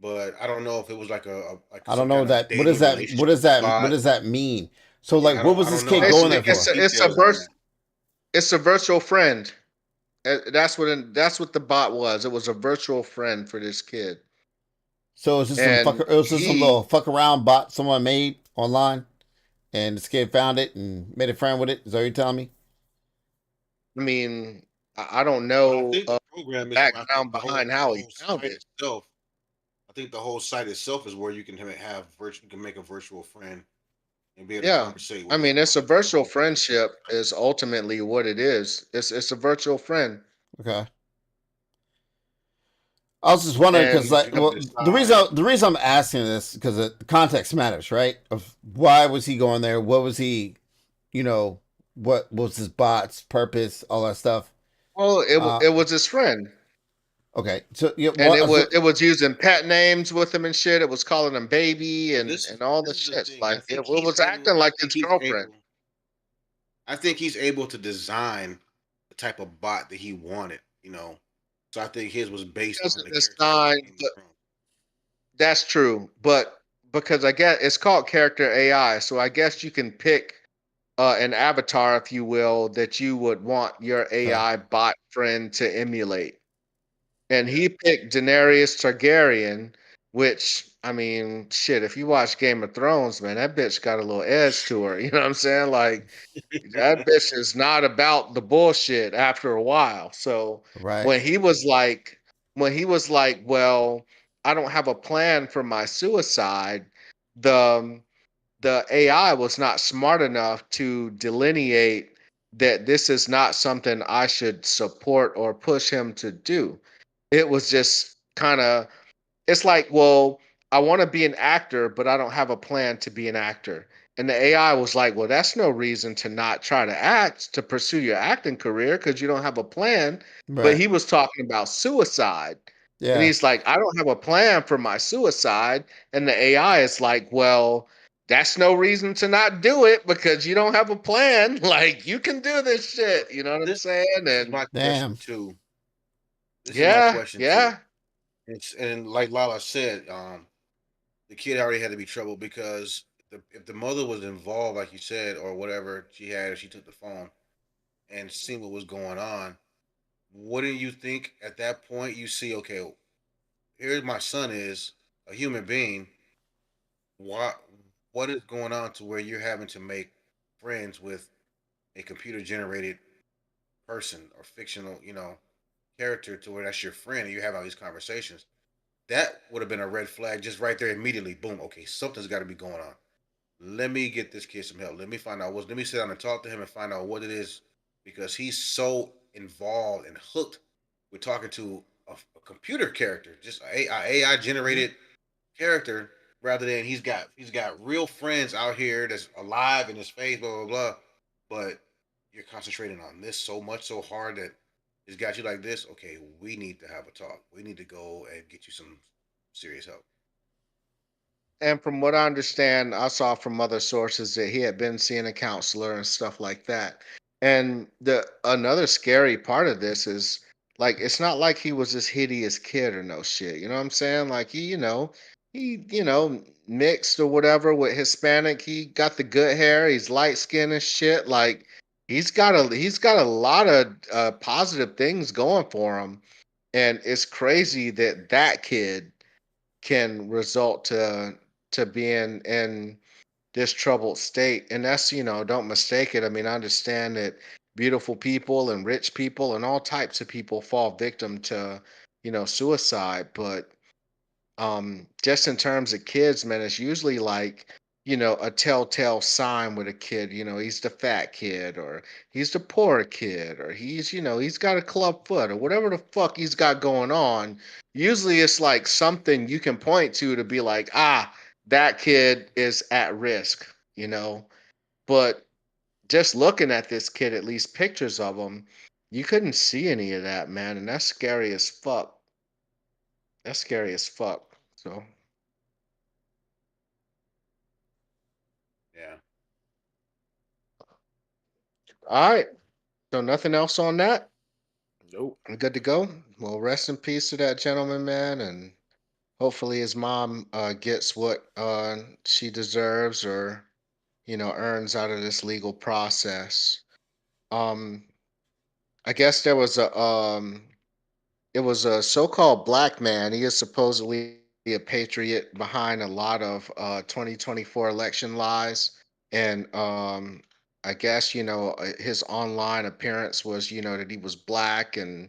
but I don't know if it was like like I don't some know kind of that. What does dating that? What relationship does that? What bot. does that mean? So, like, Yeah, what was I this don't know. kid I didn't going Basically, there get for? the details on that. it's a virtual friend. That's what the bot was. It was a virtual friend for this kid, So it's just some fucker. and It was just some he, little fuck around bot someone made online, and this kid found it and made a friend with it. Is that what you're telling me? I mean, I don't But I know think the the program is. I think background behind the how he whole found site it. itself. I think the whole site itself is where you can have virtual. You can make a virtual friend and be able to Yeah, conversate I with mean, them. it's a The virtual whole purpose of the friendship site. is ultimately what it is. It's a virtual friend, Okay. I was just wondering So because, and you like, can well, decide. the reason I'm asking this because the context matters, right? Of why was he going there? What was he, you know, what was his bot's purpose? All that stuff. well, Uh, it was his friend, okay. So yeah, and what? So, it was using pet names with him and shit. It was calling him baby But and all the this is the shit. thing. Like it was acting I like think his he's girlfriend. able. I think he's able to design the type of bot that he wanted. So I think his was He based on doesn't the characters from design. Game of Thrones. That's true, but because I guess it's called character AI, so I guess you can pick an avatar, if you will, that you would want your okay. AI bot friend to emulate. And Yeah. he picked Daenerys Targaryen, which I mean, shit. If you watch Game of Thrones, man, that bitch got a little edge to her. You know what I'm saying? Like that bitch is not about the bullshit after a while. So Right. when he was like, well, I don't have a plan for my suicide, the the AI was not smart enough to delineate that this is not something I should support or push him to do. It was just kind of, it's like, well, I want to be an actor, but I don't have a plan to be an actor. And the AI was like, well, that's no reason to not try to act, to pursue your acting career because you don't have a plan. But Right. he was talking about suicide. And Yeah. he's like, I don't have a plan for my suicide. And the AI is like, well, that's no reason to not do it because you don't have a plan. Like, you can do this shit. You know what I'm This saying? this is And my question Damn. too. This is my yeah, question too. yeah. And like Lala said, the kid already had to be troubled because if the mother was involved, like you said, or whatever she had, if she took the phone and seen what was going on, wouldn't you think at that point you see, okay, here's my son is a human being. What what is going on to where you're having to make friends with a computer generated person or fictional, character to where that's your friend and you have all these conversations? That would have been a red flag just right there immediately. Boom. Okay, something's got to be going on. let me get this kid some help. Let me find out what. Let me sit down and talk to him and find out what it is, because he's so involved and hooked with talking to a computer character, just AI Mhm. generated character, rather than he's got real friends out here that's alive in his face, blah blah blah. But you're concentrating on this so much, so hard that it's got you like this. Okay, we need to have a talk. We need to go and get you some serious help. And from what I understand, I saw from other sources that he had been seeing a counselor and stuff like that. And the another scary part of this is like it's not like he was this hideous kid or no shit. You know what I'm saying? Like he mixed or whatever with Hispanic. He got the good hair. He's light skinned and shit. Like he's got a lot of positive things going for him. And it's crazy that that kid can result to being in this troubled state. And that's, don't mistake it. I mean, I understand that beautiful people and rich people and all types of people fall victim to, suicide. But just in terms of kids, man, it's usually like, a telltale sign with a kid. He's the fat kid, or he's the poor kid, or he's got a club foot, or whatever the fuck he's got going on. Usually it's like something you can point to be like, that kid is at risk, but just looking at this kid, at least pictures of him, you couldn't see any of that, man, and that's scary as fuck. That's scary as fuck. So Yeah. all right. So nothing else on that? Nope. We're good to go. Well, rest in peace to that gentleman, man, and hopefully his mom gets what she deserves or earns out of this legal process. Um, I guess there was a it was a so-called black man. He is supposedly a patriot behind a lot of 2024 election lies, and I guess his online appearance was that he was black, and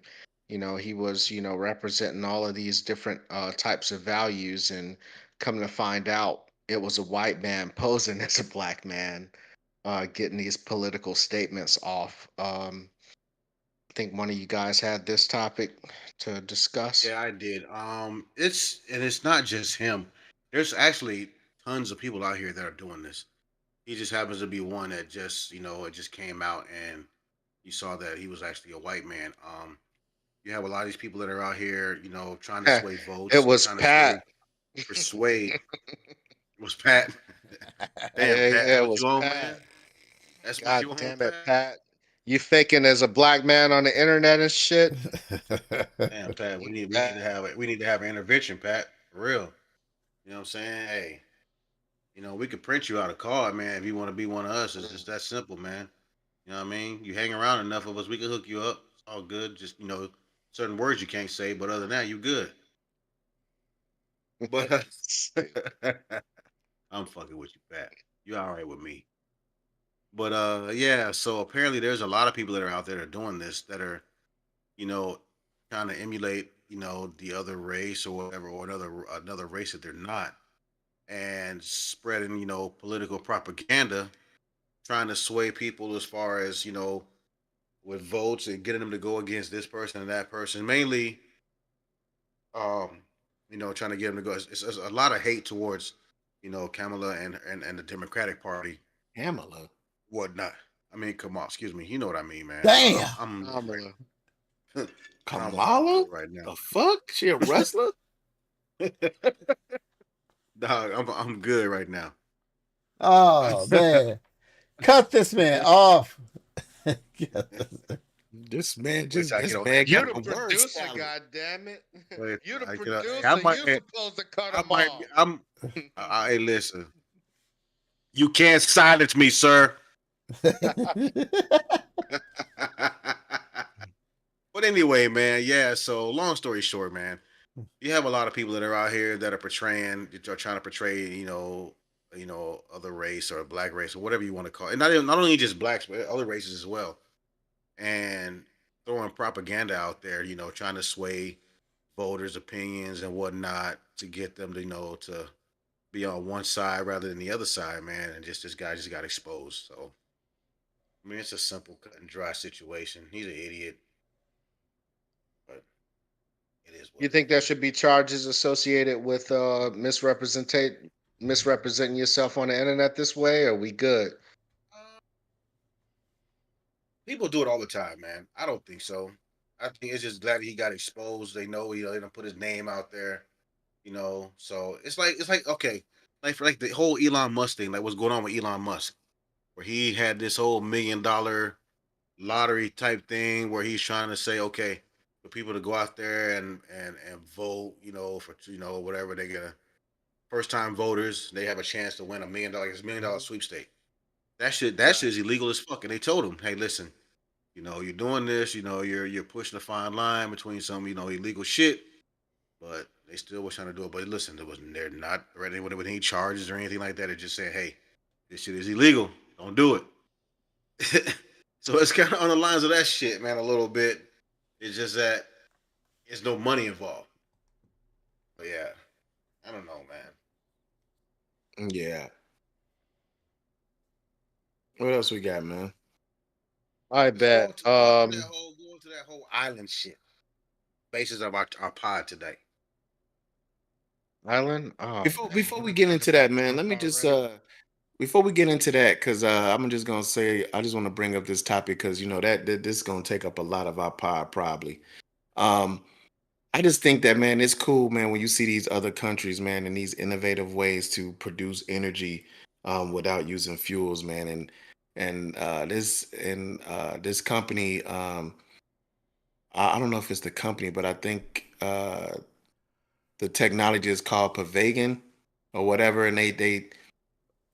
he was representing all of these different types of values, and come to find out it was a white man posing as a black man, getting these political statements off. I think one of you guys had this topic to discuss. Yeah, I did. It's not just him. There's actually tons of people out here that are doing this. He just happens to be one that just it just came out, and you saw that he was actually a white man. You have a lot of these people that are out here, trying to sway It votes, was trying to sway Pat. persuade. Was Pat? Damn, Yeah, Pat, that's yeah, it what was you on, man? Pat. That's what God you on, damn it, Pat? Pat. You faking as a black man on the internet and shit? Damn, Pat, we need to Pat. have an intervention, Pat. For real. You know what I'm saying? Hey, we could print you out a card, man, if you want to be one of us. It's just that simple, man. You know what I mean? You hang around enough of us, we can hook you up. It's all good. Just certain words you can't say, but other than that, you good. But I'm fucking with you, Pat. You all right with me? But yeah. So apparently, there's a lot of people that are out there that are doing this, that are you know trying to emulate the other race or whatever, or another race that they're not, and spreading political propaganda, trying to sway people as far as with votes and getting them to go against this person and that person. Mainly, um, trying to get them to go. It's a lot of hate towards, Kamala and the Democratic Party, Pamela. whatnot. I mean, come on, excuse me. You know what I mean, man. Damn. Kamala. I'm Kamala? good right now. The fuck? She a wrestler? Dog, I'm good right now. Oh man, cut this man off. This man Wait till I this get on man that You got the the camera. word producer, salad. god damn it. Wait You till the I get on. Hey, I producer. might. You supposed to cut I him might. off. Hey, listen. You can't silence me, sir. But anyway, man, yeah. So long story short, man, you have a lot of people that are out here that are portraying, that are trying to portray, other race or black race or whatever you want to call it, and not only just blacks but other races as well, and throwing propaganda out there, trying to sway voters' opinions and whatnot to get them to, to be on one side rather than the other side, man. And just this guy just got exposed. So I mean, it's a simple cut and dry situation. He's an idiot, but it is what You it think there is. should be charges associated with misrepresenting yourself on the internet this way? Or we good? Uh, People do it all the time, man. I don't think so. I think it's just glad he got exposed. They know, they don't put his name out there, So it's like okay, like for like the whole Elon Musk thing, like what's going on with Elon Musk, where he had this whole $1 million lottery type thing where he's trying to say, okay, for people to go out there and vote, for whatever they get a first time voters, they have a chance to win $1 million. It's $1 million sweepstake. That shit is illegal as fuck. And they told him, hey, listen, you're doing this, you're pushing a fine line between some, illegal shit, but they still was trying to do it. But listen, they're not ready with any charges or anything like that. They're just saying, hey, this shit is illegal. Don't do it. So it's kind of on the lines of that shit, man, a little bit. It's just that there's no money involved. But yeah, I don't know, man. Yeah. What else we got, man? I Let's go bet. to that whole island shit. Basis of our pod today. Island. Oh man, Before you we done get turned the into that, fucking man, left let me just already. before we get into that, because I'm just gonna say I just want to bring up this topic because that this is gonna take up a lot of our pod probably. Um, I just think that, man, it's cool, man, when you see these other countries, man, and these innovative ways to produce energy without using fuels, man, and this company, I don't know if it's the company, but I think the technology is called Pavagan or whatever, and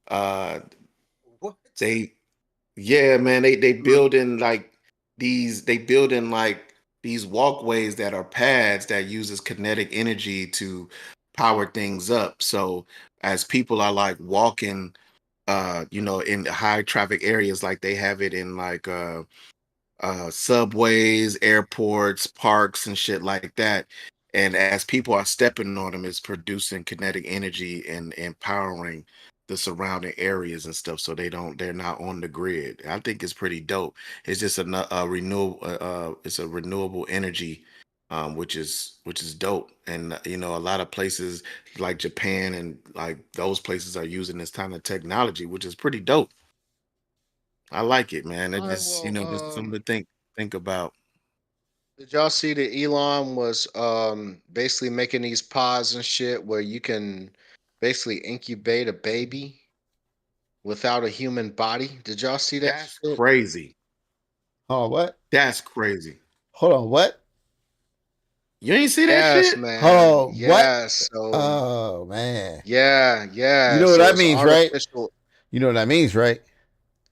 uh What? they yeah, man, they Mm. build in like these walkways that are pads that uses kinetic energy to power things up. So as people are like walking in high traffic areas, like they have it in like subways, airports, parks, and shit like that. And as people are stepping on them, it's producing kinetic energy and empowering the surrounding areas and stuff, so they're not on the grid. I think it's pretty dope. It's just a renewable, it's a renewable energy, which is dope. And a lot of places like Japan and like those places are using this kind of technology, which is pretty dope. I like it, man. It All right. just, Well, just something to think about. did y'all see that Elon was basically making these pods and shit where you can basically incubate a baby without a human body? Did y'all see that That's shit? crazy. Oh, what? That's crazy. Hold on, what? You ain't see that Yes, shit? man. Oh, what? Yes. So Oh man. yeah, You yeah. know what So that it's means, right? artificial. You know what that means, right?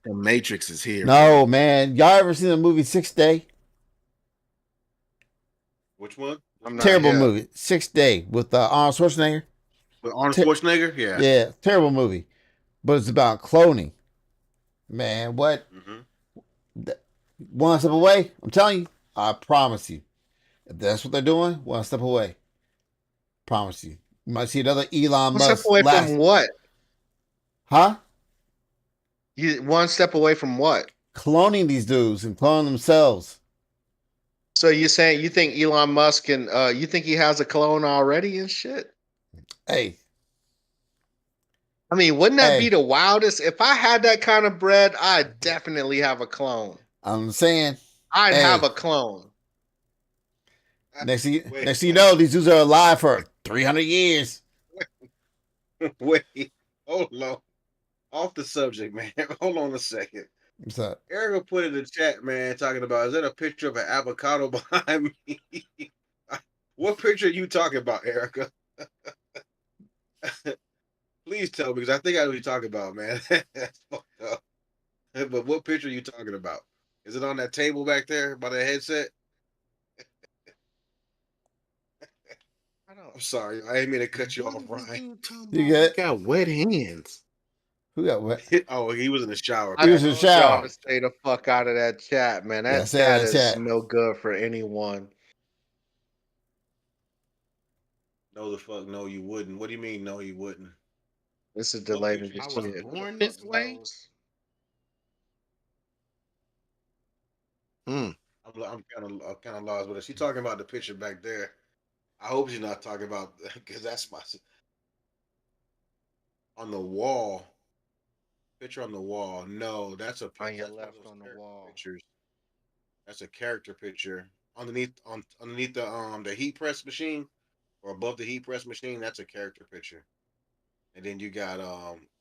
The Matrix is here, No, man. man. Y'all ever seen the movie Sixth Day? Which one? Which I'm one? not Terrible hip. movie. Sixth Day with Arnold Schwarzenegger. With Arnold Ter- Schwarzenegger? Yeah. yeah, terrible movie. But it's about cloning. Man, what? Mm-hmm. One step away. I'm telling you. I promise you. If that's what they're doing, one step away. Promise you. You might see another Elon One step Musk away from last. what? Huh? You one step away from what? Cloning these dudes and cloning themselves. So you saying you think Elon Musk and you think he has a clone already and shit? Hey, I mean, wouldn't that be hey. the wildest? If I had that kind of bread, I'd definitely have a clone. I'm saying, I'd have hey. a clone. Wait, Next thing you know, these dudes are alive for 300 years. wait. Hold on. Off the subject, man. Hold on a second. What's up? Erica put in the chat, man, talking about, is that a picture of an avocado behind me? What picture are you talking about, Erica? Please tell me, because I think I know what you're talking about, man. That's fucked up. But what picture are you talking about? Is it on that table back there by the headset? I don't. I'm sorry. I didn't mean to cut you What off, is this Ryan. dude talking You about? He good? got wet hands. Who got what? Oh, he was in the shower, I He was man. in the told y'all shower. to stay the fuck out of that chat, man. Yeah, I That said chat in the is chat. no good for anyone. No, the fuck, no, you wouldn't. What do you mean, no, you wouldn't? It's a What delay to picture the you I was talking shit. about? Who the born fuck this way. knows? Hmm. I'm kind of lost with it. She talking about the picture back there. I hope she's not talking about because that's my on the wall. Picture on the wall. No, that's a On your that's one of left those on the character wall. pictures. That's a character picture underneath the heat press machine or above the heat press machine. That's a character picture. And then you got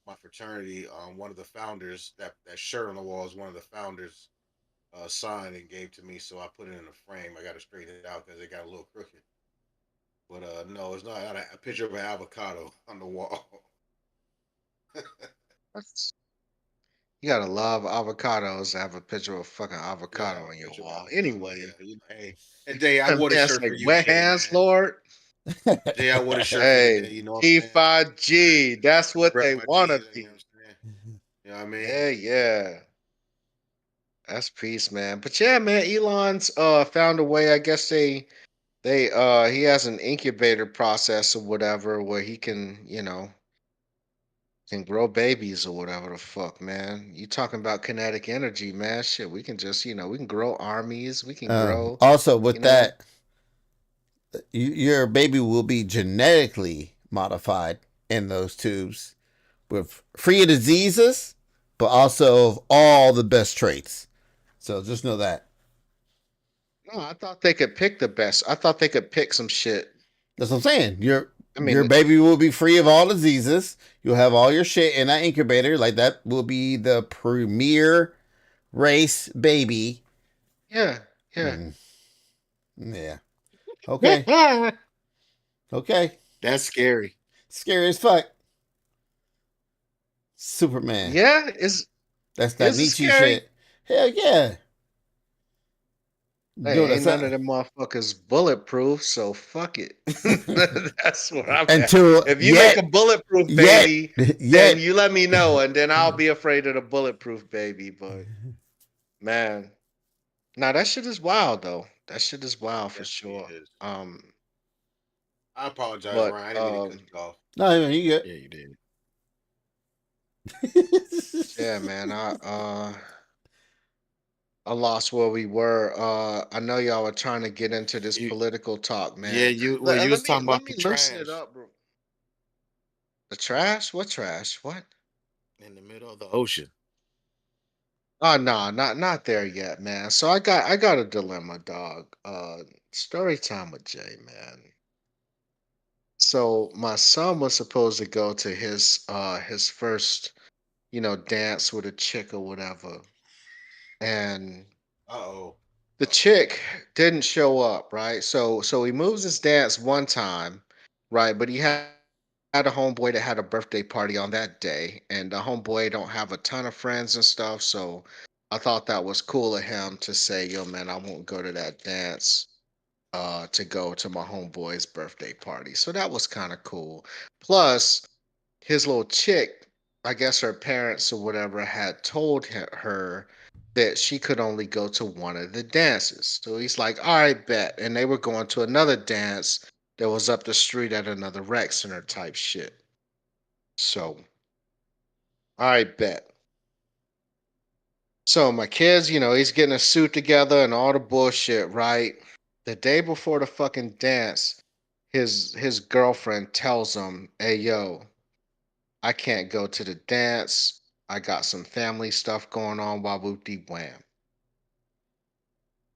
my fraternity. One of the founders that shirt on the wall is one of the founders signed and gave to me. So I put it in a frame. I got to straighten it out because it got a little crooked. But no, it's not. I got a picture of an avocado on the wall. That's, you gotta love avocados to have a picture of a fucking Yeah, I avocado have a on your picture of wall. avocado. Anyway, Yeah, hey, and Jay, I man, wore the it's shirt like for you, wet Jay, hands, man. Lord. Jay, I wore the shirt for you, Hey, Jay. You know what I'm saying? P5G. That's You what rep they my want to G's. You know what be. I'm saying? You know what I mean? Yeah, yeah. That's peace, man. But yeah, man, Elon's found a way. I guess they he has an incubator process or whatever where he can, can grow babies or whatever the fuck, man. You talking about kinetic energy, man. Shit, we can just, we can grow armies, we can grow, Also, you with know. that, your baby will be genetically modified in those tubes with free of diseases, but also of all the best traits. So just know that. No, I thought they could pick the best. I thought they could pick some shit. That's what I'm saying. I Your mean, baby will be free of all diseases. You'll have all your shit in that incubator. Like that will be the premier race baby. yeah, yeah. Mm, yeah. Okay. Okay. That's scary. Scary as fuck. Superman. Yeah, That's that is it Nietzsche scary? shit. Hell yeah. Hey, Yo, ain't that's none of a, them motherfuckers bulletproof, so fuck it. That's where I'm at. until If you make a yet, bulletproof yet, baby, then yet. you let me know, and then I'll be afraid of the bulletproof baby. But man, nah, that shit is wild though. That shit is wild for Definitely sure. is. Um, I apologize, but Ryan. I didn't mean to cut you off. No, you Yeah, you did. good. yeah, man, I lost where we were. I know y'all were trying to get into this You, political talk, yeah, man. you well, Let, you let was me talking let about me the loosen it trash up, bro. The trash? What trash? What? in the middle of the ocean. Oh no, not there yet, man. So I got a dilemma, dog. Story time with Jay, man. So my son was supposed to go to his first, dance with a chick or whatever. And Uh-oh. the Uh-oh. chick didn't show up, right? So he moves his dance one time, right? But he had a homeboy that had a birthday party on that day, and the homeboy don't have a ton of friends and stuff. So I thought that was cool of him to say, "Yo, man, I won't go to that dance to go to my homeboy's birthday party." So that was kind of cool. Plus, his little chick, I guess her parents or whatever had told her that she could only go to one of the dances. So he's like, all right, bet. And they were going to another dance that was up the street at another rec center type shit. So, all right, bet. So my kids, he's getting a suit together and all the bullshit, right? The day before the fucking dance, his girlfriend tells him, "Hey yo, I can't go to the dance. I got some family stuff going on, wabooty wham."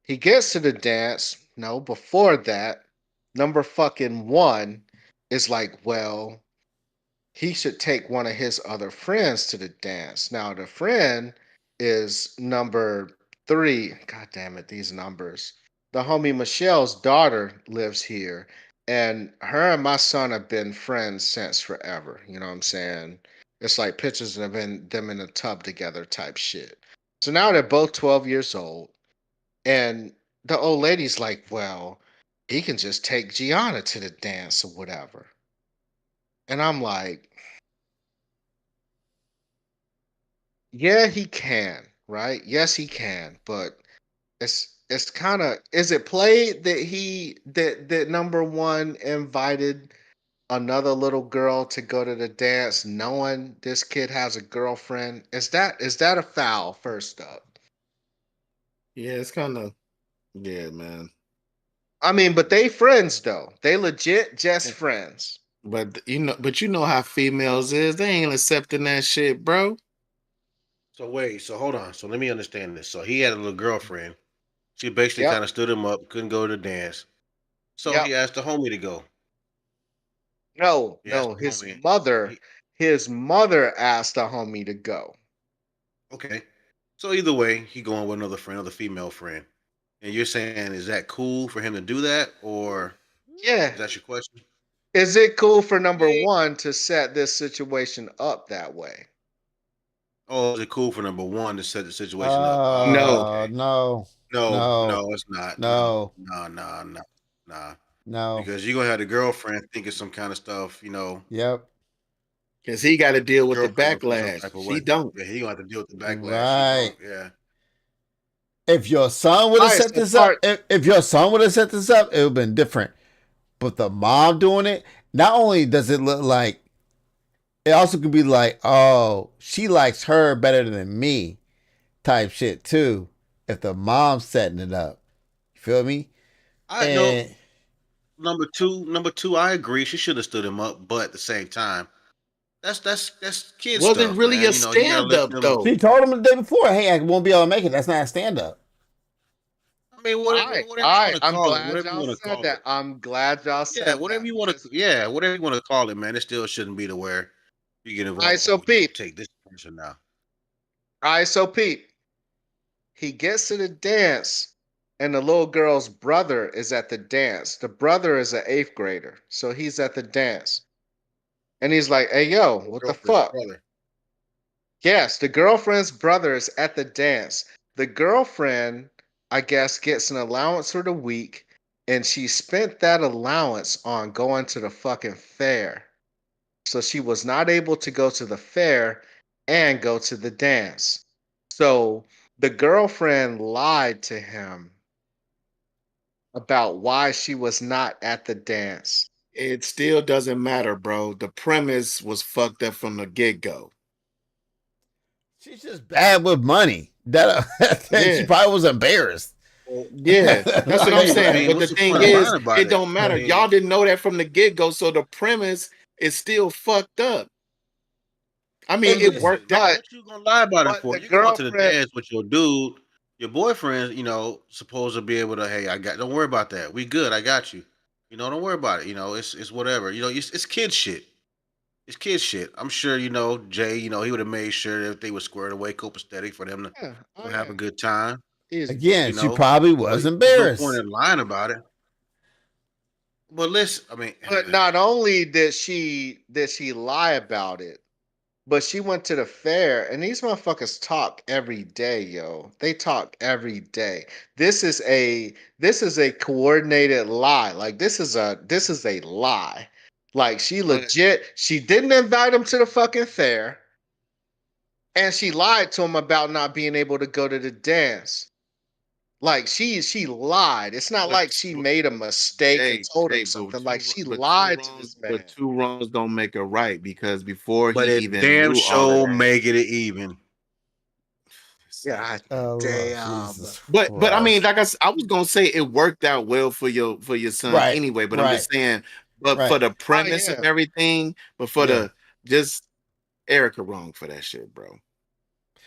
He gets to the dance. No, before that, number fucking one is like, well, he should take one of his other friends to the dance. Now, the friend is number three. God damn it, these numbers. The homie Michelle's daughter lives here, and her and my son have been friends since forever. You know what I'm saying? It's like pictures of them in a tub together type shit. So now they're both 12 years old, and the old lady's like, well, he can just take Gianna to the dance or whatever. And I'm like, yeah, he can, right? Yes, he can, but it's kind of, is it played that number one invited another little girl to go to the dance knowing this kid has a girlfriend? Is that a foul, first up? Yeah, it's kind of yeah, man. I mean, but they friends though. They legit just friends. But you know how females is. They ain't accepting that shit, bro. So wait, so hold on. So let me understand this. So he had a little girlfriend. She basically Yep. kind of stood him up, couldn't go to the dance. So Yep. he asked the homie to go. No, He asked no, the his homie. mother He, his mother asked the homie to go. okay. So either way, he going with another friend, another female friend. And you're saying, is that cool for him to do that, or Yeah. is that your question? Is it cool for I number mean, one to set this situation up that way? oh, is it cool for number one to set the situation up? No, Okay. No, No, no, no, it's not. No, no, no, no, no, nah. no. Because you're gonna have the girlfriend thinking some kind of stuff, Yep. because he got to the deal with the girlfriend gonna feel some backlash. type of She way. don't. Yeah, he gonna have to deal with the backlash. She Right. don't. Yeah. If your son would All have right, set so this up, part if your son would have set this up, it would have been different. But the mom doing it, not only does it look like, it also could be like, oh, she likes her better than me type shit too. If the mom's setting it up, you feel me? I know And number two, I agree. She should have stood him up, but at the same time, that's kid Was it stuff, really man. a You know, you gotta stand let up them. she though? told him the day before, hey, I won't be able to make it. That's not a stand up. I mean, all whatever, right, whatever all you right. want to I'm call it, glad whatever you y'all want to said call it. that. I'm glad y'all Yeah, said whatever that you want because to. Yeah, whatever you want to call it, man. It still shouldn't be to where you get all right, involved. so Oh, you gonna Pete. take this person now? All right, so Pete. He gets to the dance, and the little girl's brother is at the dance. The brother is an eighth grader, so he's at the dance. And he's like, hey, yo, The what the girlfriend's fuck? brother. Yes, the girlfriend's brother is at the dance. The girlfriend, I guess, gets an allowance for the week, and she spent that allowance on going to the fucking fair. So she was not able to go to the fair and go to the dance. So the girlfriend lied to him about why she was not at the dance. It still doesn't matter, bro. The premise was fucked up from the get go. She's just bad with money. That she Yeah, probably was embarrassed. Well, yeah. That's I what I'm mean, I saying. mean, But what's the the thing point of is, lying about it it? don't I matter. mean, Y'all didn't know that from the get go, so the premise is still fucked up. I mean, but It, it listen, worked out. but what you gonna lie about it but for? the You going to the girlfriend, dance with your dude, your boyfriend. You know, supposed to be able to. Hey, I got. Don't worry about that. We good. I got you. You know, don't worry about it. You know, it's whatever. You know, it's kid shit. It's kid shit. I'm sure you know Jay. You know, he would have made sure that they were squared away, copacetic for them yeah, oh to have a yeah, good time. easy. Again, You she know, probably so was there's no point embarrassed. in lying about it. But listen, I mean, But not only did she lie about it, but she went to the fair, and these motherfuckers talk every day, yo. They talk every day. This is a coordinated lie. Like this is a lie. Like But she didn't invite him to the fucking fair, and she lied to him about not being able to go to the dance. Like she lied. It's not like she but made a mistake and told him But something. Like she lied to this man. two wrongs don't make a right because before he but it even damn knew all of show that, make it even. God Oh Lord, damn. Jesus but I mean, Christ! I was gonna say it worked out well for your son Right, anyway. But I'm right, just saying, but for right. the Oh premise of yeah. everything, but for Yeah. the just Erica wrong for that shit, bro.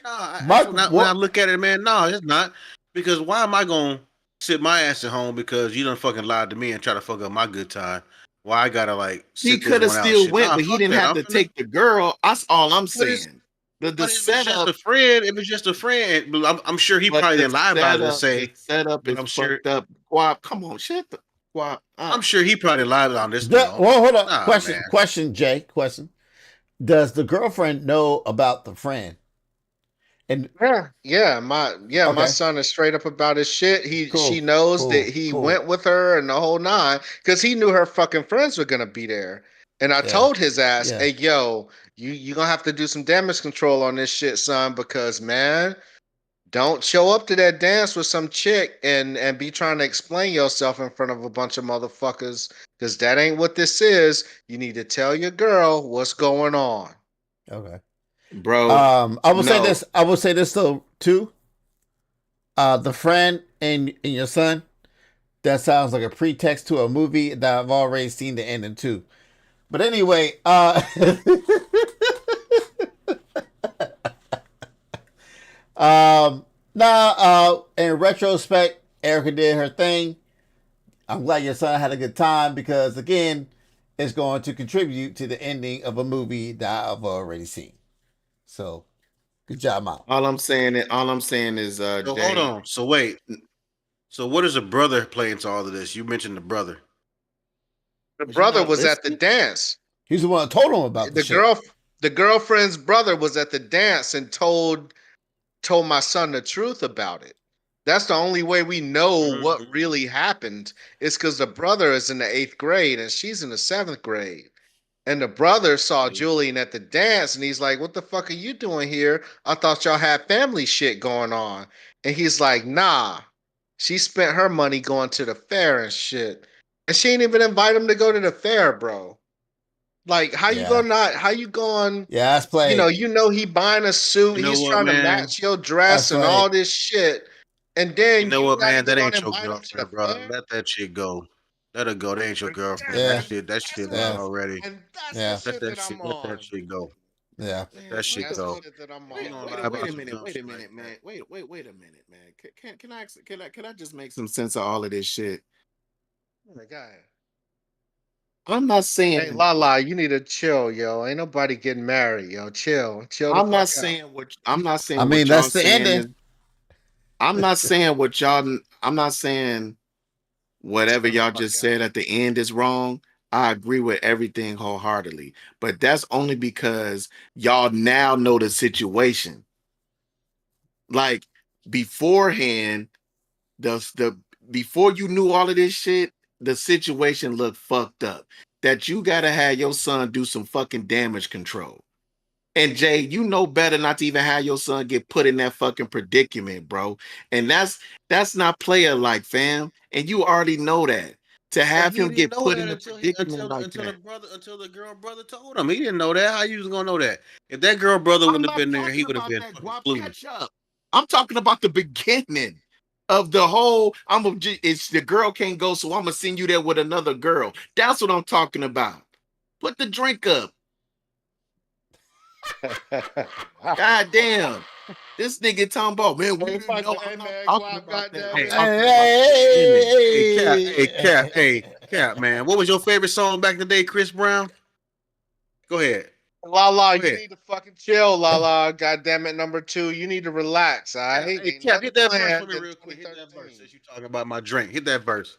No, that's Mark, when I what? look at it, man. No, it's not because why am I gonna sit my ass at home because you done fucking lied to me and try to fuck up my good time? Why I gotta like He sit this could have one out? still Shit, went, nah, but he fuck didn't that. have I'm to finna. take the girl. That's all I'm But it's saying. The but if it's just setup, a friend, if it's just a friend, I'm sure he but probably didn't lie about it to the say. setup But is fucked up. Guap, come on, shut the guap I'm up. sure he probably lied on this. You know, Well, hold on. nah, Question, man. question, Jay. Question. Does the girlfriend know about the friend? And Yeah, my okay, son is straight up about his shit. She cool, knows that cool, he cool. went with her and the whole nine because he knew her fucking friends were gonna be there. And I Yeah, told his ass, yeah. hey yo, you gonna have to do some damage control on this shit, son, because man, Don't show up to that dance with some chick and be trying to explain yourself in front of a bunch of motherfuckers, because that ain't what this is. You need to tell your girl what's going on. Okay. bro. I will say No, this. I will say this though too. The friend and your son. That sounds like a pretext to a movie that I've already seen the ending to. But anyway, nah. In retrospect, Erica did her thing. I'm glad your son had a good time because again, it's going to contribute to the ending of a movie that I've already seen. So good job, Mom. all I'm saying is, So hold Jay. on. So wait. So what does a brother play into all of this? You mentioned the brother. The Was you brother not was at the listening? dance. He's the one that told him about the The shit. girl the girlfriend's brother was at the dance and told my son the truth about it. That's the only way we know what Mm-hmm. really happened is because the brother is in the eighth grade and she's in the seventh grade. And the brother saw See? Julian at the dance and he's like, "What the fuck are you doing here? I thought y'all had family shit going on." And he's like, "Nah, she spent her money going to the fair and shit. And she ain't even invite him to go to the fair, bro. Like, how you Yeah, gonna not, how you going, yeah, that's played. he buying a suit, You know he's what, trying to man? match your That's dress and all played. this shit. And You then know you what, not man? even That gonna ain't your invite him to the girlfriend, bro. fair? Let that shit go. Let her go. That ain't your girlfriend. Exactly. That Yeah, And shit. That that's shit what done yeah, I'm already. and that's the yeah, Let shit that that shit. I'm Let that on. shit go. yeah. Let Man, that shit That's the go. shit that I'm You wait, on, gonna wait, lie a- bro. wait about a some minute, dumb wait a shit like minute, that. man. Wait a minute, man. Can I just make some sense of all of this shit? Oh my God. I'm not Hey, saying Lala, you need to chill, yo. Ain't nobody getting married, yo. Chill the I'm fuck not out. saying what I'm not I saying mean, what y'all that's the saying ending. is I'm not saying what y'all I'm not saying whatever Chill the y'all fuck just out. said at the end is wrong. I agree with everything wholeheartedly. But that's only because y'all now know the situation. Like beforehand, the before you knew all of this shit, the situation looked fucked up. That you gotta have your son do some fucking damage control. And Jay, you know better not to even have your son get put in that fucking predicament, bro. And that's not player like, fam. And you already know that. To But have he him didn't get know put that in a until he predicament like until the that. brother until the girl brother told him. He didn't know that. How you was gonna know that? If that girl brother I'm wouldn't have not been there, he talking would have about been that fucking guap clueless. catch up. I'm talking about the beginning of the whole. It's the girl can't go, so I'm gonna send you there with another girl. That's what I'm talking about. Put the drink up. God damn. This nigga talking about, man, we Hey, didn't know. I'm hey not man, talking Guap, about that. goddamn I'm Hey, it. talking about the Hey, beginning. hey, Cap, man. What was your favorite song back in the day, Chris Brown? Go ahead. Lala, Go you ahead. need to fucking chill, Lala. Goddamn it, number two. You need to relax, all Cap, right? hey, Ain't Cap, nothing hit that verse for planned me in real quick. Hit that verse 2013. since you talking about my drink. Hit that verse.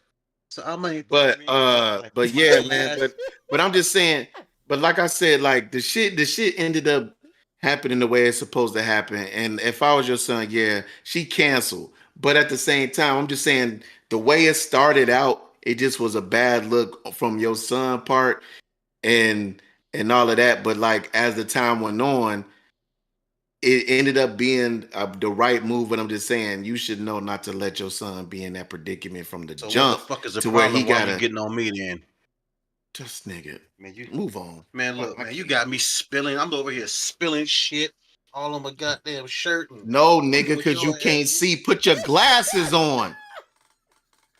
So I'm gonna hit this But drink up uh, like but my yeah, man. last. But I'm just saying. But like I said, like the shit ended up happening the way it's supposed to happen. And if I was your son, yeah, she canceled. But at the same time, I'm just saying the way it started out, it just was a bad look from your son part and all of that. But like as the time went on, it ended up being the right move. But I'm just saying, you should know not to let your son be in that predicament from the So what the jump fuck is the to where he problem? Why you gotta getting on me then? just nigga Man, you move on. man, look, I man, you can't. got me spilling. I'm over here spilling shit all on my goddamn shirt and No, fucking nigga, with because you your ass. can't see. Put your glasses on.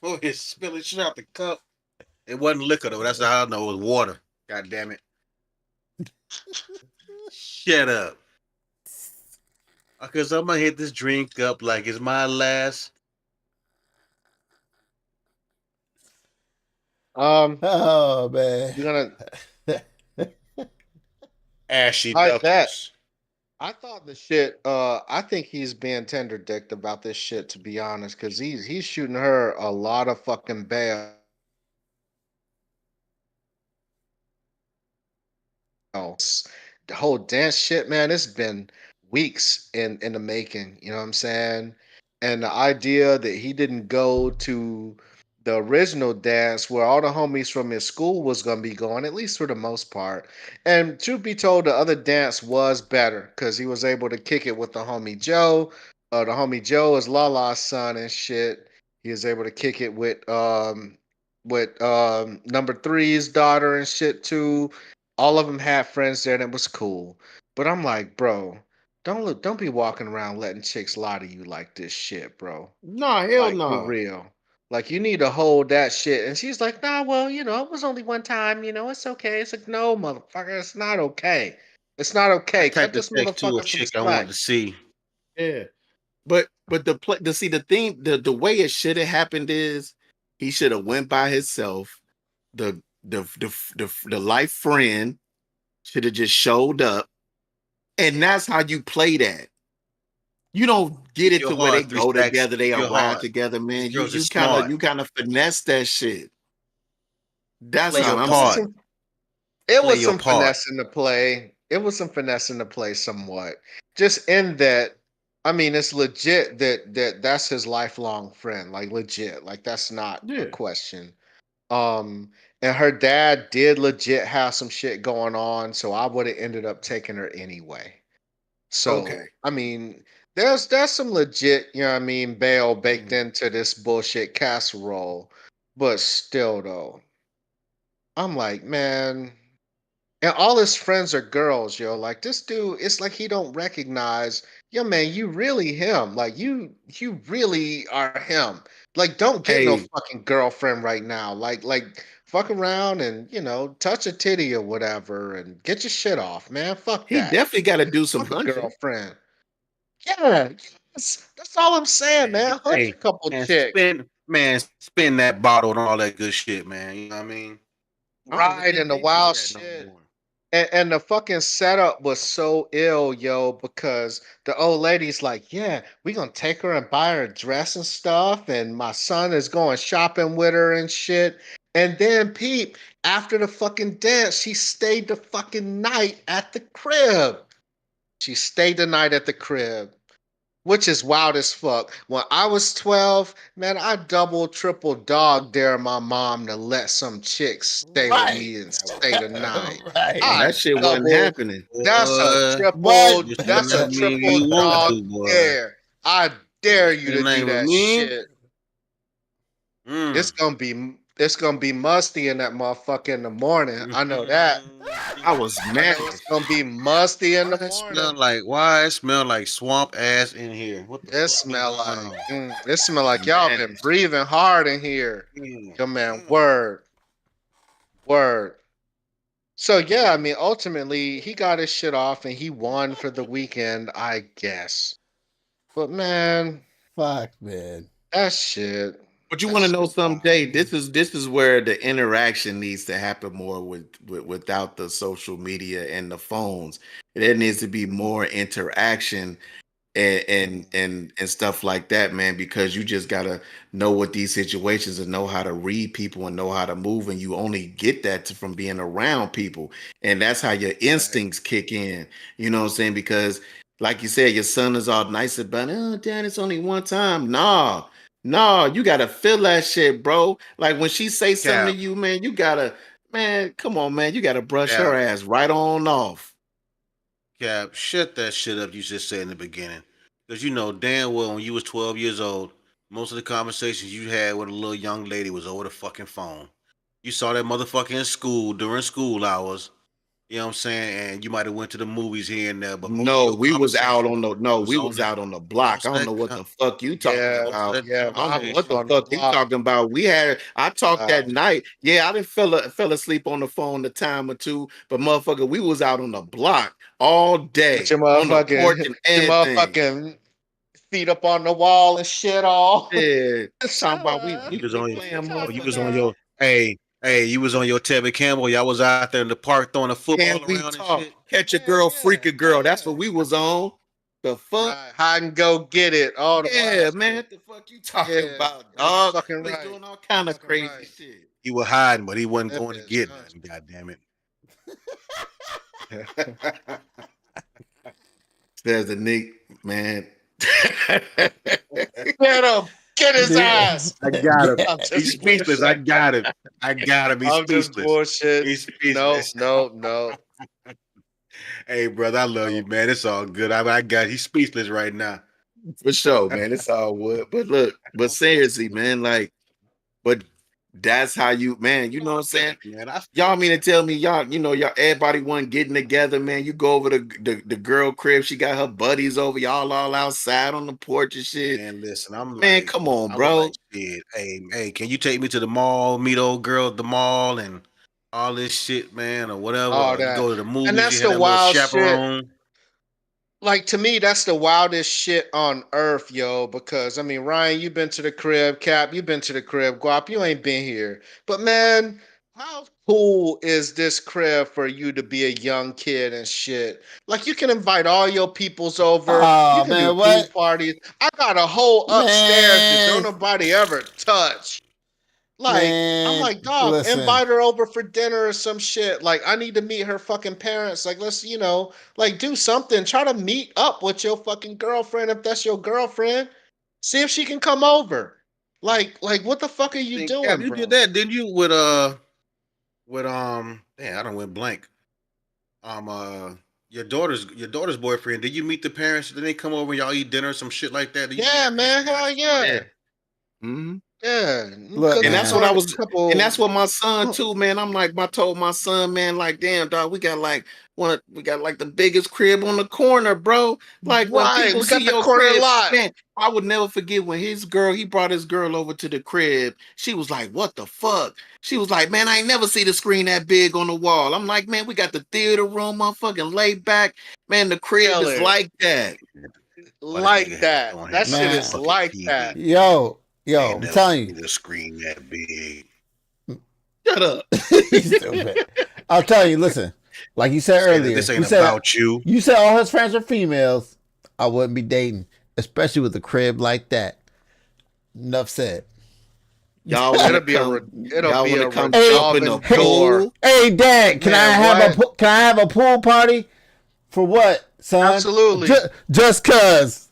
Over here spilling shit out the cup. It wasn't liquor though. That's how I know it was water. God damn it. Shut up. Cause I'm gonna hit this drink up like it's my last Um, oh man. you're gonna. ashy I bet. duckles. I thought the shit. I think he's being tender dicked about this shit. To be honest, because he's shooting her a lot of fucking bail. The whole dance shit, man, it's been weeks in the making. You know what I'm saying? And the idea that he didn't go to the original dance where all the homies from his school was gonna be going, at least for the most part. And truth be told, the other dance was better because he was able to kick it with the homie Joe. The homie Joe is Lala's son and shit. He was able to kick it with number three's daughter and shit too. All of them had friends there and it was cool. But I'm like, bro, don't be walking around letting chicks lie to you like this shit, bro. Nah, hell Like for no. real. Like you need to hold that shit. And she's like, nah, well, it was only one time, it's okay. It's like, no, motherfucker, it's not okay. It's not I okay. Cut typed a this text to a motherfucker some chick I wanted slack. to see. Yeah. But the see the thing the way it should have happened is he should have went by himself. The life friend should have just showed up, and that's how you play that. You don't get Keep it your to where they heart, three go stacks. together, they Keep your arrive heart. together, These man. You girls are you kind of smart. you kind of finesse that shit. That's Play how your I'm It was part. saying. some it Play was your some part. finesse in the play. It was some finesse in the play somewhat. Just in that, I mean, it's legit that's his lifelong friend. Like legit. Like that's not a Yeah. question. Um, and her dad did legit have some shit going on, so I would have ended up taking her anyway. Okay. So, I mean, there's some legit, I mean, bail baked Mhm. into this bullshit casserole. But still though, I'm like, man, and all his friends are girls, yo. Like this dude, it's like he don't recognize, yo, man, you really him. Like you really are him. Like, don't get no Hey, fucking girlfriend right now. Like, fuck around and touch a titty or whatever, and get your shit off, man. Fuck he that. definitely got to do some Fuck a hunting. girlfriend. Yeah, yes, that's all I'm saying, man. Hunt a Hey, couple and chicks. spin that bottle and all that good shit, man. You know what I mean? I don't even Ride think in the they do wild that no shit. more. And the fucking setup was so ill, yo, because the old lady's like, yeah, we gonna take her and buy her a dress and stuff, and my son is going shopping with her and shit. And then Peep, after the fucking dance, she stayed the fucking night at the crib. She stayed the night at the crib, which is wild as fuck. When I was 12, man, I double, triple dog dare my mom to let some chick stay with Right. me and That was stay the night. Oh, Right. I that shit wasn't double, happening. that's a boy. What? triple, You still that's a never mean triple you want dog to, boy. dare. I You dare you to still do ain't with that me? shit. Mm. It's gonna be musty in that motherfucker in the morning. I know that. I was I mad know as it's gonna be musty in Why the it smell morning. like why it smell like swamp ass in here? What the It fuck is smell going like on? it smell like y'all mad been as breathing hard in here. Mm, Yo man, mm, word. So yeah, I mm. mean ultimately he got his shit off and he won for the weekend, I guess. But man, Fuck, man. that shit. But you That want to know shit something, wild. Jay? This is where the interaction needs to happen more without the social media and the phones. There needs to be more interaction and stuff like that, man, because you just gotta know what these situations and know how to read people and know how to move, and you only get that from being around people, and that's how your Right. instincts kick in. You know what I'm saying? Because, like you said, your son is all nice about, oh, dad, it's only one time. Nah, nah, you gotta feel that shit, bro. Like when she say something Cap, to you, man, you gotta, man, come on, man, you gotta brush her cap, ass right on off. cap, shut that shit up you just said in the beginning. Cause you know damn well when you was 12 years old, most of the conversations you had with a little young lady was over the fucking phone. You saw that motherfucker in school during school hours. You know what I'm saying? And you might have went to the movies here and there, but most of No, your we was out conversation on the no, was we on was that out on the block. I most of don't that know what con- the fuck you talking Yeah, most of about. that yeah, I don't know mine what was the conversation. on the fuck you block. talking about. I talked that Right. night. Yeah, I didn't fell asleep on the phone a time or two, but motherfucker, we was out on the block all Put day your on the porch motherfucking and your everything. motherfucking feet up on the wall and shit all. Yeah, talking about we What You we was we on your playing oh, you talking was motherfucking. on about? your you was on your Tevin Campbell. Y'all was out there in the park throwing the Can football we around and talk? shit. Catch a Hell girl, freak yeah. a Hell girl. That's yeah. what we was on. The fuck? Right. Hide and go get it. All the Yeah, wild man. shit. What the fuck you talking Yeah. about, Yeah, you dog? fucking We was right. doing all You kind of fucking crazy right. shit. He was hiding, but he wasn't That going to bitch, get huh? nothing. God damn it. There's a Nick, man. Get him. Get his Yeah. ass. I got him. I'm He's just speechless. I bullshit. got him. I got him. He's I'm just speechless. bullshit. He's No, speechless. no, no, Hey, brother, I love you, no. man. It's all good. I got. He's speechless right now. For sure, man. It's all wood. But look, but seriously, man, like, but that's how you, man, you know what I'm saying? Man, I feel Y'all you. mean to tell me y'all, y'all everybody wasn't getting together, man. You go over the girl crib, she got her buddies over, y'all all outside on the porch and shit. Man, listen, I'm Man, like, come on, I was like, bro. shit. Hey, can you take me to the mall, meet old girl at the mall, and all this shit, man, or whatever? All Or you that. go to the And movies, you that's had the that little wild shit. chaperone. Like to me, that's the wildest shit on earth, yo. Because I mean, Ryan, you've been to the crib. Cap, you've been to the crib. Guap, you ain't been here. But man, how cool is this crib for you to be a young kid and shit? Like you can invite all your peoples over. You Oh can do man, pool what parties. I got a whole upstairs that don't man? nobody ever touch. Like, I'm Man, like, dog, listen, invite her over for dinner or some shit. Like, I need to meet her fucking parents. Like, let's, like do something. Try to meet up with your fucking girlfriend if that's your girlfriend. See if she can come over. Like, what the fuck are you Think, Cap, doing, you did bro? that, didn't you? With damn, I don't went blank. Um, uh, your daughter's boyfriend. Did you meet the parents? Did they come over and y'all eat dinner or some shit like that? Did you do Yeah, that? man, hell Yeah. yeah. Mm-hmm. Yeah. look, And Cook that's up what man. I a was, and couple. that's what my son too, man. I'm like, I told my son, man, like, damn, dog, we got like we got like the biggest crib on the corner, bro. Like when Right. people We see got the your corner crib, lot. man, I would never forget when he brought his girl over to the crib. She was like, what the fuck? She was like, man, I ain't never see the screen that big on the wall. I'm like, man, we got the theater room, motherfucking laid back. Man, the crib is Killer. like that. Why this Like nigga had to that. come on here That about shit the Man, is fucking like that. TV? I yo, ain't I'm never telling you, seen the screen that big. Shut up. he's stupid. I'm telling you, listen, like you said Say that this earlier, ain't about you. you said all his friends are females. I wouldn't be dating, especially with a crib like that. Enough said. Y'all want to It'll be a come? re- it'll Y'all be want to a come jump in the revolving Hey, door. pool? hey, Dad, Man, what? can I have a pool party for what, son? Absolutely. Just cause.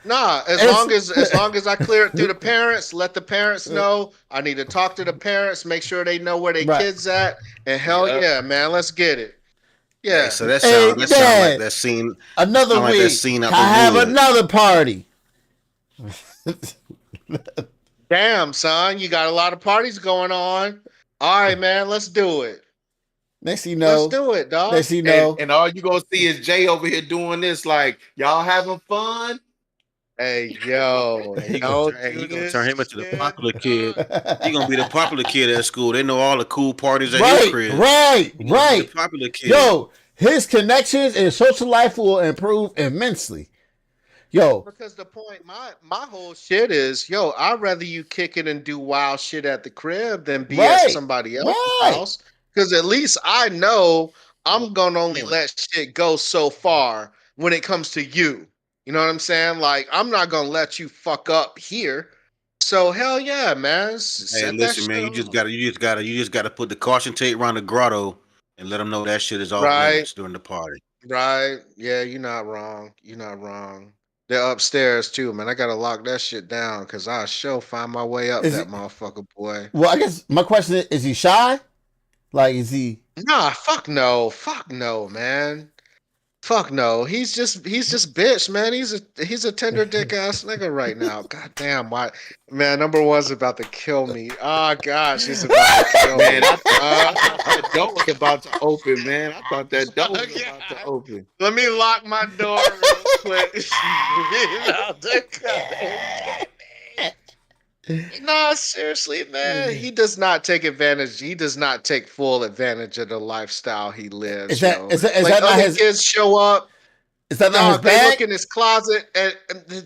Nah, It's as long as I clear it through the parents, let the parents know. I need to talk to the parents, make sure they know where their right. kids at, and hell Yeah. yeah, man, let's get it. Hey, Yeah. so that Hey, sound that sound like Dad, that scene. That another sound like that week. scene out Can the I have wood. another party? Damn, son, you got a lot of parties going on. All right, man, let's do it. Next thing you Let's know, do it, next dog. thing you and know, and all you gonna see is Jay over here doing this, like y'all having fun. Hey, yo, Hey, don't hey, do you gonna turn this him into the shit, popular kid. dog. He gonna be the popular kid at school. They know all the cool parties at his right, crib. right, He gonna be the right. popular kid. Yo, his connections and social life will improve immensely. Yo, Because the point, my whole shit is, yo, I'd rather you kick it and do wild shit at the crib than be at right, somebody else's right. house. Because at least I know I'm gonna only Point. let shit go so far when it comes to you. You know what I'm saying? Like I'm not gonna let you fuck up here. So hell yeah, man, Hey, set that listen, shit man. off. You just gotta put the caution tape around the grotto and let them know that shit is off Right, limits during the party. right. Yeah, you're not wrong. You're not wrong. They're upstairs too, man. I gotta lock that shit down because I sure find my way up Is he? that motherfucker, boy. Well, I guess my question is he shy? Like, is he? Nah, fuck no. Fuck no, man. Fuck no. He's just bitch, man. He's a tender dick ass nigga right now. God damn, why man, number one's about to kill me. Oh god, she's about to kill Man, me. I thought that door was about to open, man. I thought that door was about to God. open. Let me lock my door real quick. She's about to come and get me. No, seriously, man. He does not take advantage. He does not take full advantage of the lifestyle he lives, yo. Is Like that not other his? kids show up, Is that not his dog. They look bag? in his closet and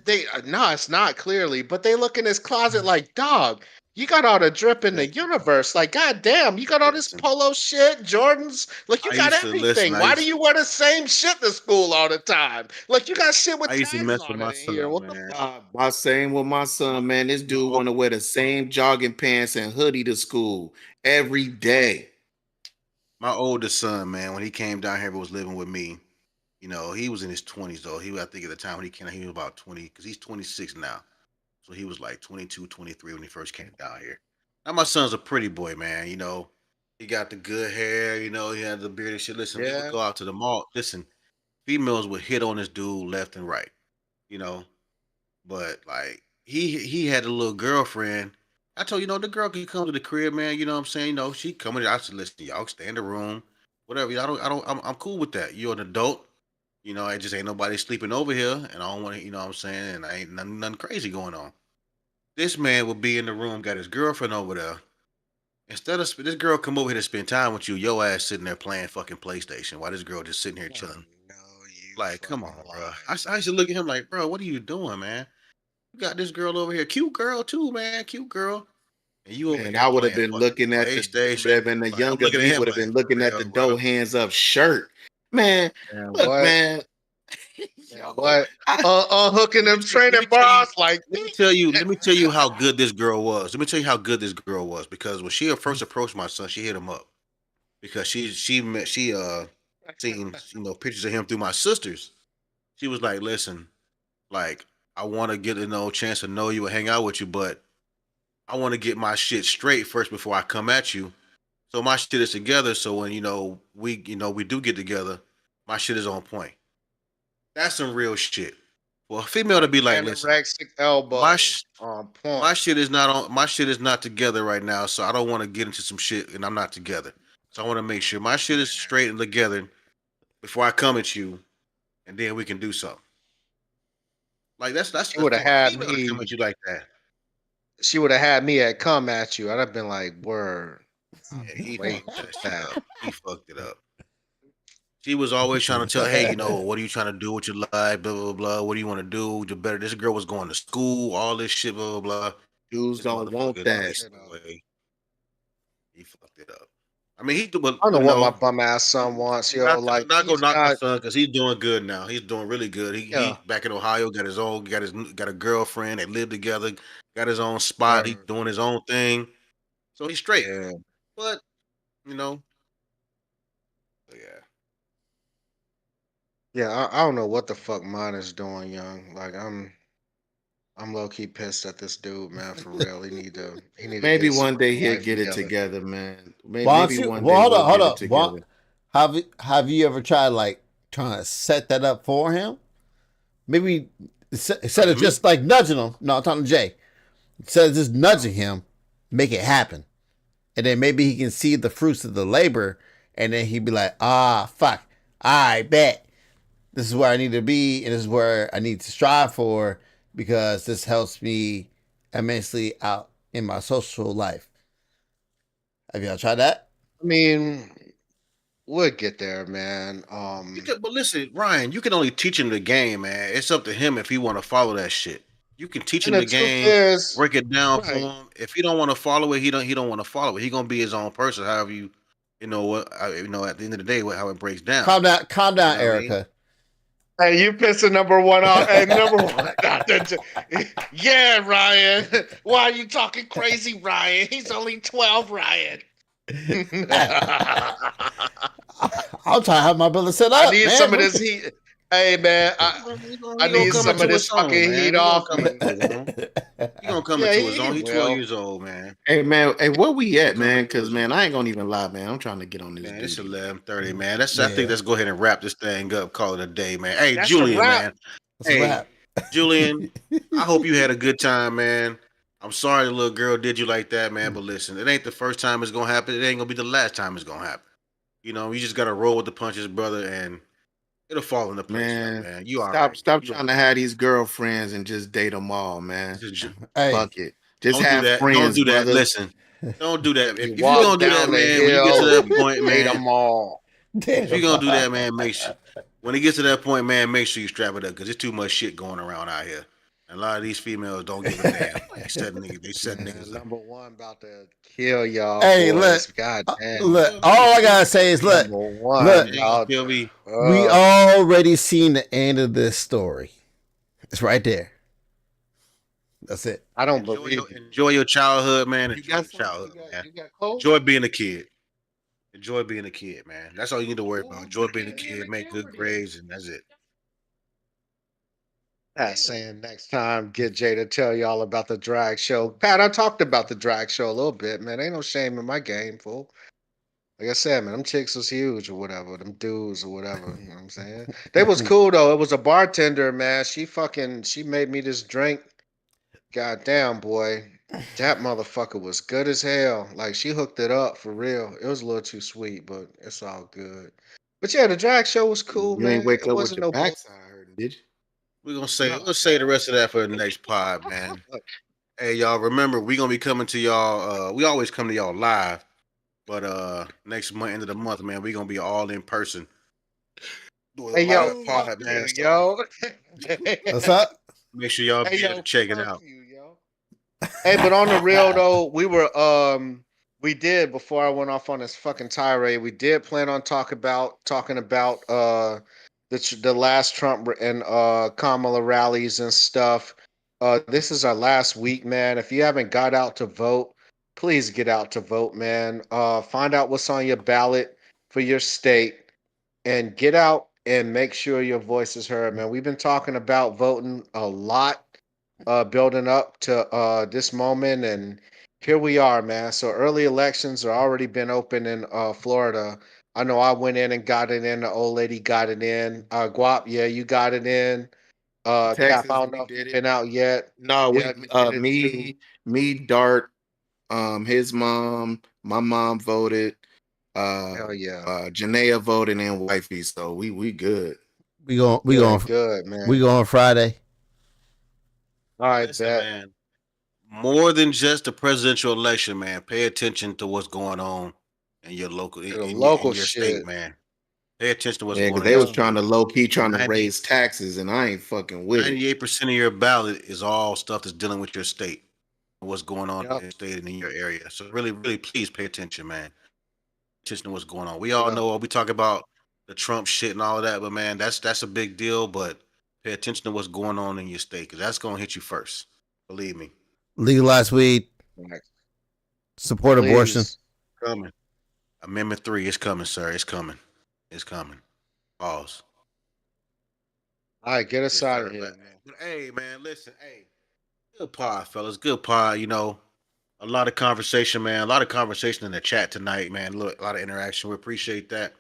they no, it's not clearly, but they look in his closet like, dog. You got all the drip in the Listen, universe. Like, goddamn, you got all this listen. polo shit, Jordans. Like, you I got used to listen. everything. Why do you wear the same shit to school all the time? Like, you got shit with I used to tags mess with on it my in here. son, What the man. fuck? My same with my My, son, man. This my dude old- want to wear the same jogging pants and hoodie to school every day. my oldest son, man, when he came down here and was living with me, he was in his 20s though. I think at the time when he came, he was about 20 because he's 26 now. So he was like 22, 23 when he first came down here. Now my son's a pretty boy, man. He got the good hair. He had the beard and shit. Listen, we would Yeah. go out to the mall. Listen, females would hit on this dude left and right. you know. But like he had a little girlfriend. I told the girl can come to the crib, man. You know what I'm saying? She coming. I said, listen, y'all stay in the room, whatever. I'm cool with that. You're an adult. I just ain't nobody sleeping over here, and I don't want to. You know what I'm saying? And I ain't nothing crazy going on. This man would be in the room, got his girlfriend over there. Instead of this girl come over here to spend time with you, your ass sitting there playing fucking PlayStation while this girl just sitting here Oh chilling. no, you Like, come fucking on, bro. lie. I used to look at him like, bro, what are you doing, man? You got this girl over here, cute girl too, man, cute girl, and you over Man, here I would have playing been fucking looking at the would PlayStation. have been the Like, I'm younger looking at me him would have like, been for looking at the real, bro. dough hands up shirt. Man, Man, look, what? man. Man, Yo, what? Unhooking them Let training me tell you, bras like let me tell you how good this girl was. Let me tell you how good this girl was because when she first approached my son, she hit him up because she seen pictures of him through my sisters. She was like, listen, like I want to get chance to know you and hang out with you, but I want to get my shit straight first before I come at you. So my shit is together. So when we do get together, my shit is on point. That's some real shit. For a female to be like, listen, anorexic elbow my sh- on point. my shit is not on. My shit is not together right now. So I don't want to get into some shit and I'm not together. So I want to make sure my shit is straight and together before I come at you, and then we can do something. Like that's She would have for a had female to come me. at you like that. She would have had me at come at you. I'd have been like, "Word, I'll Yeah, be he waiting fucked for that shit that." up. He fucked it up. She was always trying to tell, hey, what are you trying to do with your life? Blah blah blah. What do you want to do? You better. This girl was going to school. All this shit. Blah blah blah. dudes This don't want motherfucker that. chased away. He fucked it up. I mean, but I don't know what my no, bum ass son wants, yo. Like not go he's knock my not. son because he's doing good now. He's doing really good. He Yeah, back in Ohio, got a girlfriend. They live together. Got his own spot. He's word. doing his own thing. So he's straight. Yeah, But you know, yeah. yeah. I don't know what the fuck mine is doing, young. Like I'm low key pissed at this dude, man. For real, he need to Maybe get his one day fucking he'll life get it together. together, man. Why don't Maybe you? one Well, day hold we'll up, hold get it up. Why, together. have you ever tried like trying to set that up for him? Maybe instead Talking of to me. just like nudging him. No, I'm talking to Jay. Instead of just nudging him, make it happen, and then maybe he can see the fruits of the labor, and then he'd be like, ah, fuck, I bet this is where I need to be, and this is where I need to strive for because this helps me immensely out in my social life. Have y'all tried that? I mean, we'll get there, man. But listen, Ryan, you can only teach him the game, man. It's up to him if he want to follow that shit. You can teach And him the the truth game, is, break it down for right. him. If he don't want to follow it, he don't want to follow it. He gonna be his own person. However you know what at the end of the day, how it breaks down. Calm You down, know what I mean? Erica. Hey, you pissing number one off. Hey, number one. Yeah, Ryan. Why are you talking crazy, Ryan? He's only 12, Ryan. I'll try to have my brother set I up, need some of man. this heat. Hey, man, I He gonna need come some of into this his own, fucking heat man. He gonna off come into me. his own. He gonna come Yeah, into his he own. He's 12 will. years old, man. Hey man, hey, where we He gonna at, come man? into Because his man, own. I ain't gonna even lie, man. I'm trying to get on this Man, it's duty, man. 11:30, man. I think Yeah, let's go ahead and wrap this thing up. Call it a day, man. Hey, That's a Julian, wrap. man. that's a Hey, wrap. Julian. I hope you had a good time, man. I'm sorry the little girl did you like that, man. But listen, it ain't the first time it's gonna happen. It ain't gonna be the last time it's gonna happen. You just gotta roll with the punches, brother, and it'll fall into place, young Man, man. You all stop, right. stop You all trying to have these girlfriends and just date them all, man. right. Hey, Fuck it. Just Don't do have that. Don't friends, do that. brother. Listen, don't do that. You If you're walk gonna do that, down the man, when you get to hill, that you point, date man, them all. damn. if you're gonna do that, man, make sure when it gets to that point, man, make sure you strap it up because there's too much shit going around out here. And a lot of these females don't give a damn. They set Man, niggas up. number one about to kill y'all Hey, look, boys. God damn. look. Feel me? All I Feel gotta me? say is, Number one look. You ain't gonna about feel to. me. We already seen the end of this story. It's right there. That's it. I don't believe you. Enjoy your childhood, man. You Enjoy got your something? childhood, man. You got clothes Enjoy on? being a kid. Enjoy being a kid, man. That's all you need to worry about. Ooh, Enjoy you being a can't be in kid, the make good camera then. grades, and that's it. Pat saying next time, get Jay to tell y'all about the drag show. Pat, I talked about the drag show a little bit, man. Ain't no shame in my game, fool. Like I said, man, them chicks was huge or whatever, them dudes or whatever. You know what I'm saying? They was cool though. It was a bartender, man. She made me this drink. Goddamn, boy. That motherfucker was good as hell. Like she hooked it up for real. It was a little too sweet, but it's all good. But yeah, the drag show was cool, You ain't man. wake It up with wasn't your no bull. backside hurting, did you? We're gonna say No, we'll say the rest of that for the next pod, man. Hey y'all, remember we gonna be coming to y'all. We always come to y'all live, but next month, end of the month, man, we gonna be all in person. Do a hey yo, live fuck pod, you, man. So yo. What's up? make sure y'all Hey be there to yo, check it fuck out. you, yo. Hey, but on the real though, we did before I went off on this fucking tirade. We did plan on talking about the last Trump and Kamala rallies and stuff. This is our last week, man. If you haven't got out to vote, please get out to vote, man. Find out what's on your ballot for your state and get out and make sure your voice is heard, man. We've been talking about voting a lot, building up to this moment, and here we are, man. So early elections are already been open in Florida. I know I went in and got it in. The old lady got it in. Guap, yeah, you got it in. Cap, I Texas, don't we know if did you've it. been out yet. No, Yeah, we you did it too. me, Dart, his mom, my mom voted, uh Hell yeah. Janaea voted and wifey, so we good. we going we going Good, good, we man. going Friday. All right, Listen, bet. man. More than just the presidential election, man. Pay attention to what's going on in your local To the in local your state, shit. man. Pay attention to what's Yeah, because going on in they your was Yeah. state. trying to low key trying to 90, raise taxes, and I ain't fucking with it. 98% of your ballot is all stuff that's dealing with your state and what's going on in Yep. your state and in your area. So really, really, please pay attention, man. Attention to what's going on. We all Yep. know we talk about the Trump shit and all of that, but man, that's a big deal. But pay attention to what's going on in your state because that's gonna hit you first. Believe me. Legalize weed. Right. Support abortion. Please. Coming. Amendment 3 is coming, sir. It's coming. It's coming. Pause. All right, get us Yes, out of sir. here, man. But hey, man, listen, hey, good pod, fellas. Good pod. A lot of conversation, man. A lot of conversation in the chat tonight, man. Look, a lot of interaction. We appreciate that.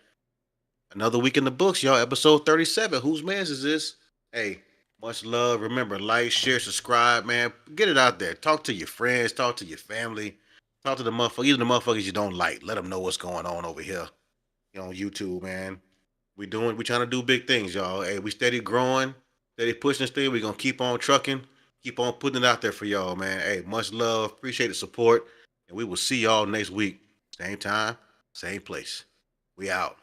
Another week in the books, y'all. Episode 37. Whose man's is this? Hey, much love. Remember, like, share, subscribe, man. Get it out there. Talk to your friends. Talk to your family. Talk to the motherfuckers, even the motherfuckers you don't like. Let them know what's going on over here. On YouTube, man. We trying to do big things, y'all. Hey, we steady growing, steady pushing this thing. We gonna keep on trucking, keep on putting it out there for y'all, man. Hey, much love, appreciate the support, and we will see y'all next week. Same time, same place. We out.